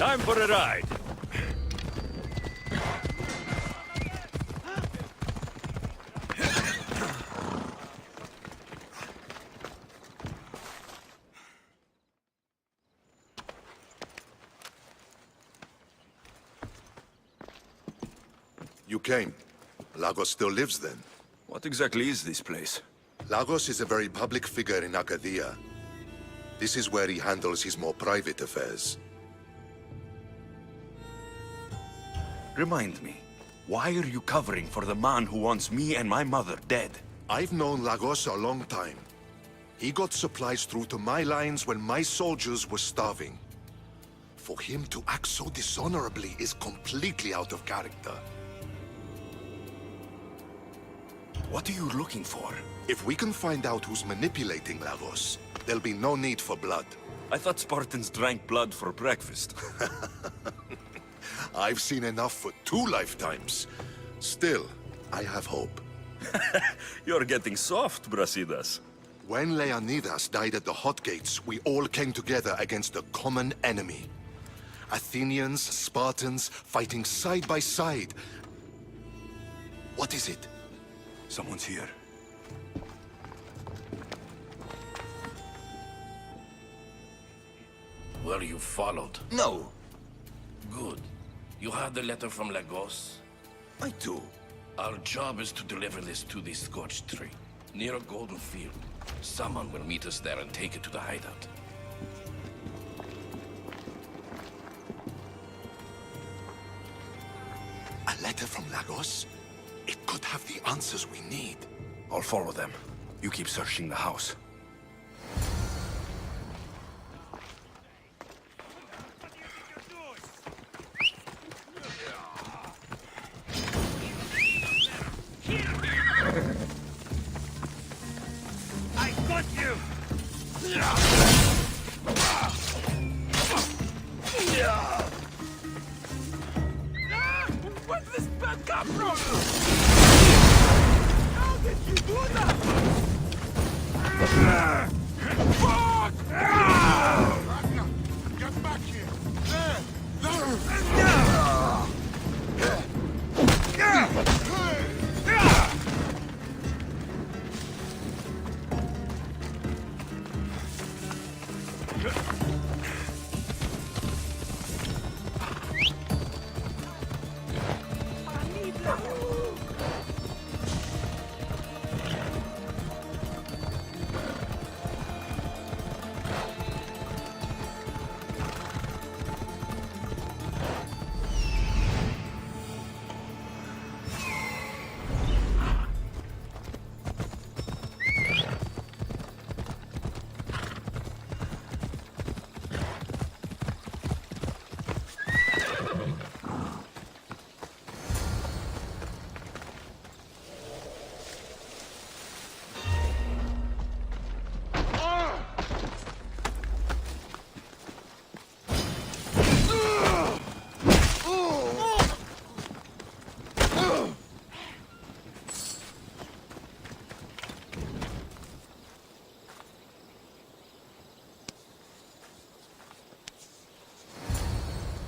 Time for a ride. You came. Lagos still lives then? What exactly is this place? Lagos is a very public figure in Arcadia. This is where he handles his more private affairs. Remind me, why are you covering for the man who wants me and my mother dead? I've known Lagos a long time. He got supplies through to my lines when my soldiers were starving. For him to act so dishonorably is completely out of character. What are you looking for? If we can find out who's manipulating Lagos, there'll be no need for blood. I thought Spartans drank blood for breakfast. I've seen enough for 2 lifetimes. Still, I have hope. You're getting soft, Brasidas. When Leonidas died at the Hot Gates, we all came together against a common enemy. Athenians, Spartans, fighting side by side. What is it? Someone's here. Were you followed? No. Good. You had the letter from Lagos? I do. Our job is to deliver this to the scorched tree, near a golden field. Someone will meet us there and take it to the hideout. A letter from Lagos? It could have the answers we need. I'll follow them. You keep searching the house. I got you! Where's this bad come from? How did you do that? Fuck! Get back here!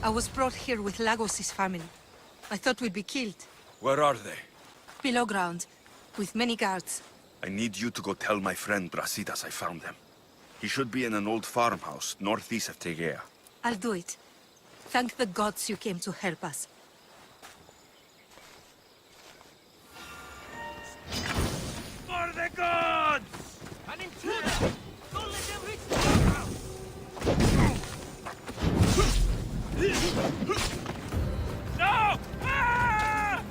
I was brought here with Lagos' family. I thought we'd be killed. Where are they? Below ground, with many guards. I need you to go tell my friend Brasidas I found them. He should be in an old farmhouse northeast of Tegea. I'll do it. Thank the gods you came to help us. For the gods! An intruder! Don't let them reach the farmhouse! No! Ah!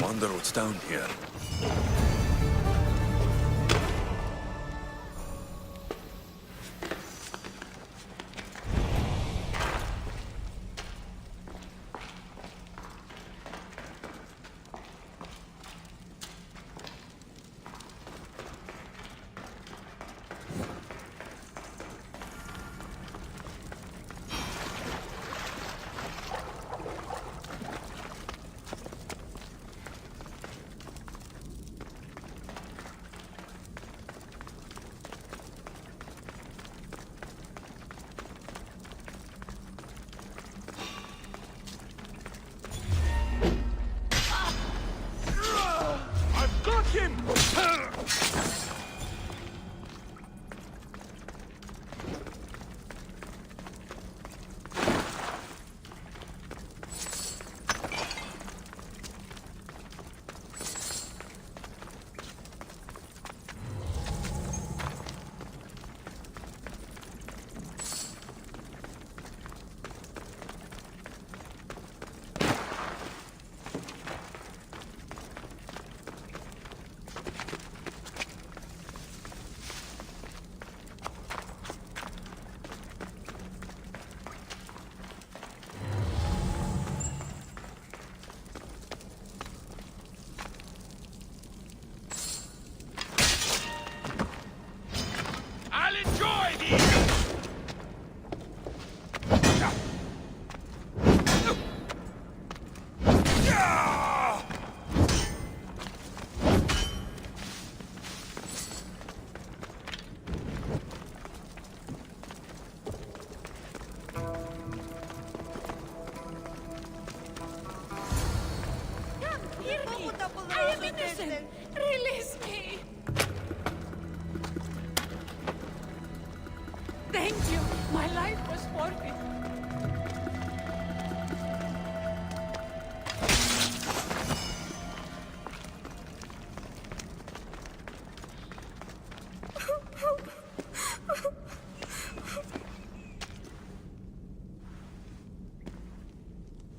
Wonder what's down here. I am innocent! Release me! Thank you! My life was worth it!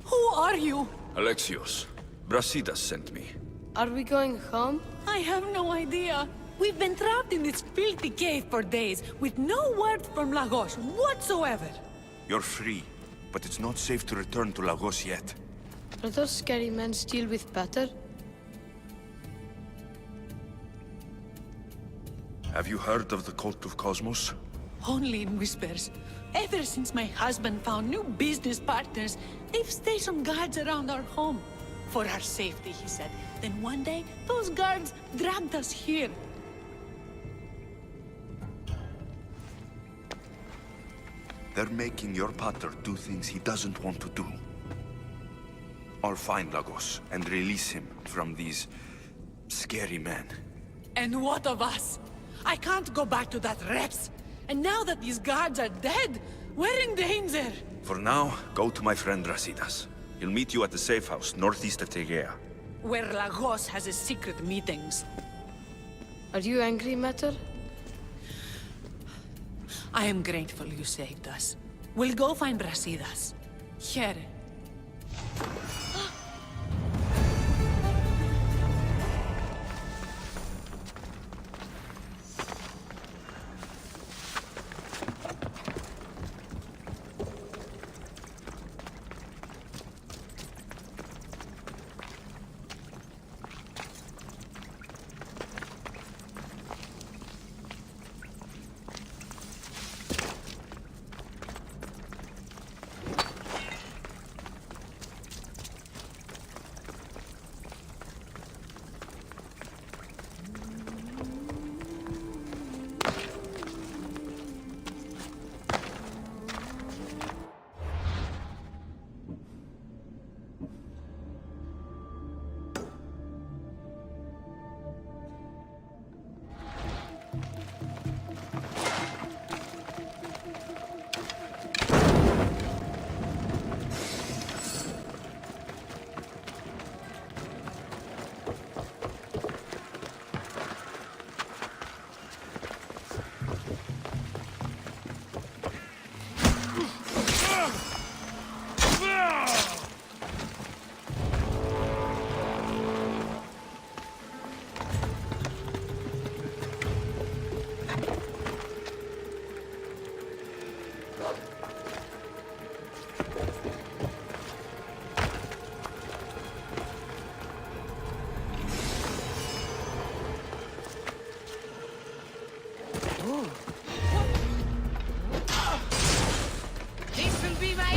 Who are you? Alexios. Brasidas sent me. Are we going home? I have no idea. We've been trapped in this filthy cave for days, with no word from Lagos whatsoever. You're free, but it's not safe to return to Lagos yet. Are those scary men still with Peter? Have you heard of the Cult of Cosmos? Only in whispers. Ever since my husband found new business partners, they've stationed guards around our home. For our safety, he said. Then one day, those guards dragged us here. They're making your pater do things he doesn't want to do. I'll find Lagos and release him from these scary men. And what of us? I can't go back to that Reps. And now that these guards are dead, we're in danger. For now, go to my friend Brasidas. He'll meet you at the safe house northeast of Tegea. Where Lagos has his secret meetings. Are you angry, Mater? I am grateful you saved us. We'll go find Brasidas. Here. This will be my...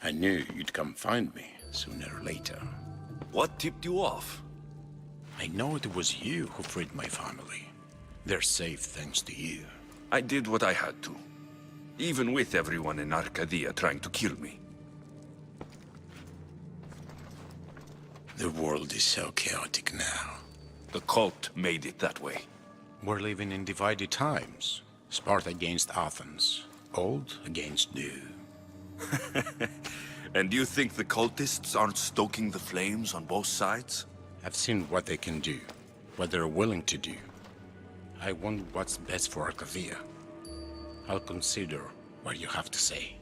I knew you'd come find me, sooner or later. What tipped you off? I know it was you who freed my family. They're safe thanks to you. I did what I had to. Even with everyone in Arcadia trying to kill me. The world is so chaotic now. The cult made it that way. We're living in divided times. Sparta against Athens. Old against new. And do you think the cultists aren't stoking the flames on both sides? I've seen what they can do, what they're willing to do. I want what's best for Arcadia. I'll consider what you have to say.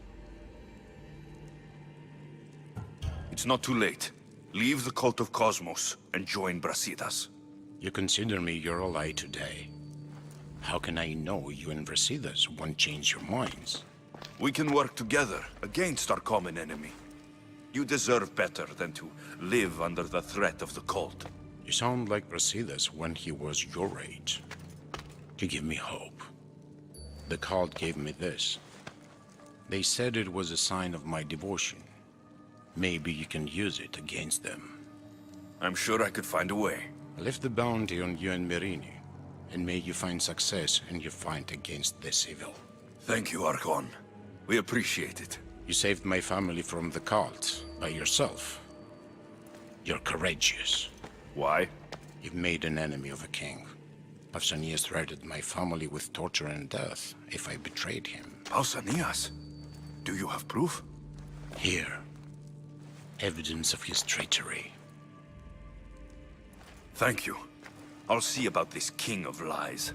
It's not too late. Leave the cult of Cosmos and join Brasidas. You consider me your ally today. How can I know you and Brasidas won't change your minds? We can work together against our common enemy. You deserve better than to live under the threat of the cult. You sound like Brasidas when he was your age. You give me hope. The cult gave me this. They said it was a sign of my devotion. Maybe you can use it against them. I'm sure I could find a way. I left the bounty on you and Merini, and may you find success in your fight against this evil. Thank you, Archon. We appreciate it. You saved my family from the cult by yourself. You're courageous. Why? You've made an enemy of a king. Pausanias threatened my family with torture and death if I betrayed him. Pausanias? Do you have proof? Here. Evidence of his treachery. Thank you. I'll see about this king of lies.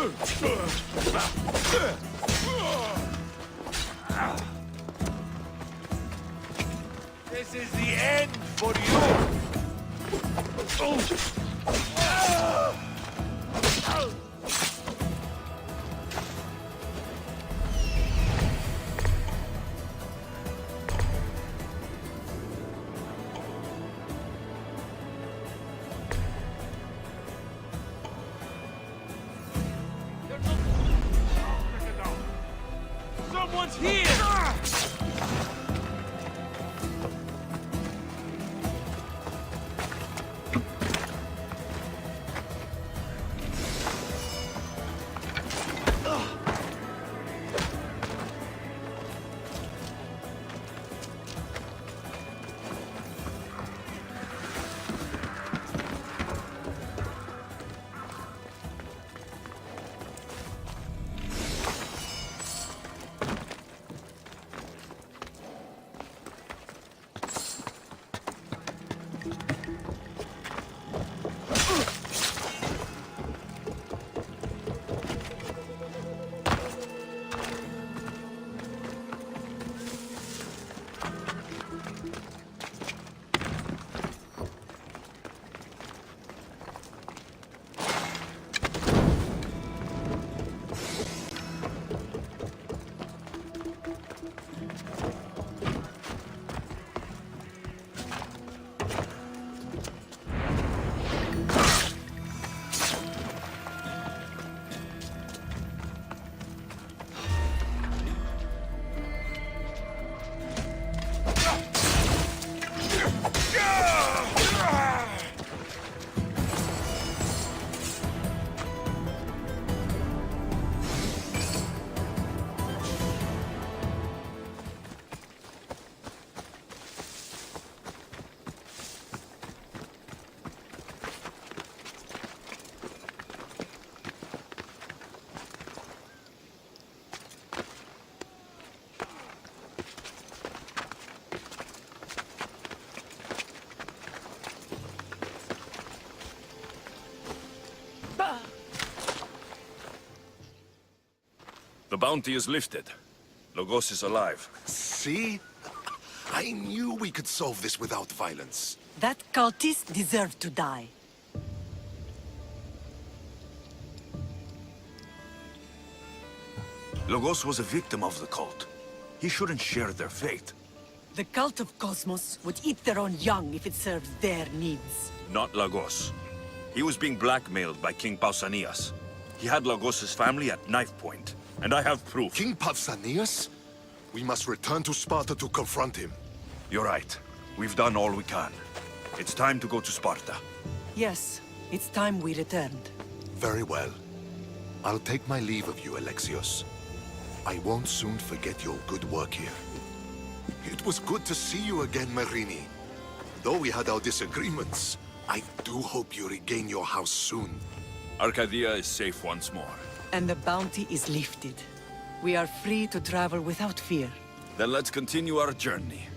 This is the end for you! Someone's here! The bounty is lifted. Logos is alive. See? I knew we could solve this without violence. That cultist deserved to die. Logos was a victim of the cult. He shouldn't share their fate. The cult of Cosmos would eat their own young if it served their needs. Not Lagos. He was being blackmailed by King Pausanias. He had Lagos's family at knife point, and I have proof. King Pausanias? We must return to Sparta to confront him. You're right. We've done all we can. It's time to go to Sparta. Yes, it's time we returned. Very well. I'll take my leave of you, Alexios. I won't soon forget your good work here. It was good to see you again, Marini. Though we had our disagreements, I do hope you regain your house soon. Arcadia is safe once more. And the bounty is lifted. We are free to travel without fear. Then let's continue our journey.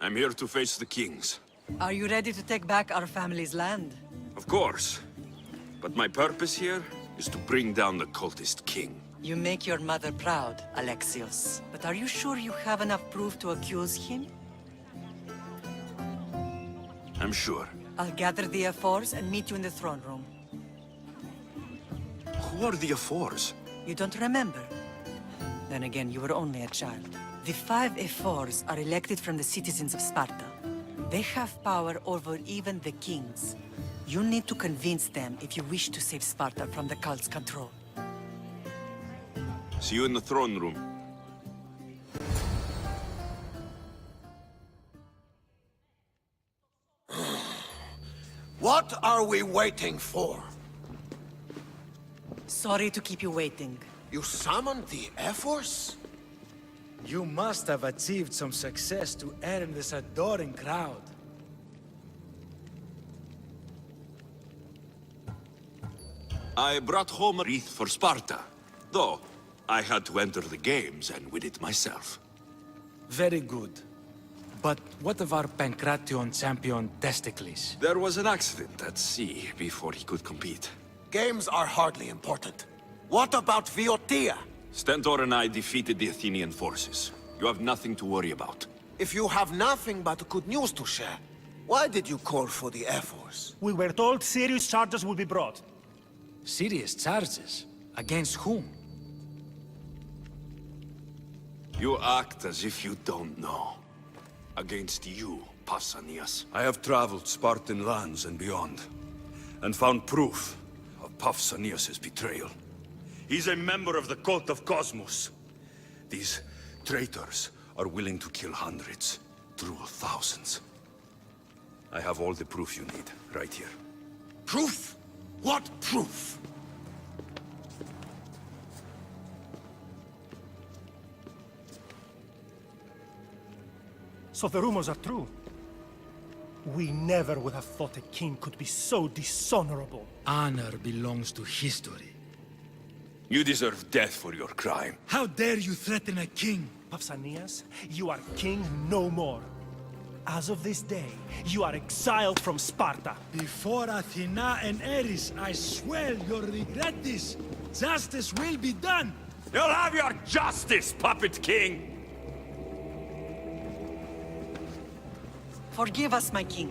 I'm here to face the kings. Are you ready to take back our family's land? Of course. But my purpose here is to bring down the cultist king. You make your mother proud, Alexios. But are you sure you have enough proof to accuse him? I'm sure. I'll gather the F4s and meet you in the throne room. Who are the F4s? You don't remember? Then again, you were only a child. The 5 F4s are elected from the citizens of Sparta. They have power over even the kings. You need to convince them if you wish to save Sparta from the cult's control. See you in the throne room. What are we waiting for? Sorry to keep you waiting. You summoned the Air Force? You must have achieved some success to earn this adoring crowd. I brought home a wreath for Sparta, though I had to enter the games and win it myself. Very good. But what of our Pankration champion Testicles? There was an accident at sea before he could compete. Games are hardly important. What about Viotia? Stentor and I defeated the Athenian forces. You have nothing to worry about. If you have nothing but good news to share, why did you call for the Air Force? We were told serious charges will be brought. Serious charges? Against whom? You act as if you don't know. Against you, Pausanias. I have traveled Spartan lands and beyond, and found proof of Pausanias' betrayal. He's a member of the cult of Cosmos. These traitors are willing to kill hundreds, through thousands. I have all the proof you need, right here. Proof? What proof? So the rumors are true. We never would have thought a king could be so dishonorable. Honor belongs to history. You deserve death for your crime. How dare you threaten a king? Pausanias, you are king no more. As of this day, you are exiled from Sparta. Before Athena and Ares, I swear you'll regret this. Justice will be done. You'll have your justice, puppet king! Forgive us, my king.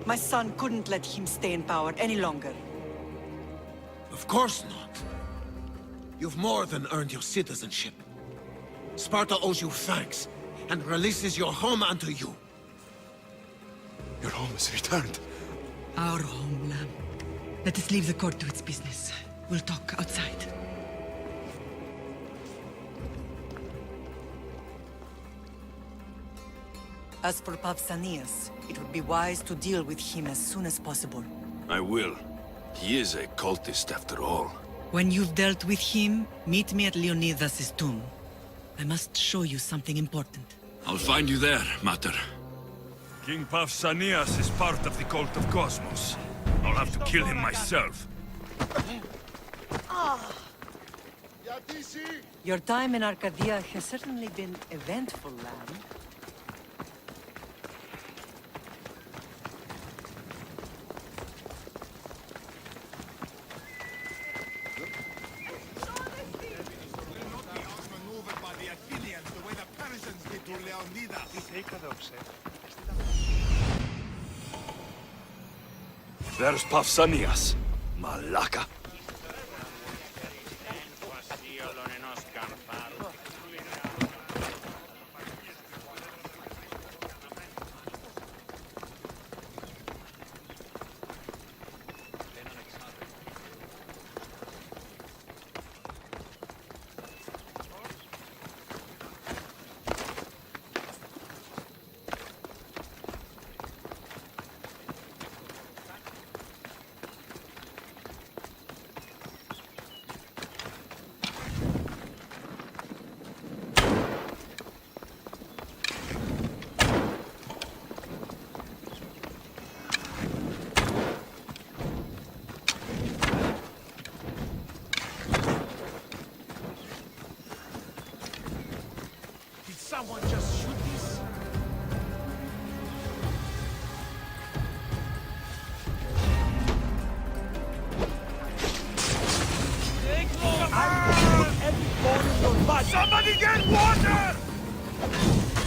My son couldn't let him stay in power any longer. Of course not. You've more than earned your citizenship. Sparta owes you thanks, and releases your home unto you. Your home is returned. Our homeland. Let us leave the court to its business. We'll talk outside. As for Pausanias, it would be wise to deal with him as soon as possible. I will. He is a cultist after all. When you've dealt with him, meet me at Leonidas' tomb. I must show you something important. I'll find you there, Mater. King Pausanias is part of the cult of Cosmos. I'll have to kill him myself. Your time in Arcadia has certainly been eventful, lad. There's Pausanias. Malaka. Someone just shoot this? Somebody get water!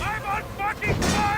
I'm on fucking fire!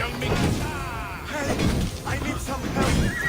Tell me. Hey, I need some help.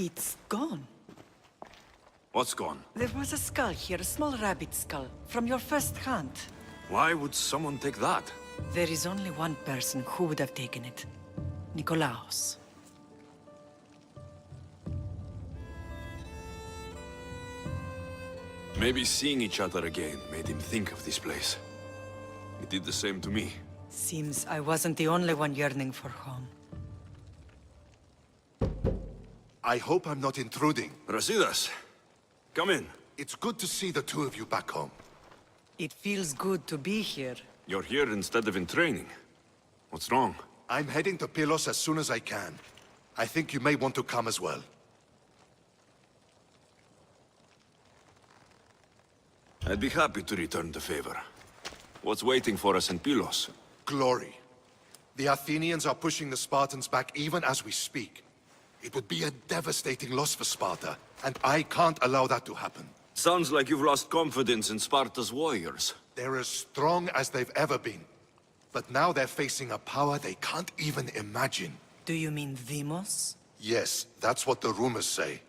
It's gone. What's gone? There was a skull here, a small rabbit skull, from your first hunt. Why would someone take that? There is only one person who would have taken it. Nikolaos. Maybe seeing each other again made him think of this place. It did the same to me. Seems I wasn't the only one yearning for home. I hope I'm not intruding. Aristaios, come in. It's good to see the two of you back home. It feels good to be here. You're here instead of in training. What's wrong? I'm heading to Pylos as soon as I can. I think you may want to come as well. I'd be happy to return the favor. What's waiting for us in Pylos? Glory. The Athenians are pushing the Spartans back even as we speak. It would be a devastating loss for Sparta, and I can't allow that to happen. Sounds like you've lost confidence in Sparta's warriors. They're as strong as they've ever been. But now they're facing a power they can't even imagine. Do you mean Demos? Yes, that's what the rumors say.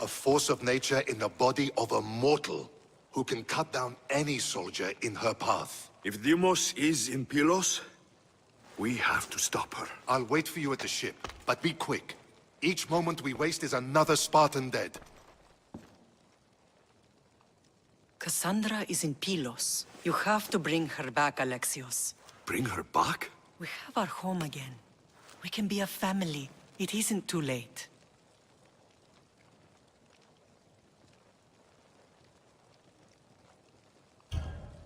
A force of nature in the body of a mortal who can cut down any soldier in her path. If Demos is in Pylos, we have to stop her. I'll wait for you at the ship, but be quick. Each moment we waste is another Spartan dead. Cassandra is in Pylos. You have to bring her back, Alexios. Bring her back? We have our home again. We can be a family. It isn't too late.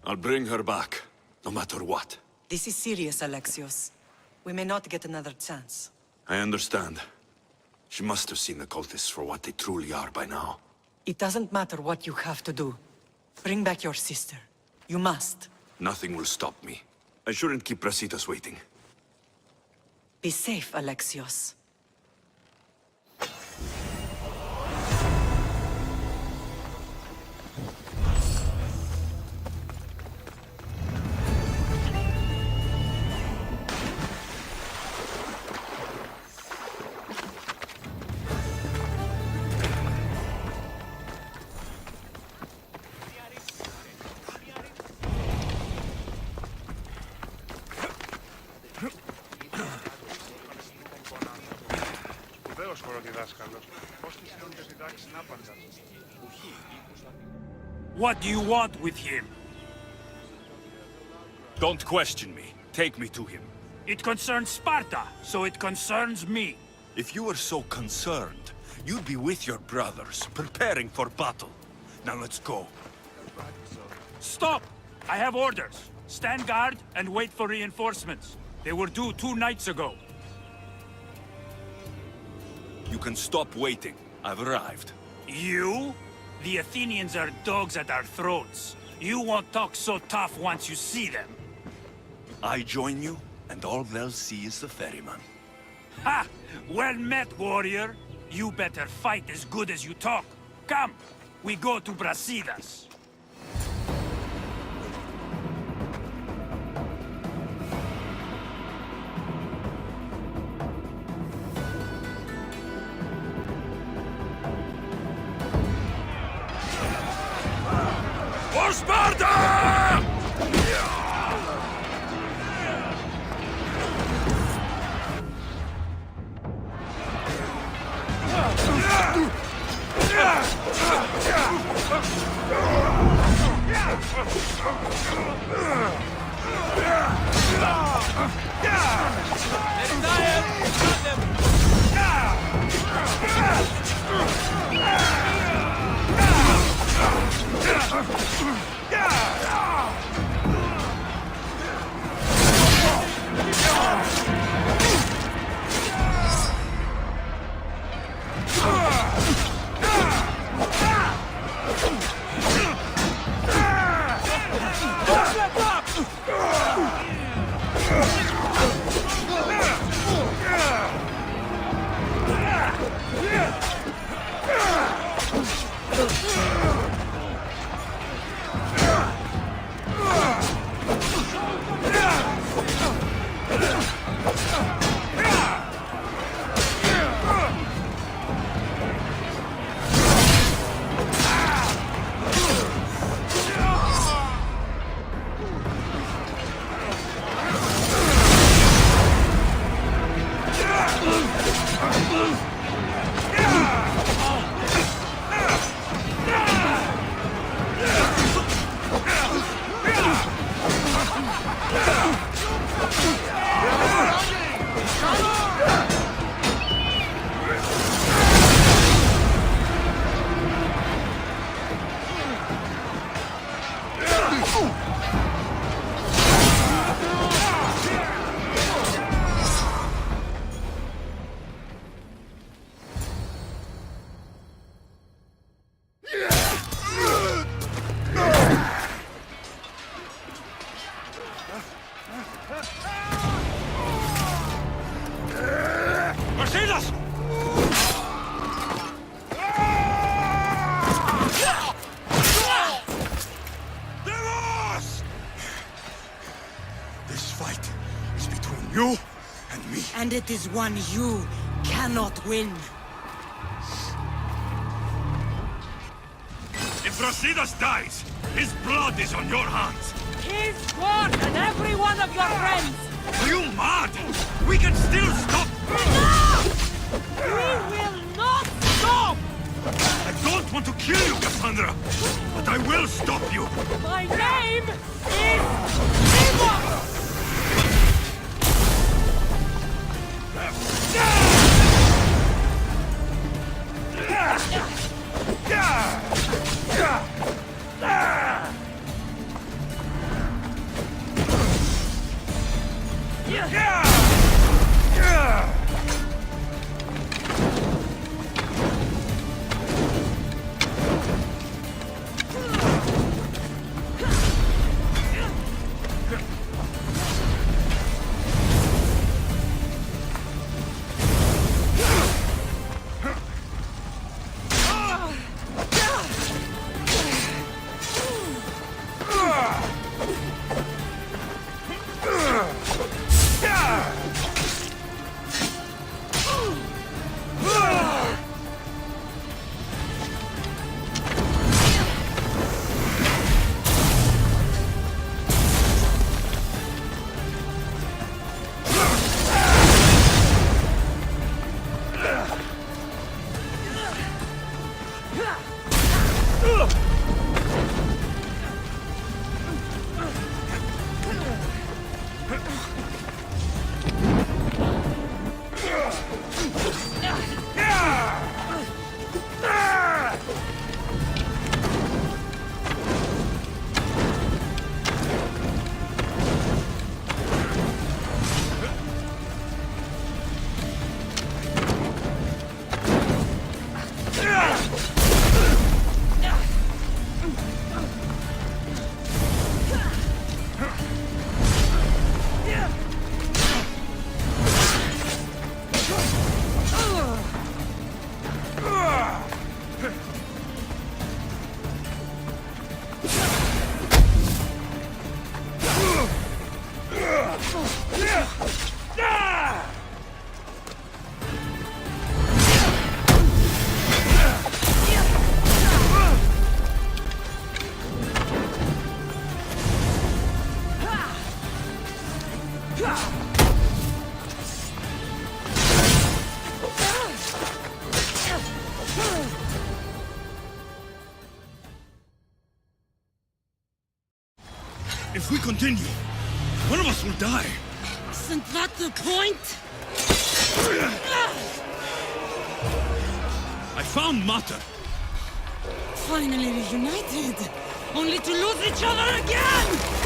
I'll bring her back, no matter what. This is serious, Alexios. We may not get another chance. I understand. She must have seen the cultists for what they truly are by now. It doesn't matter what you have to do. Bring back your sister. You must. Nothing will stop me. I shouldn't keep Brasidas waiting. Be safe, Alexios. What do you want with him? Don't question me. Take me to him. It concerns Sparta, so it concerns me. If you were so concerned, you'd be with your brothers, preparing for battle. Now let's go. Stop! I have orders. Stand guard and wait for reinforcements. They were due 2 nights ago. You can stop waiting. I've arrived. You? The Athenians are dogs at our throats. You won't talk so tough once you see them. I join you, and all they'll see is the ferryman. Ha! Well met, warrior. You better fight as good as you talk. Come, we go to Brasidas. For Sparta! And it is one you cannot win. If Brasidas dies, his blood is on your hands. His blood and every one of your friends! Are you mad? We can still stop! No! We will not stop! I don't want to kill you, Cassandra, but I will stop you! My name is Eva! If we continue, one of us will die. Isn't that the point? I found Mater. Finally reunited, only to lose each other again!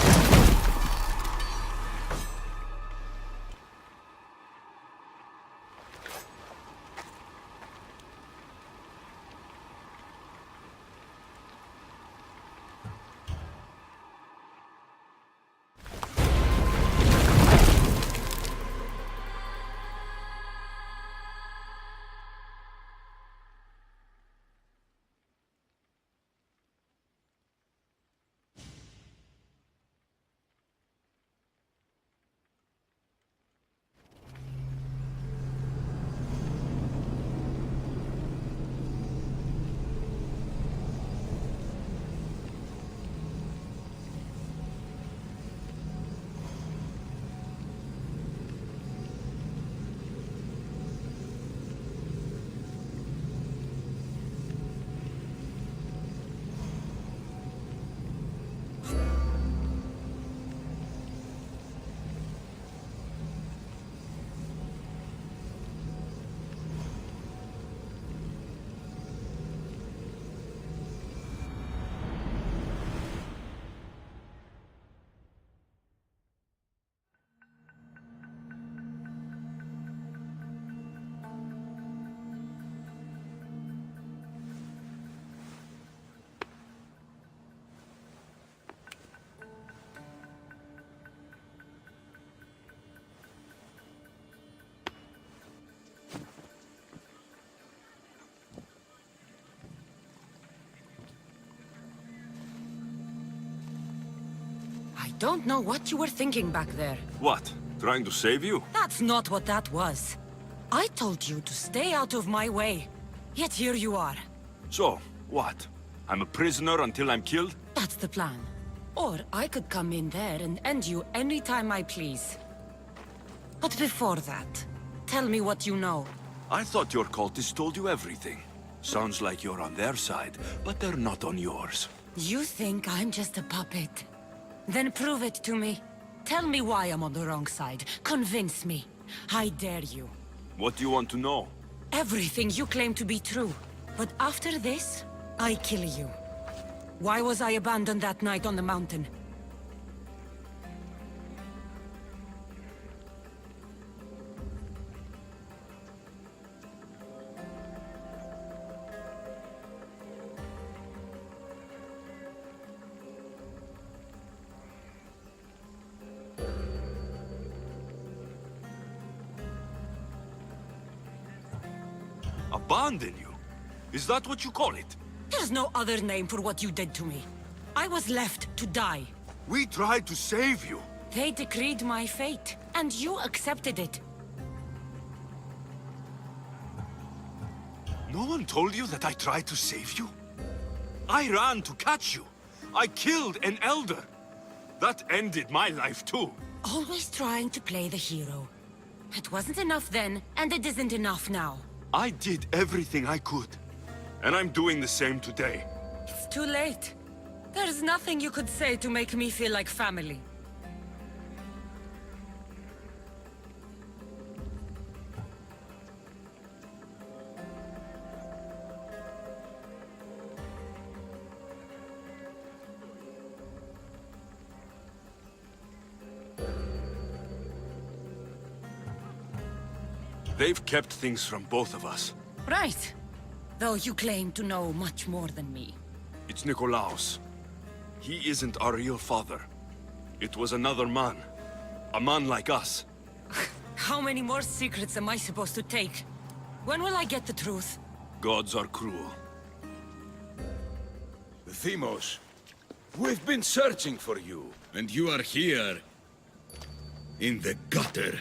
I don't know what you were thinking back there. What? Trying to save you? That's not what that was. I told you to stay out of my way. Yet here you are. So, what? I'm a prisoner until I'm killed? That's the plan. Or I could come in there and end you anytime I please. But before that, tell me what you know. I thought your cultists told you everything. Sounds like you're on their side, but they're not on yours. You think I'm just a puppet? Then prove it to me. Tell me why I'm on the wrong side. Convince me. I dare you. What do you want to know? Everything you claim to be true. But after this, I kill you. Why was I abandoned that night on the mountain? Abandon you? Is that what you call it? There's no other name for what you did to me. I was left to die. We tried to save you. They decreed my fate, and you accepted it. No one told you that I tried to save you? I ran to catch you. I killed an elder. That ended my life too. Always trying to play the hero. It wasn't enough then, and it isn't enough now. I did everything I could. And I'm doing the same today. It's too late. There's nothing you could say to make me feel like family. They've kept things from both of us. Right. Though you claim to know much more than me. It's Nikolaos. He isn't our real father. It was another man. A man like us. How many more secrets am I supposed to take? When will I get the truth? Gods are cruel. Themos, we've been searching for you, and you are here... in the gutter.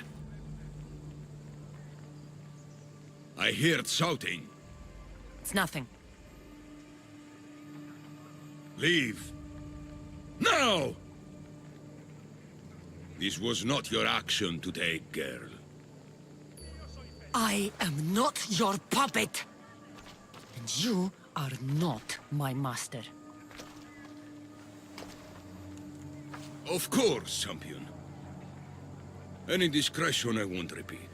I heard shouting. It's nothing. Leave. Now! This was not your action to take, girl. I am not your puppet! And you are not my master. Of course, champion. Any indiscretion I won't repeat.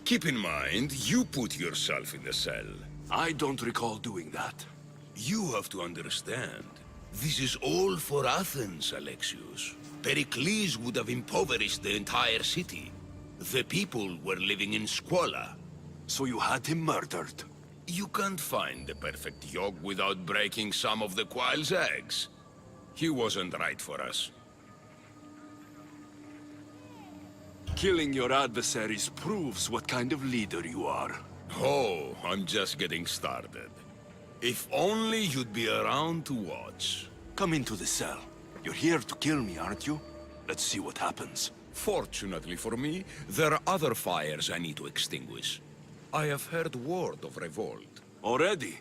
Keep in mind, you put yourself in the cell. I don't recall doing that. You have to understand. This is all for Athens, Alexios. Pericles would have impoverished the entire city. The people were living in squalor. So you had him murdered? You can't find the perfect yolk without breaking some of the quail's eggs. He wasn't right for us. Killing your adversaries proves what kind of leader you are. Oh, I'm just getting started. If only you'd be around to watch. Come into the cell. You're here to kill me, aren't you? Let's see what happens. Fortunately for me, there are other fires I need to extinguish. I have heard word of revolt. Already?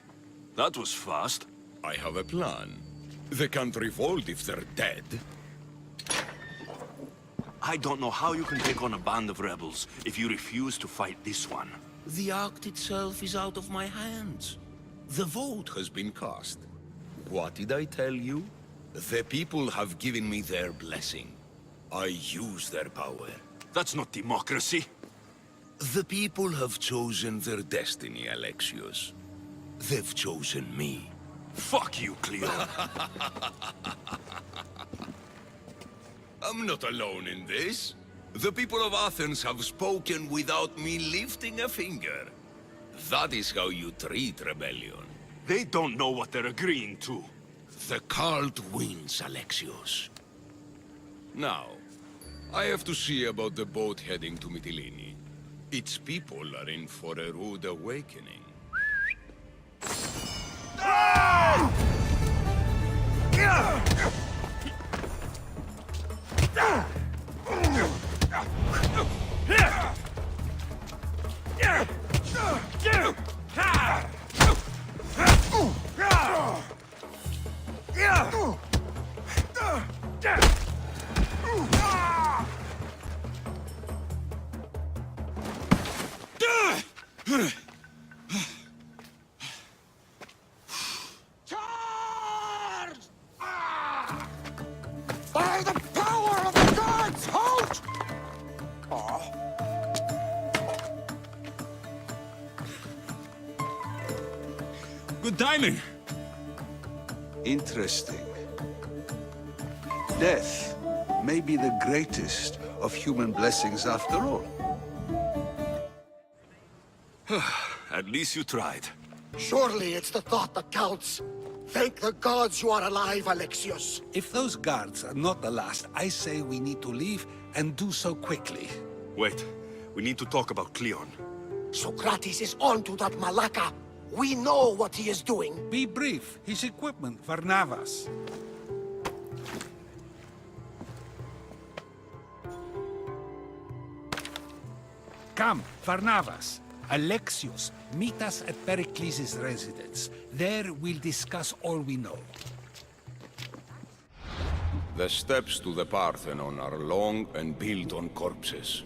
That was fast. I have a plan. They can't revolt if they're dead. I don't know how you can take on a band of rebels if you refuse to fight this one. The act itself is out of my hands. The vote has been cast. What did I tell you? The people have given me their blessing. I use their power. That's not democracy. The people have chosen their destiny, Alexios. They've chosen me. Fuck you, Cleo. I'm not alone in this. The people of Athens have spoken without me lifting a finger. That is how you treat rebellion. They don't know what they're agreeing to. The cult wins, Alexios. Now, I have to see about the boat heading to Mytilene. Its people are in for a rude awakening. By the power of the gods, halt! Good timing. Interesting. Death may be the greatest of human blessings after all. At least you tried. Surely it's the thought that counts. Thank the gods you are alive, Alexios. If those guards are not the last, I say we need to leave and do so quickly. Wait, we need to talk about Cleon. Socrates is on to that Malaka. We know what he is doing. Be brief. His equipment, Varnavas. Come, Varnavas. Alexios, meet us at Pericles' residence. There we'll discuss all we know. The steps to the Parthenon are long and built on corpses.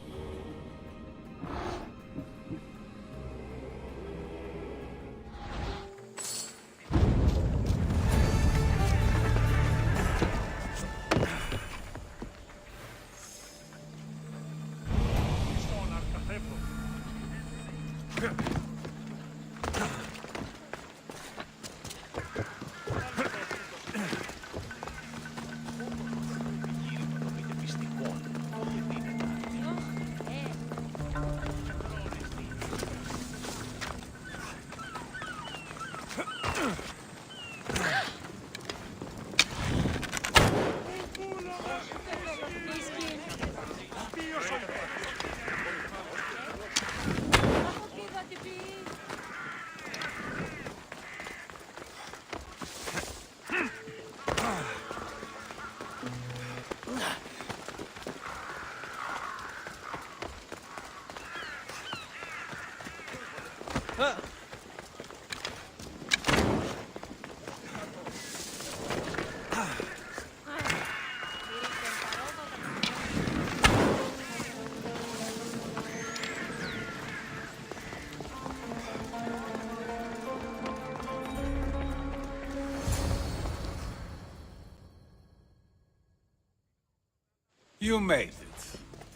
You made it.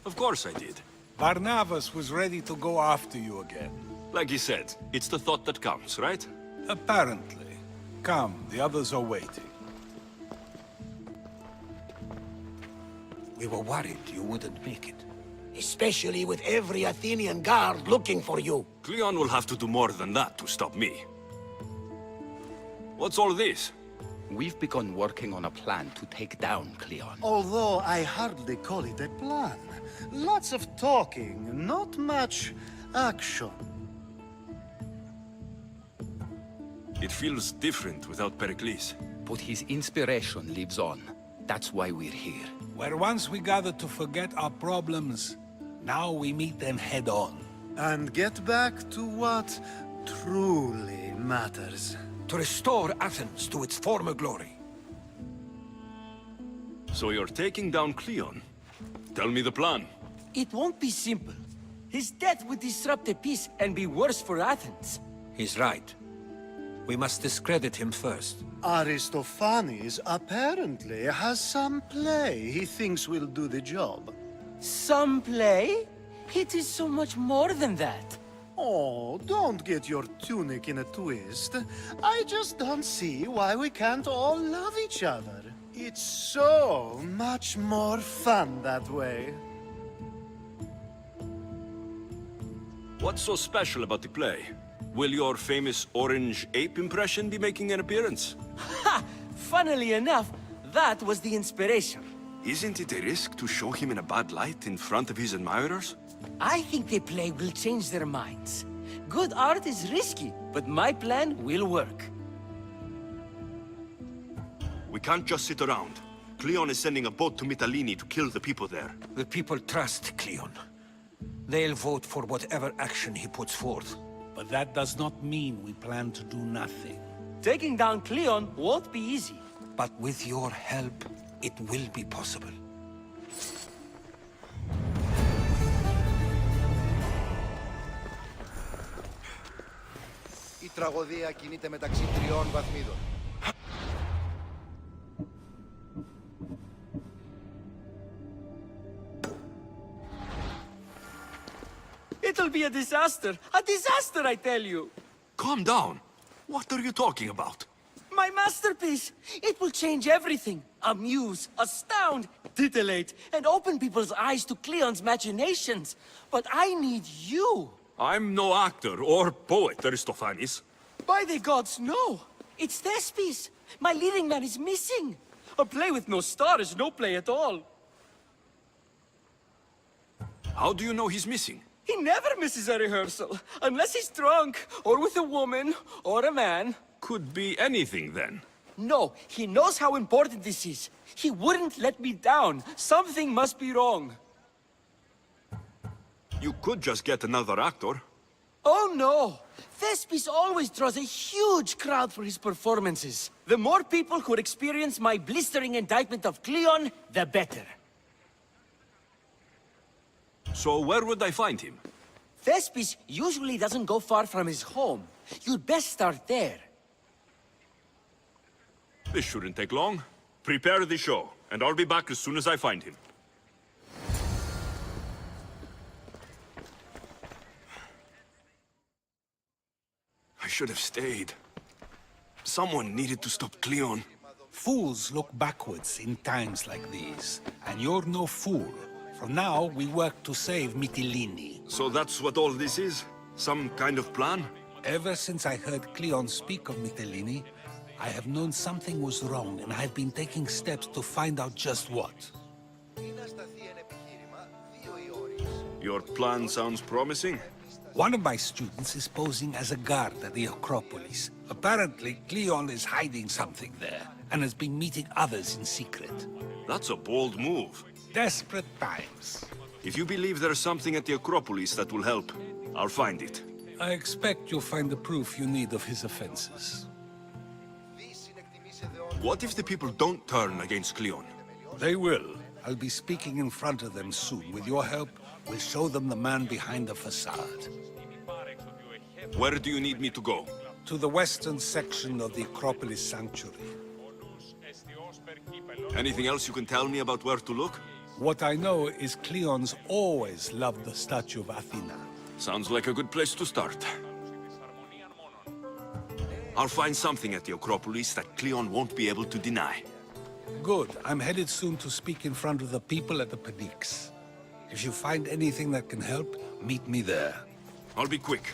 Of course I did. Barnabas was ready to go after you again. Like he said, it's the thought that counts, right? Apparently. Come, the others are waiting. We were worried you wouldn't make it. Especially with every Athenian guard looking for you. Cleon will have to do more than that to stop me. What's all this? We've begun working on a plan to take down Cleon. Although I hardly call it a plan. Lots of talking, not much action. It feels different without Pericles. But his inspiration lives on. That's why we're here. Where once we gathered to forget our problems, now we meet them head on. And get back to what truly matters. To restore Athens to its former glory. So you're taking down Cleon? Tell me the plan. It won't be simple. His death would disrupt the peace and be worse for Athens. He's right. We must discredit him first. Aristophanes apparently has some play he thinks will do the job. Some play? It is so much more than that. Oh, don't get your tunic in a twist. I just don't see why we can't all love each other. It's so much more fun that way. What's so special about the play? Will your famous orange ape impression be making an appearance? Ha! Funnily enough, that was the inspiration. Isn't it a risk to show him in a bad light in front of his admirers? I think the play will change their minds. Good art is risky, but my plan will work. We can't just sit around. Cleon is sending a boat to Mytilene to kill the people there. The people trust Cleon. They'll vote for whatever action he puts forth. But that does not mean we plan to do nothing. Taking down Cleon won't be easy. But with your help, it will be possible. Η τραγωδία κινείται μεταξύ τριών βαθμίδων. It'll be a disaster! A disaster, I tell you! Calm down. What are you talking about? My masterpiece! It will change everything. Amuse, astound, titillate, and open people's eyes to Cleon's machinations. But I need you! I'm no actor or poet, Aristophanes. By the gods, no! It's Thespis! My leading man is missing! A play with no star is no play at all. How do you know he's missing? He never misses a rehearsal, unless he's drunk, or with a woman, or a man. Could be anything, then. No, he knows how important this is. He wouldn't let me down. Something must be wrong. You could just get another actor. Oh no! Thespis always draws a huge crowd for his performances. The more people who experience my blistering indictment of Cleon, the better. So where would I find him? Thespis usually doesn't go far from his home. You'd best start there. This shouldn't take long. Prepare the show, and I'll be back as soon as I find him. I should have stayed. Someone needed to stop Cleon. Fools look backwards in times like these, and you're no fool. From now, we work to save Mytilene. So that's what all this is? Some kind of plan? Ever since I heard Cleon speak of Mytilene, I have known something was wrong, and I've been taking steps to find out just what. Your plan sounds promising. One of my students is posing as a guard at the Acropolis. Apparently, Cleon is hiding something there, and has been meeting others in secret. That's a bold move. Desperate times. If you believe there's something at the Acropolis that will help, I'll find it. I expect you'll find the proof you need of his offenses. What if the people don't turn against Cleon? They will. I'll be speaking in front of them soon. With your help, we'll show them the man behind the facade. Where do you need me to go? To the western section of the Acropolis Sanctuary. Anything else you can tell me about where to look? What I know is Cleon's always loved the statue of Athena. Sounds like a good place to start. I'll find something at the Acropolis that Cleon won't be able to deny. Good. I'm headed soon to speak in front of the people at the Pnyx. If you find anything that can help, meet me there. I'll be quick.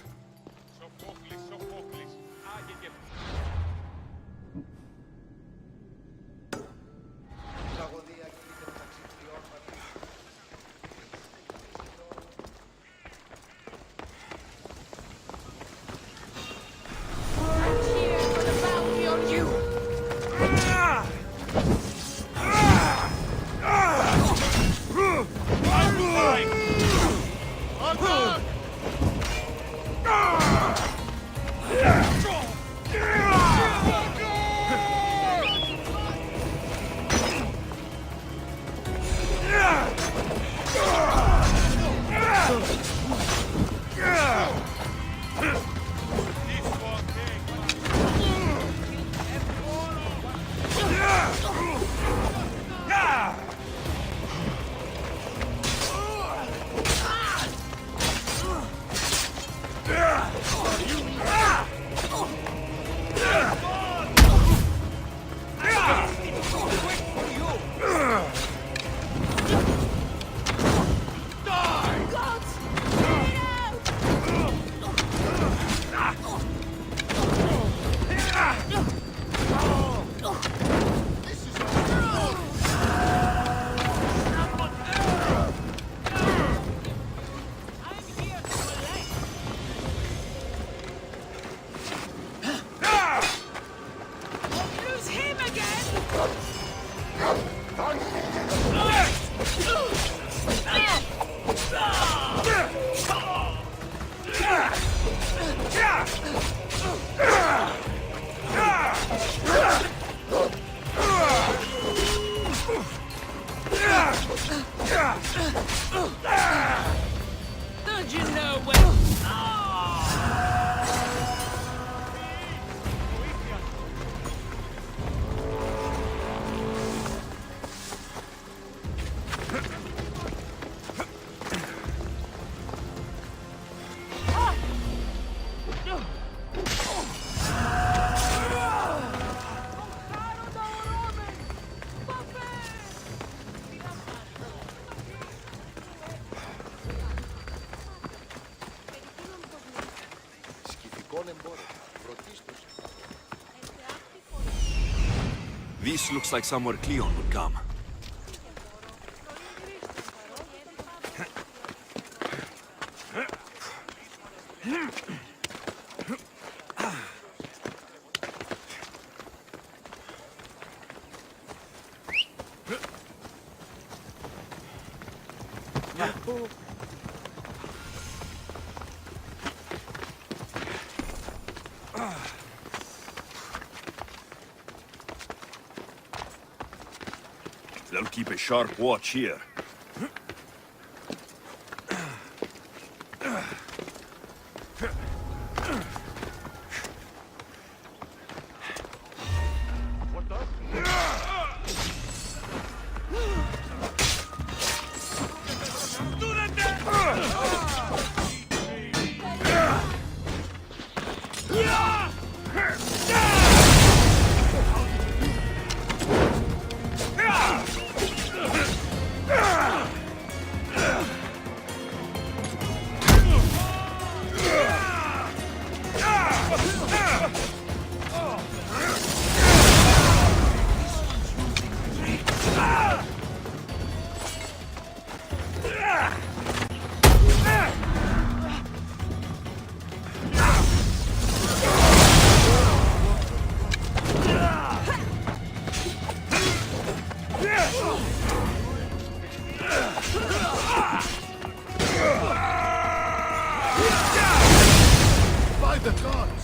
Don't you know when... This looks like somewhere Cleon would come. They'll keep a sharp watch here. By the gods!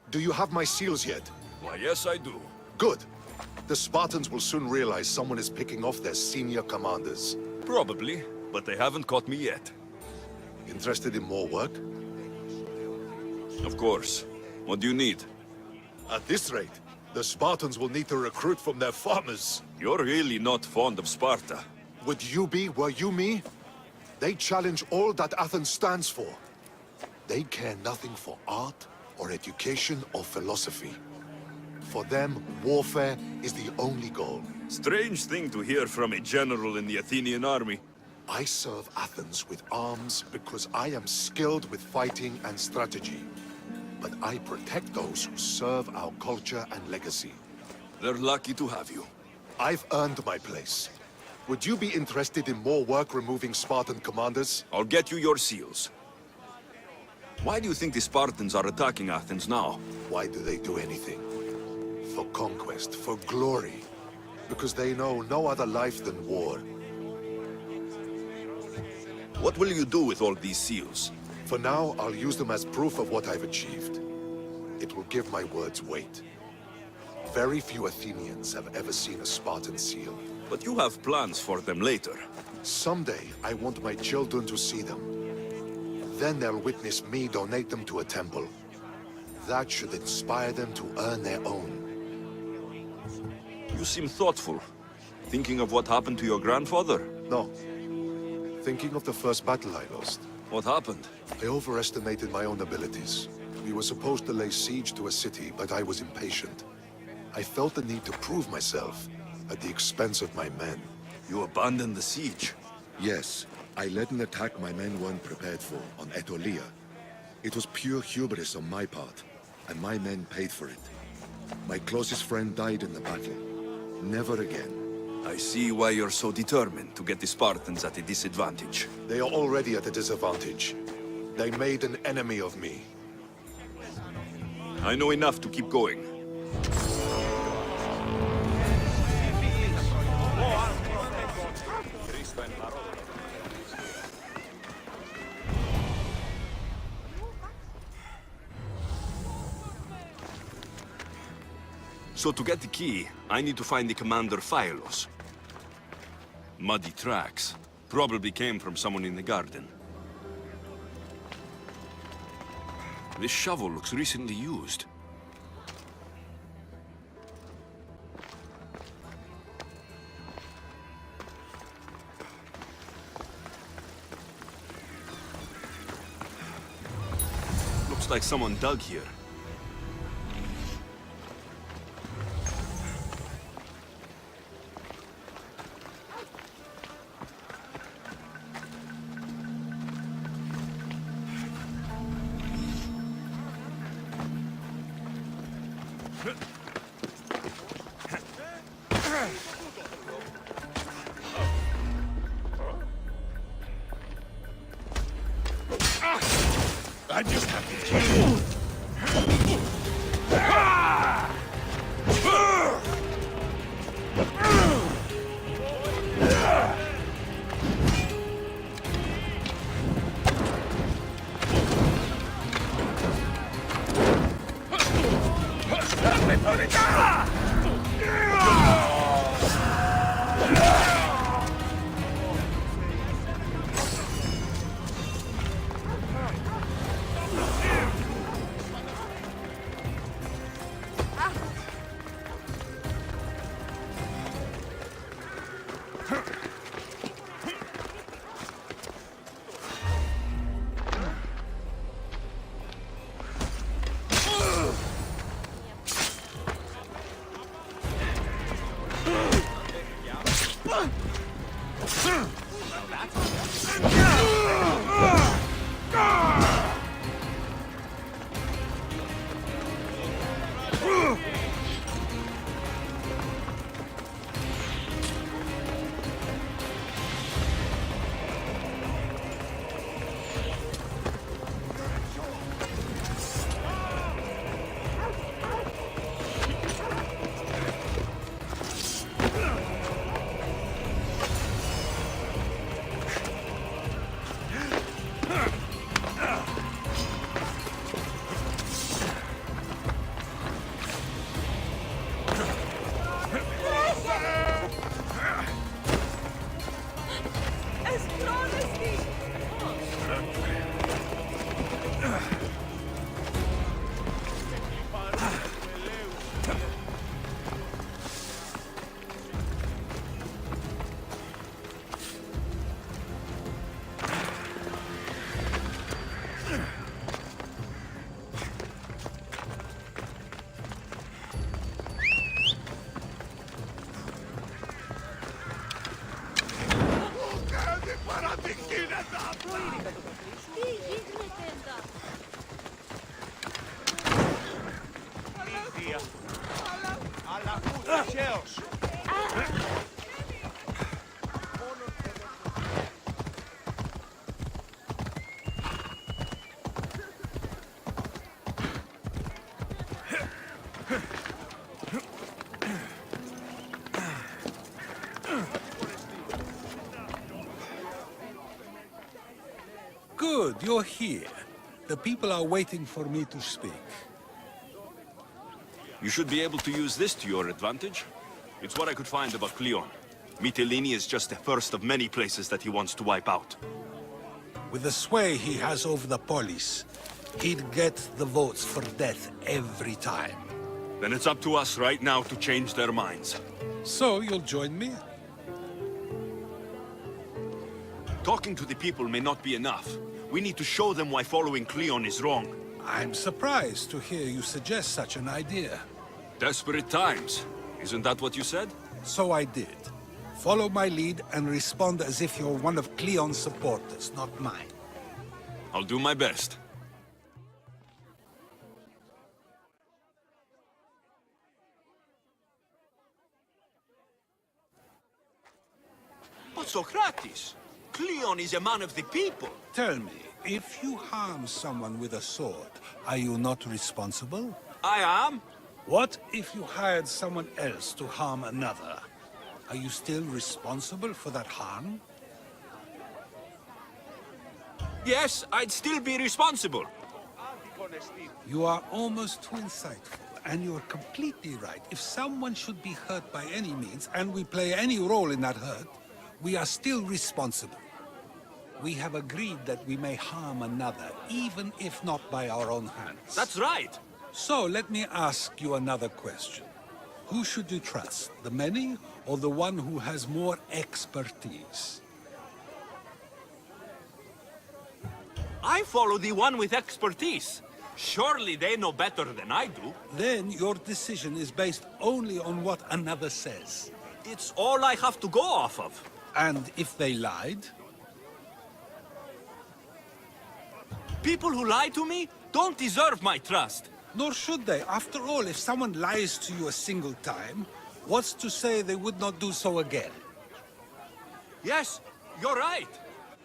Do you have my seals yet? Why, yes, I do. Good. The Spartans will soon realize someone is picking off their senior commanders. Probably, but they haven't caught me yet. Interested in more work? Of course. What do you need? At this rate, the Spartans will need to recruit from their farmers. You're really not fond of Sparta. Would you be, were you me? They challenge all that Athens stands for. They care nothing for art, or education, or philosophy. For them, warfare is the only goal. Strange thing to hear from a general in the Athenian army. I serve Athens with arms because I am skilled with fighting and strategy. But I protect those who serve our culture and legacy. They're lucky to have you. I've earned my place. Would you be interested in more work removing Spartan commanders? I'll get you your seals. Why do you think the Spartans are attacking Athens now? Why do they do anything? For conquest, for glory. Because they know no other life than war. What will you do with all these seals? For now, I'll use them as proof of what I've achieved. It will give my words weight. Very few Athenians have ever seen a Spartan seal. But you have plans for them later. Someday, I want my children to see them. Then they'll witness me donate them to a temple. That should inspire them to earn their own. You seem thoughtful. Thinking of what happened to your grandfather? No. Thinking of the first battle I lost. What happened? I overestimated my own abilities. We were supposed to lay siege to a city, but I was impatient. I felt the need to prove myself, at the expense of my men. You abandoned the siege? Yes. I led an attack my men weren't prepared for, on Aetolia. It was pure hubris on my part, and my men paid for it. My closest friend died in the battle. Never again. I see why you're so determined to get the Spartans at a disadvantage. They are already at a disadvantage. They made an enemy of me. I know enough to keep going. So to get the key, I need to find the commander Pylos. Muddy tracks. Probably came from someone in the garden. This shovel looks recently used. Looks like someone dug here. I just have to kill you. here. The people are waiting for me to speak. You should be able to use this to your advantage. It's what I could find about Cleon. Mytilene is just the first of many places that he wants to wipe out. With the sway he has over the police, he'd get the votes for death every time. Then it's up to us right now to change their minds. So you'll join me? Talking to the people may not be enough. We need to show them why following Cleon is wrong. I'm surprised to hear you suggest such an idea. Desperate times. Isn't that what you said? So I did. Follow my lead and respond as if you're one of Cleon's supporters, not mine. I'll do my best. But Socrates, Cleon is a man of the people. Tell me, if you harm someone with a sword, are you not responsible? I am. What if you hired someone else to harm another? Are you still responsible for that harm? Yes, I'd still be responsible. You are almost too insightful, and you're completely right. If someone should be hurt by any means, and we play any role in that hurt, we are still responsible. We have agreed that we may harm another, even if not by our own hands. That's right. So let me ask you another question. Who should you trust, the many or the one who has more expertise? I follow the one with expertise. Surely they know better than I do. Then your decision is based only on what another says. It's all I have to go off of. And if they lied? People who lie to me don't deserve my trust. Nor should they. After all, if someone lies to you a single time, what's to say they would not do so again? Yes, you're right.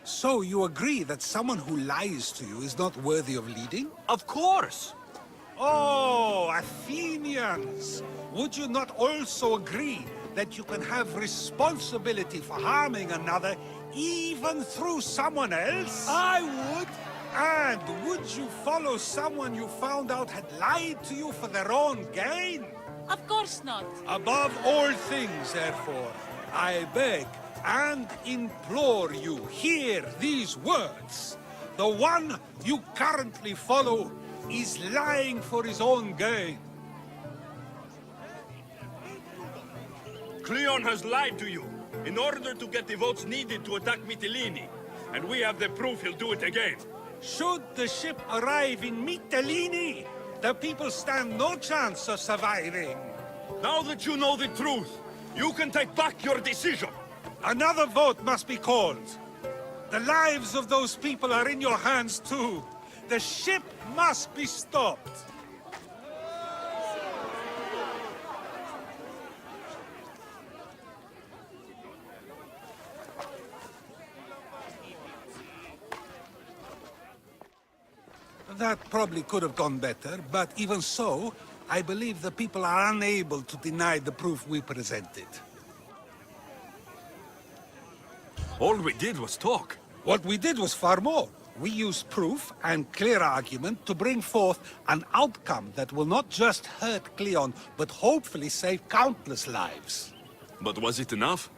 So you agree that someone who lies to you is not worthy of leading? Of course. Oh, Athenians! Would you not also agree that you can have responsibility for harming another even through someone else? I would. And would you follow someone you found out had lied to you for their own gain? Of course not. Above all things, therefore, I beg and implore you, hear these words. The one you currently follow is lying for his own gain. Cleon has lied to you in order to get the votes needed to attack Mytilene. And we have the proof he'll do it again. Should the ship arrive in Mytilene, the people stand no chance of surviving. Now that you know the truth, you can take back your decision. Another vote must be called. The lives of those people are in your hands too. The ship must be stopped. That probably could have gone better, but even so, I believe the people are unable to deny the proof we presented. All we did was talk. What we did was far more. We used proof and clear argument to bring forth an outcome that will not just hurt Cleon, but hopefully save countless lives. But was it enough?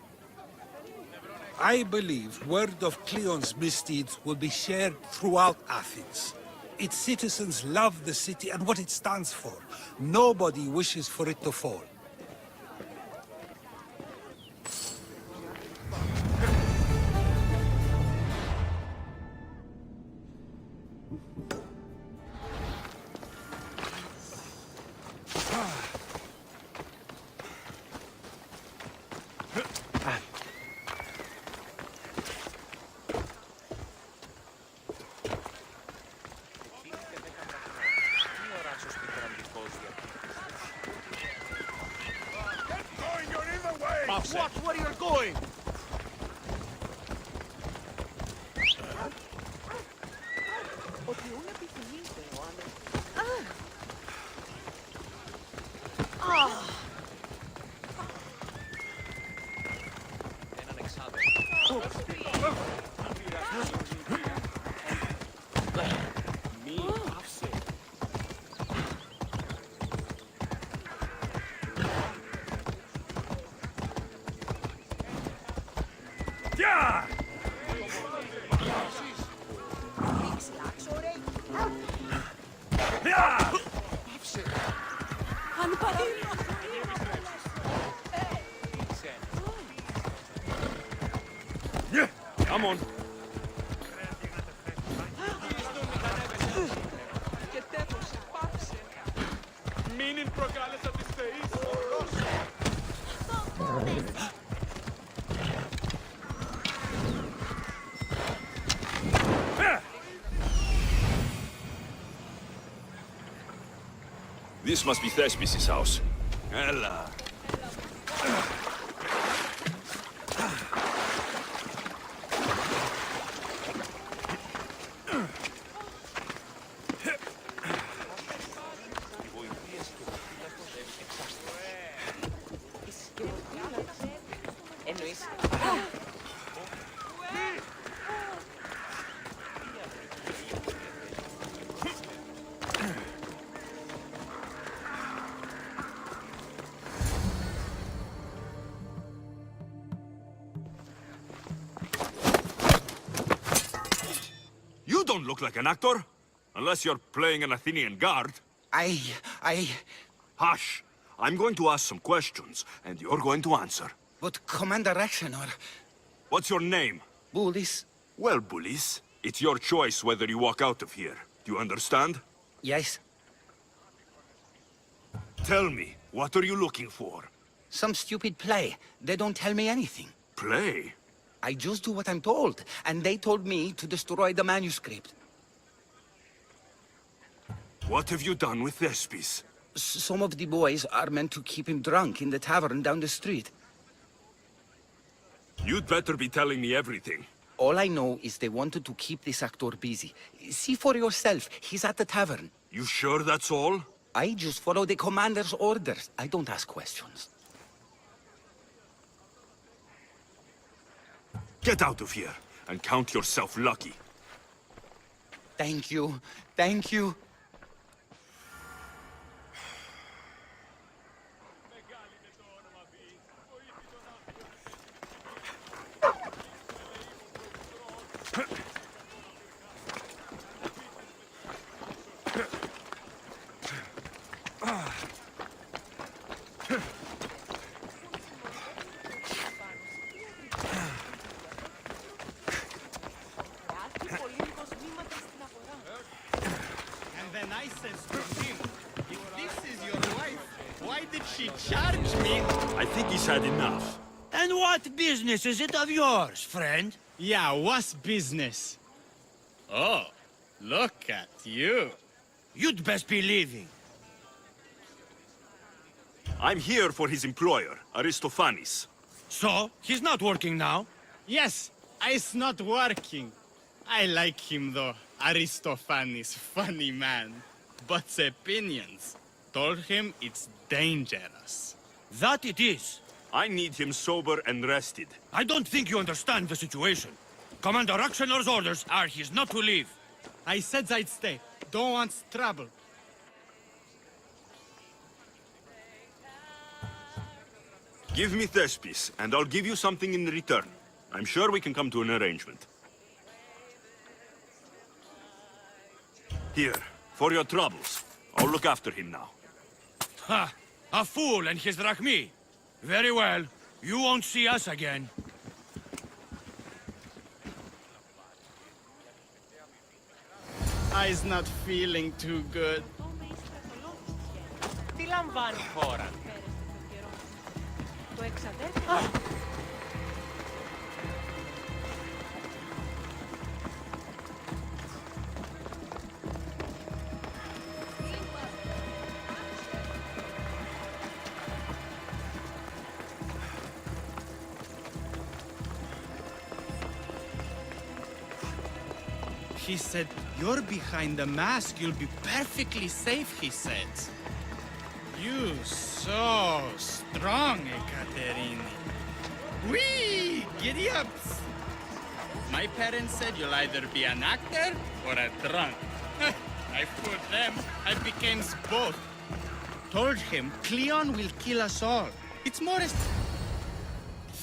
I believe word of Cleon's misdeeds will be shared throughout Athens. Its citizens love the city and what it stands for. Nobody wishes for it to fall. Watch where you're going! Come on. Μην προκάλεσα τις θεείς. This must be Thespis' house. Έλα. You don't look like an actor. Unless you're playing an Athenian guard. Hush! I'm going to ask some questions, and you're going to answer. But Commander Rexenor... What's your name? Bullies. Well, Bullies, it's your choice whether you walk out of here. Do you understand? Yes. Tell me, what are you looking for? Some stupid play. They don't tell me anything. Play? I just do what I'm told, and they told me to destroy the manuscript. What have you done with Thespis? Some of the boys are meant to keep him drunk in the tavern down the street. You'd better be telling me everything. All I know is they wanted to keep this actor busy. See for yourself, he's at the tavern. You sure that's all? I just follow the commander's orders. I don't ask questions. Get out of here, and count yourself lucky. Thank you. Thank you. Then I says to him, if this is your wife, why did she charge me? I think he's had enough. And what business is it of yours, friend? Yeah, what's business? Oh, look at you. You'd best be leaving. I'm here for his employer, Aristophanes. So, he's not working now? Yes, it's not working. I like him though. Aristophanes, funny man. But opinions told him it's dangerous. That it is. I need him sober and rested. I don't think you understand the situation. Commander Rexenor's orders are he's not to leave. I said I'd stay. Don't want trouble. Give me Thespis, and I'll give you something in return. I'm sure we can come to an arrangement. Here, for your troubles. I'll look after him now. Ha! A fool and his drachmi. Very well. You won't see us again. I's not feeling too good. Τι λαμβάνει χώρα? Το εξαδέρφει. He said, you're behind the mask, you'll be perfectly safe, he said. You so strong, Ekaterini. Whee! Giddy ups! My parents said you'll either be an actor or a drunk. I fooled them. I became both. Told him Cleon will kill us all. It's more...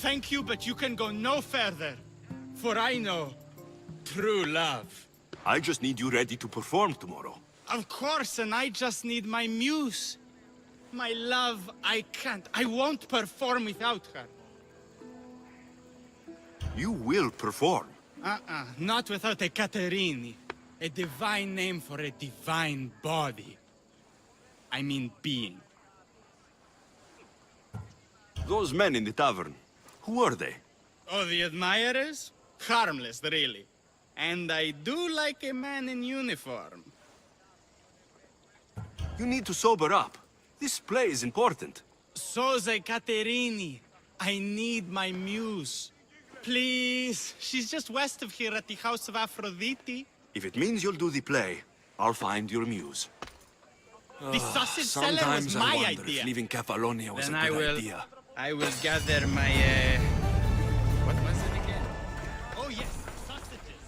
Thank you, but you can go no further. For I know true love. I just need you ready to perform tomorrow. Of course, and I just need my muse. My love, I can't. I won't perform without her. You will perform. Not without a Caterini. A divine name for a divine body. I mean being. Those men in the tavern, who are they? Oh, the admirers? Harmless, really. And I do like a man in uniform. You need to sober up. This play is important. Soze Caterini. I need my muse. Please. She's just west of here at the House of Aphrodite. If it means you'll do the play, I'll find your muse. The sausage seller was my idea. If leaving Kefalonia was Then a good idea. I will gather my, what was it again? Oh yes, sausages.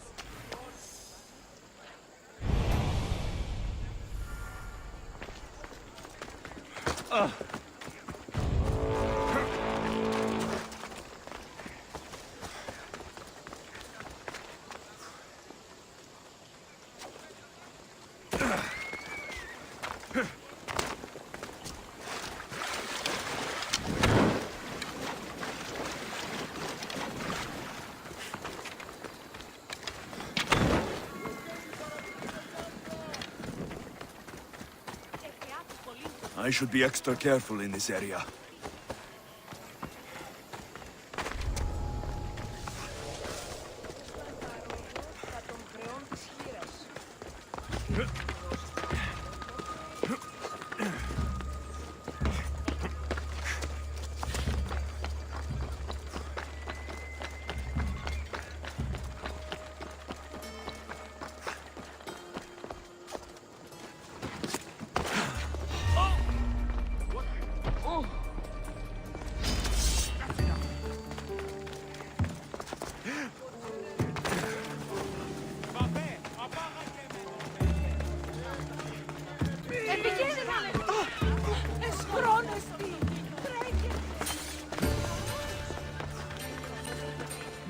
I should be extra careful in this area.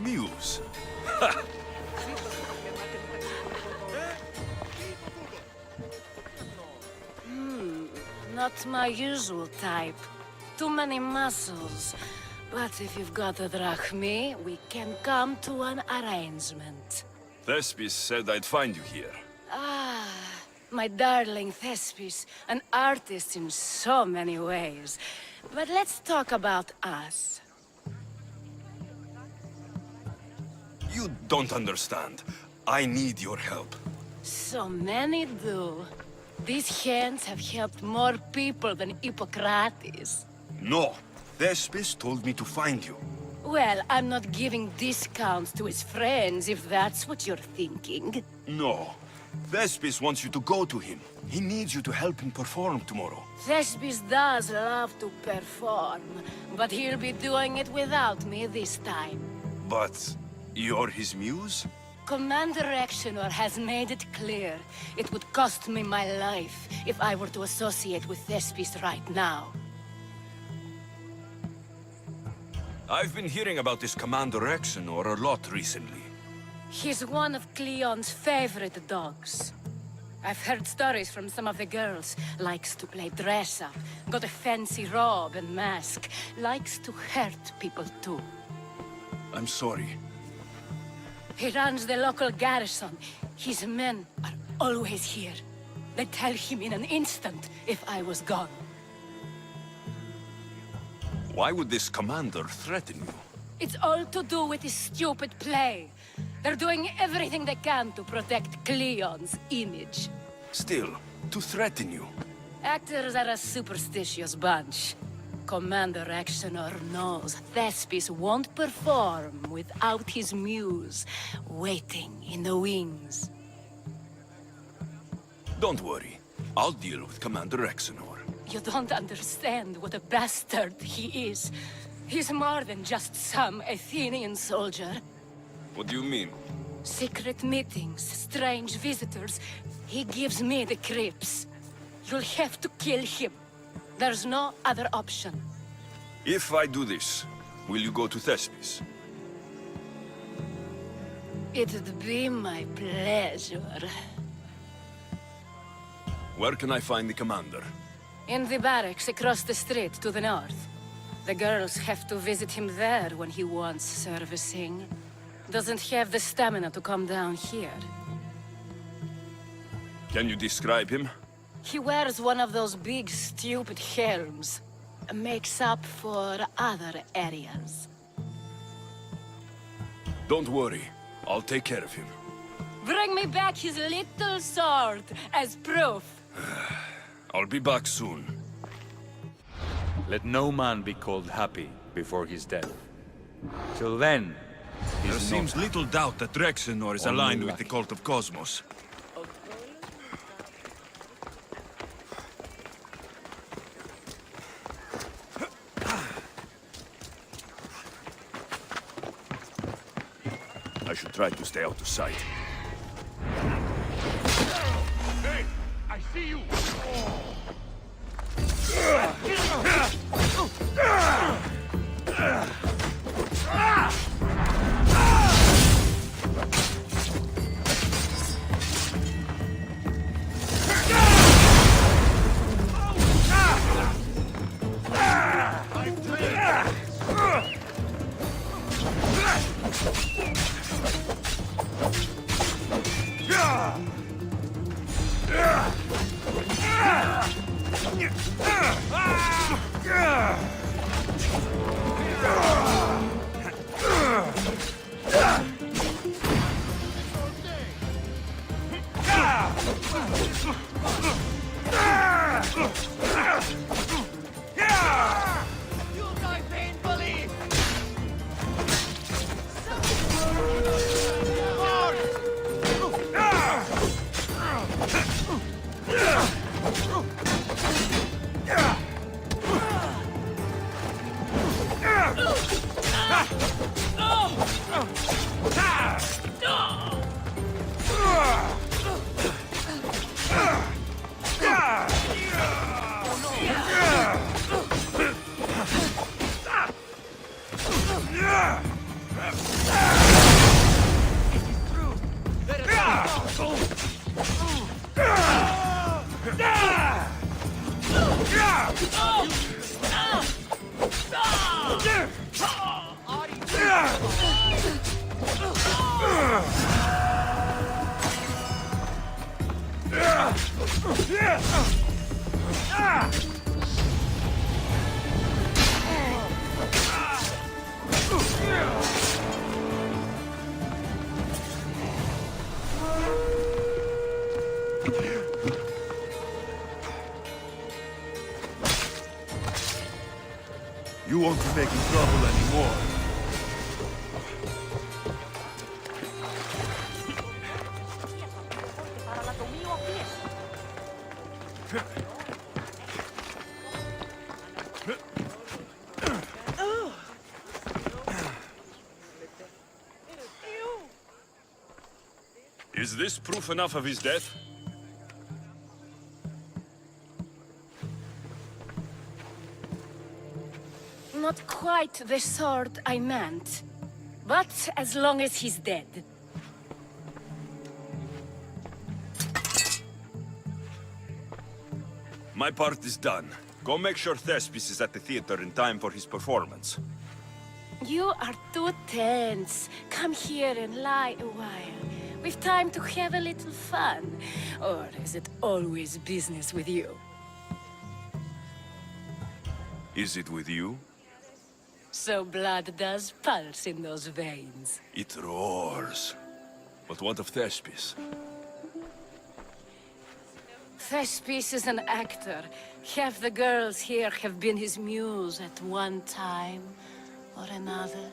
Muse. Not my usual type. Too many muscles. But if you've got a drachmi, we can come to an arrangement. Thespis said I'd find you here. Ah, my darling Thespis, an artist in so many ways. But let's talk about us. You don't understand. I need your help. So many do. These hands have helped more people than Hippocrates. No. Thespis told me to find you. Well, I'm not giving discounts to his friends, if that's what you're thinking. No. Thespis wants you to go to him. He needs you to help him perform tomorrow. Thespis does love to perform, but he'll be doing it without me this time. But you're his muse? Commander Exenor has made it clear it would cost me my life if I were to associate with Thespis right now. I've been hearing about this Commander Exenor a lot recently. He's one of Cleon's favorite dogs. I've heard stories from some of the girls. Likes to play dress-up, got a fancy robe and mask. Likes to hurt people too. I'm sorry. He runs the local garrison. His men are always here. They'd tell him in an instant if I was gone. Why would this commander threaten you? It's all to do with his stupid play. They're doing everything they can to protect Cleon's image. Still, to threaten you. Actors are a superstitious bunch. Commander Exenor knows Thespis won't perform without his muse waiting in the wings. Don't worry. I'll deal with Commander Exenor. You don't understand what a bastard he is. He's more than just some Athenian soldier. What do you mean? Secret meetings, strange visitors. He gives me the creeps. You'll have to kill him. There's no other option. If I do this, will you go to Thespis? It'd be my pleasure. Where can I find the commander? In the barracks across the street to the north. The girls have to visit him there when he wants servicing. Doesn't have the stamina to come down here. Can you describe him? He wears one of those big, stupid helms. Makes up for other areas. Don't worry. I'll take care of him. Bring me back his little sword as proof. I'll be back soon. Let no man be called happy before his death. Till then, there seems little doubt that Rexenor is aligned with the cult of Cosmos. I should try to stay out of sight. Hey! I see you! You won't be making trouble anymore. Is this proof enough of his death? Not quite the sort I meant. But as long as he's dead. My part is done. Go make sure Thespis is at the theater in time for his performance. You are too tense. Come here and lie a while. We've time to have a little fun. Or is it always business with you? Is it with you? So blood does pulse in those veins. It roars. But what of Thespis? Thespis is an actor. Half the girls here have been his muse at one time or another.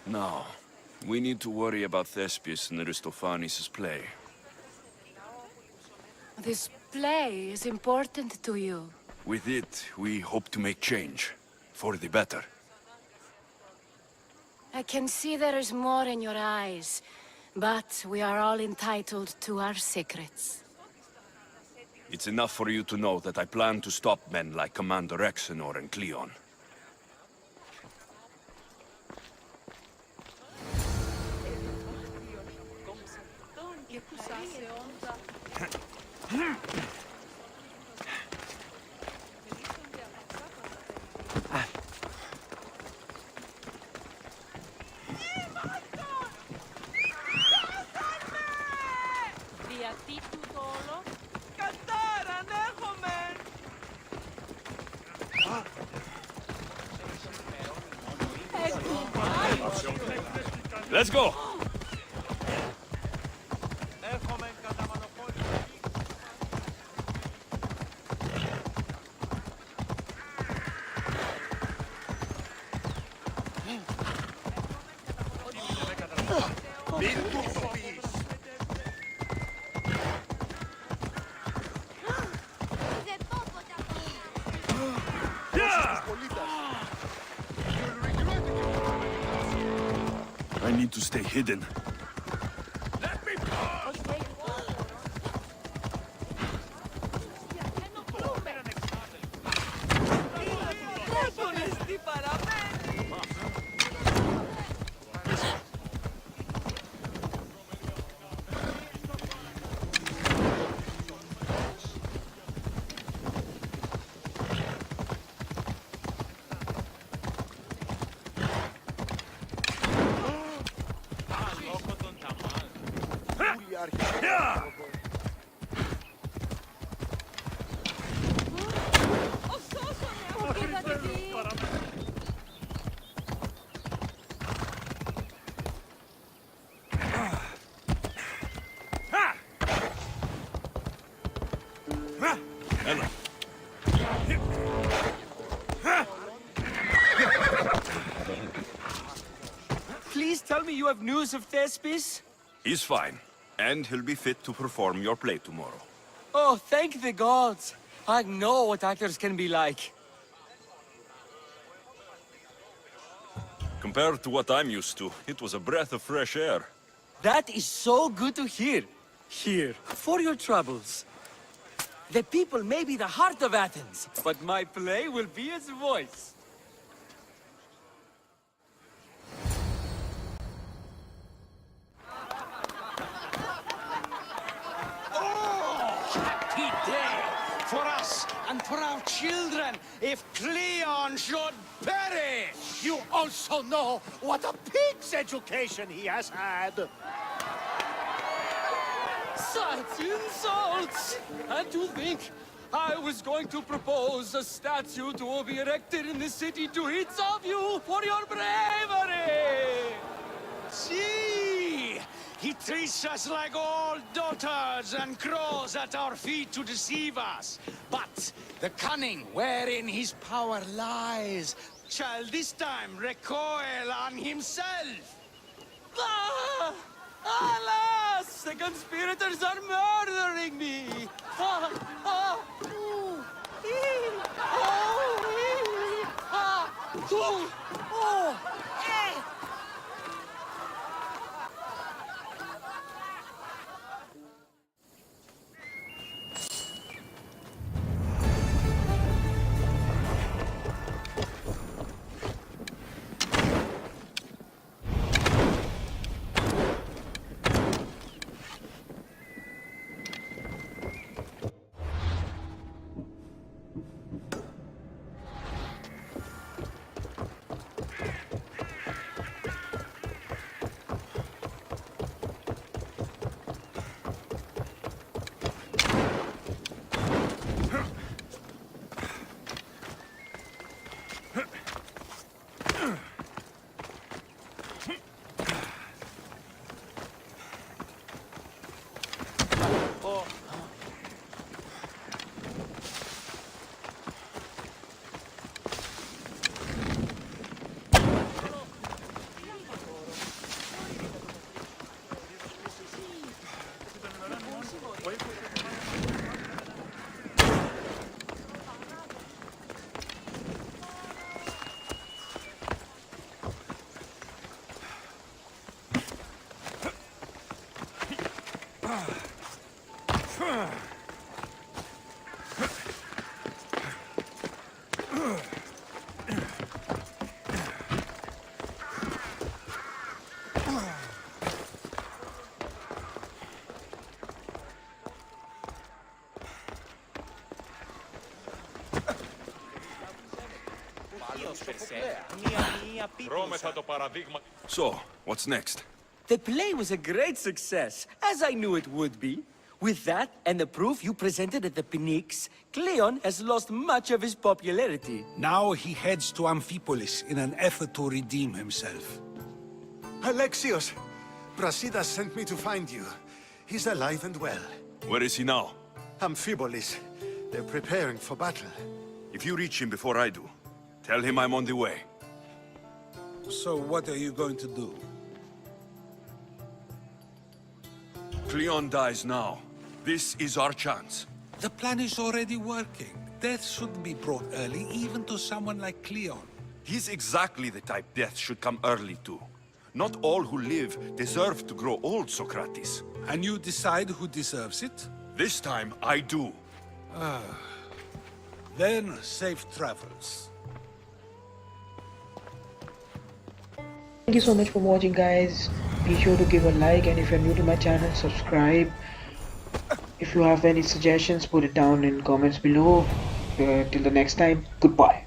Now, we need to worry about Thespis and Aristophanes' play. This play is important to you. With it, we hope to make change. For the better. I can see there is more in your eyes, but we are all entitled to our secrets. It's enough for you to know that I plan to stop men like Commander Exenor and Cleon. Let's go! I need to stay hidden. Let me pass! Please tell me you have news of Thespis? He's fine, and he'll be fit to perform your play tomorrow. Oh, thank the gods! I know what actors can be like. Compared to what I'm used to, it was a breath of fresh air. That is so good to hear. Here, for your troubles. The people may be the heart of Athens, but my play will be its voice. Happy day for us and for our children if Cleon should perish! You also know what a pig's education he has had. Such insults! And to think I was going to propose a statue to be erected in the city to each of you for your bravery! See! He treats us like old dotards and crawls at our feet to deceive us. But the cunning wherein his power lies shall this time recoil on himself. Ah! Alas! The conspirators are murdering me! Ah! Ah! Ooh! Ee! Oh! Ee! Ah! Ooh! Oh! Eh! So, what's next? The play was a great success, as I knew it would be. With that, and the proof you presented at the Pnyx, Cleon has lost much of his popularity. Now he heads to Amphipolis in an effort to redeem himself. Alexios! Brasidas sent me to find you. He's alive and well. Where is he now? Amphipolis. They're preparing for battle. If you reach him before I do, tell him I'm on the way. So what are you going to do? Cleon dies now. This is our chance. The plan is already working. Death shouldn't be brought early, even to someone like Cleon. He's exactly the type death should come early to. Not all who live deserve to grow old, Socrates. And you decide who deserves it? This time, I do. Then, safe travels. Thank you so much for watching, guys. Be sure to give a like, and if you're new to my channel, subscribe. If you have any suggestions, put it down in comments below. Till the next time, goodbye.